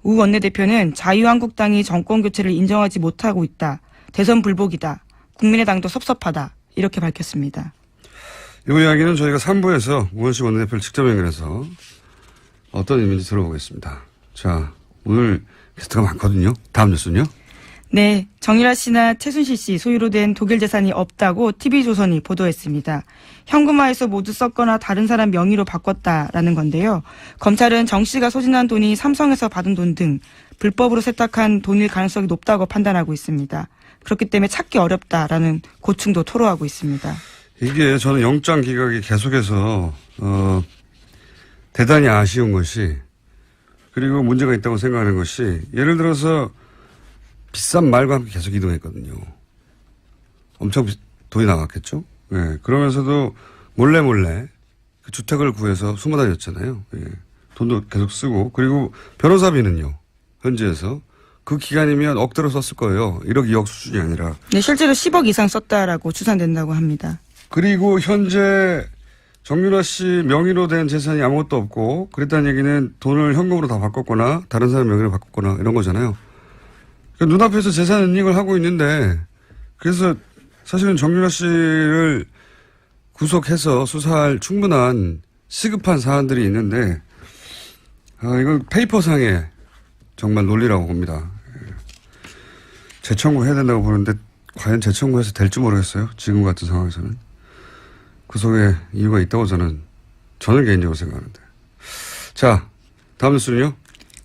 우 원내대표는 자유한국당이 정권교체를 인정하지 못하고 있다. 대선 불복이다. 국민의당도 섭섭하다. 이렇게 밝혔습니다. 이 이야기는 저희가 3부에서 우원식 원내대표를 직접 연결해서 어떤 의미인지 들어보겠습니다. 자, 오늘 게스트가 많거든요. 다음 뉴스는요. 네, 정유라 씨나 최순실 씨 소유로 된 독일 재산이 없다고 TV조선이 보도했습니다. 현금화해서 모두 썼거나 다른 사람 명의로 바꿨다라는 건데요. 검찰은 정 씨가 소진한 돈이 삼성에서 받은 돈 등 불법으로 세탁한 돈일 가능성이 높다고 판단하고 있습니다. 그렇기 때문에 찾기 어렵다라는 고충도 토로하고 있습니다. 이게 저는 영장 기각이 계속해서 대단히 아쉬운 것이, 그리고 문제가 있다고 생각하는 것이, 예를 들어서 비싼 말과 함께 계속 이동했거든요. 엄청 돈이 나갔겠죠. 예. 그러면서도 몰래 그 주택을 구해서 숨어 다녔잖아요. 예. 돈도 계속 쓰고, 그리고 변호사비는요. 현지에서 그 기간이면 억대로 썼을 거예요. 1억, 2억 수준이 아니라. 네, 실제로 10억 이상 썼다라고 추산된다고 합니다. 그리고 현재 정유라 씨 명의로 된 재산이 아무것도 없고, 그랬다는 얘기는 돈을 현금으로 다 바꿨거나 다른 사람 명의로 바꿨거나 이런 거잖아요. 그러니까 눈앞에서 재산 은닉을 하고 있는데, 그래서 사실은 정유라 씨를 구속해서 수사할 충분한 시급한 사안들이 있는데, 이건 페이퍼상의 정말 논리라고 봅니다. 재청구해야 된다고 보는데 과연 재청구해서 될지 모르겠어요. 지금 같은 상황에서는. 그 속에 이유가 있다고 저는 개인적으로 생각하는데. 자, 다음 뉴스는요.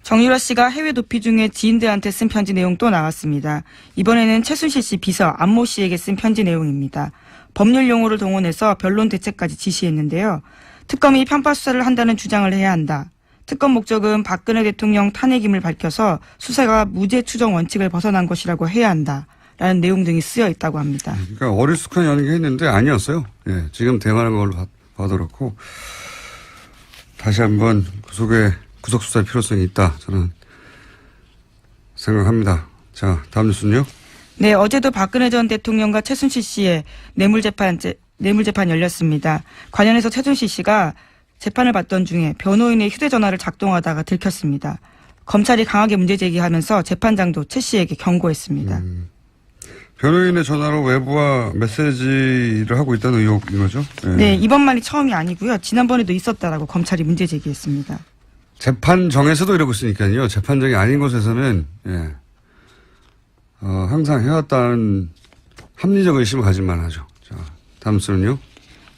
정유라 씨가 해외 도피 중에 지인들한테 쓴 편지 내용 또 나왔습니다. 이번에는 최순실 씨 비서 안모 씨에게 쓴 편지 내용입니다. 법률 용어를 동원해서 변론 대책까지 지시했는데요. 특검이 편파 수사를 한다는 주장을 해야 한다. 특검 목적은 박근혜 대통령 탄핵임을 밝혀서 수사가 무죄 추정 원칙을 벗어난 것이라고 해야 한다라는 내용 등이 쓰여 있다고 합니다. 그러니까 어리숙한 연기했는데 아니었어요. 예, 지금 대응하는 걸로 봐도 그렇고, 다시 한번 구속 수사의 필요성이 있다, 저는 생각합니다. 자, 다음 뉴스는요. 네, 어제도 박근혜 전 대통령과 최순실 씨의 뇌물재판 열렸습니다. 관련해서 최순실 씨가 재판을 받던 중에 변호인의 휴대전화를 작동하다가 들켰습니다. 검찰이 강하게 문제제기하면서 재판장도 최 씨에게 경고했습니다. 변호인의 전화로 외부와 메시지를 하고 있다는 의혹인 거죠? 네, 이번만이 처음이 아니고요. 지난번에도 있었다라고 검찰이 문제제기했습니다. 재판정에서도 이러고 있으니까요. 재판정이 아닌 곳에서는 항상 해왔다는 합리적 의심을 가질만 하죠. 자, 다음 뉴스는요.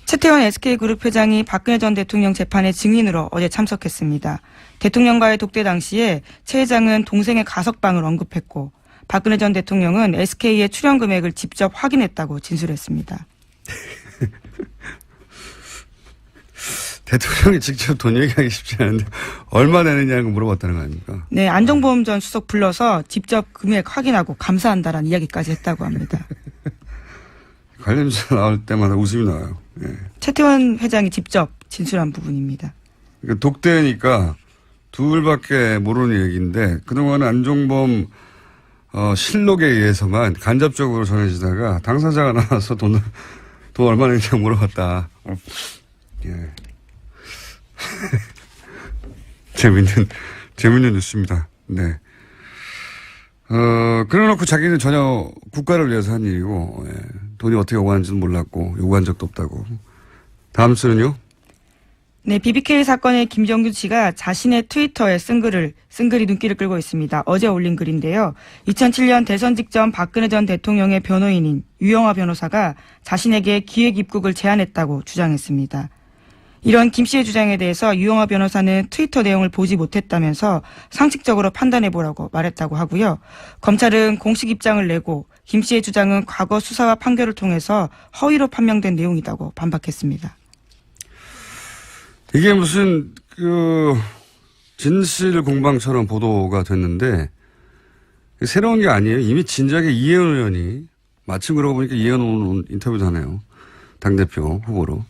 최태원 SK그룹 회장이 박근혜 전 대통령 재판의 증인으로 어제 참석했습니다. 대통령과의 독대 당시에 최 회장은 동생의 가석방을 언급했고, 박근혜 전 대통령은 SK의 출연 금액을 직접 확인했다고 진술했습니다. 대통령이 직접 돈 얘기하기 쉽지 않은데 얼마 내느냐고 물어봤다는 거 아닙니까? 네, 안종범 전 수석 불러서 직접 금액 확인하고 감사한다라는 이야기까지 했다고 합니다. 관련 조사 나올 때마다 웃음이 나와요. 예. 최태원 회장이 직접 진술한 부분입니다. 그러니까 독대니까 둘밖에 모르는 얘기인데, 그동안 안종범 실록에 의해서만 간접적으로 전해지다가 당사자가 나와서 돈 얼마 내냐고 물어봤다. 예. 재밌는 뉴스입니다. 네. 그래놓고 자기는 전혀 국가를 위해서 한 일이고, 예. 돈이 어떻게 요구하는지는 몰랐고, 요구한 적도 없다고. 다음 수는요? 네, BBK 사건의 김정균 씨가 자신의 트위터에 쓴 글이 눈길을 끌고 있습니다. 어제 올린 글인데요. 2007년 대선 직전 박근혜 전 대통령의 변호인인 유영하 변호사가 자신에게 기획 입국을 제안했다고 주장했습니다. 이런 김 씨의 주장에 대해서 유영하 변호사는 트위터 내용을 보지 못했다면서 상식적으로 판단해보라고 말했다고 하고요. 검찰은 공식 입장을 내고 김 씨의 주장은 과거 수사와 판결을 통해서 허위로 판명된 내용이라고 반박했습니다. 이게 무슨 진실 공방처럼 보도가 됐는데 새로운 게 아니에요. 이미 진작에 이혜원 의원이 마침 그러고 보니까 이혜원 의원 인터뷰도 하네요. 당대표 후보로.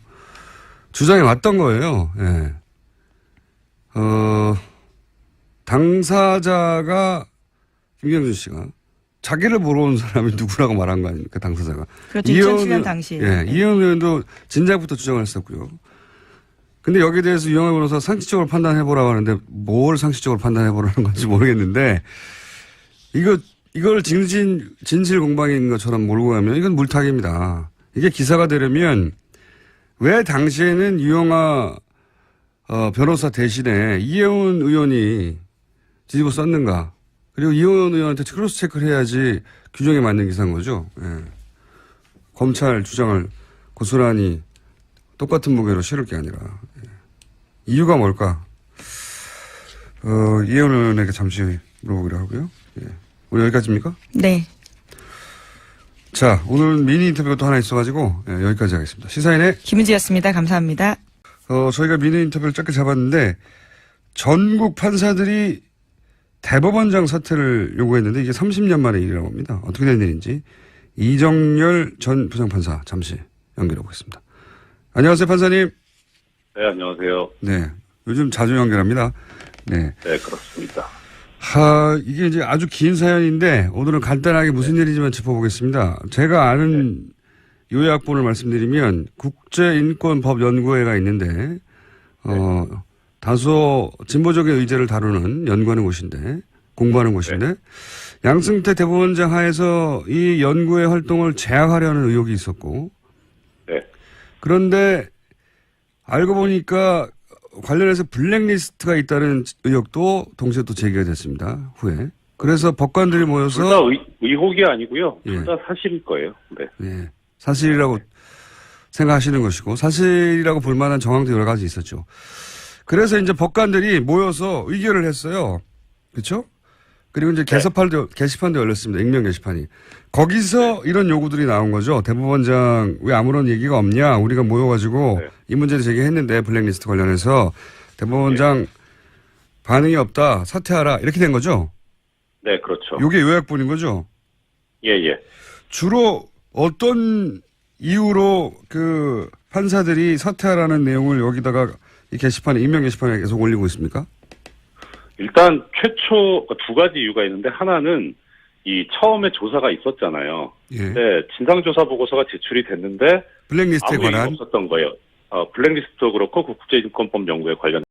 주장해 왔던 거예요. 예. 당사자가 김경준 씨가 자기를 보러 온 사람이 누구라고 말한 거 아닙니까? 당사자가. 그렇죠. 2007년 당시에. 예. 이혜원 의원도 진작부터 주장을 했었고요. 근데 여기에 대해서 유영하 변호사 상식적으로 판단해보라고 하는데 뭘 상식적으로 판단해보라는 건지 모르겠는데 이걸 진실 공방인 것처럼 몰고 가면 이건 물타기입니다. 이게 기사가 되려면 왜 당시에는 유영하 변호사 대신에 이혜원 의원이 뒤집어 썼는가. 그리고 이혜원 의원한테 크로스 체크를 해야지 규정에 맞는 기사인 거죠. 예. 검찰 주장을 고스란히 똑같은 무게로 실을 게 아니라. 예. 이유가 뭘까? 이혜원 의원에게 잠시 물어보기로 하고요. 예. 오늘 여기까지입니까? 네. 자, 오늘 미니 인터뷰가 또 하나 있어가지고 여기까지 하겠습니다. 시사인의 김은지였습니다. 감사합니다. 저희가 미니 인터뷰를 짧게 잡았는데 전국 판사들이 대법원장 사퇴를 요구했는데 이게 30년 만의 일이라고 합니다. 어떻게 된 일인지 이정열 전 부장판사 잠시 연결해 보겠습니다. 안녕하세요, 판사님. 네, 안녕하세요. 네, 요즘 자주 연결합니다. 네, 네, 그렇습니다. 이게 이제 아주 긴 사연인데 오늘은 간단하게 무슨 일인지만 짚어보겠습니다. 제가 아는 요약본을 말씀드리면 국제인권법연구회가 있는데 다소 진보적인 의제를 다루는 연구하는 곳인데 공부하는 곳인데 양승태 대법원장 하에서 이 연구회 활동을 제약하려는 의혹이 있었고 그런데 알고 보니까 관련해서 블랙리스트가 있다는 의혹도 동시에 또 제기가 됐습니다. 후에. 그래서 법관들이 모여서. 둘 다 의혹이 아니고요. 둘 다 사실일 거예요. 네. 네. 사실이라고 생각하시는 것이고 사실이라고 볼 만한 정황도 여러 가지 있었죠. 그래서 이제 법관들이 모여서 의결을 했어요. 그렇죠? 그리고 이제 게시판도 열렸습니다. 익명 게시판이. 거기서 이런 요구들이 나온 거죠. 대법원장 왜 아무런 얘기가 없냐. 우리가 모여가지고 이 문제를 제기했는데 블랙리스트 관련해서 대법원장 반응이 없다. 사퇴하라. 이렇게 된 거죠. 네, 그렇죠. 이게 요약본인 거죠. 예. 주로 어떤 이유로 그 판사들이 사퇴하라는 내용을 여기다가 이 게시판에 익명 게시판에 계속 올리고 있습니까? 일단 최초 두 가지 이유가 있는데 하나는 이 처음에 조사가 있었잖아요. 네, 진상조사 보고서가 제출이 됐는데 블랙리스트에 아무 얘기가 관한 없었던 거예요. 블랙리스트도 그렇고 국제인권법 연구에 관련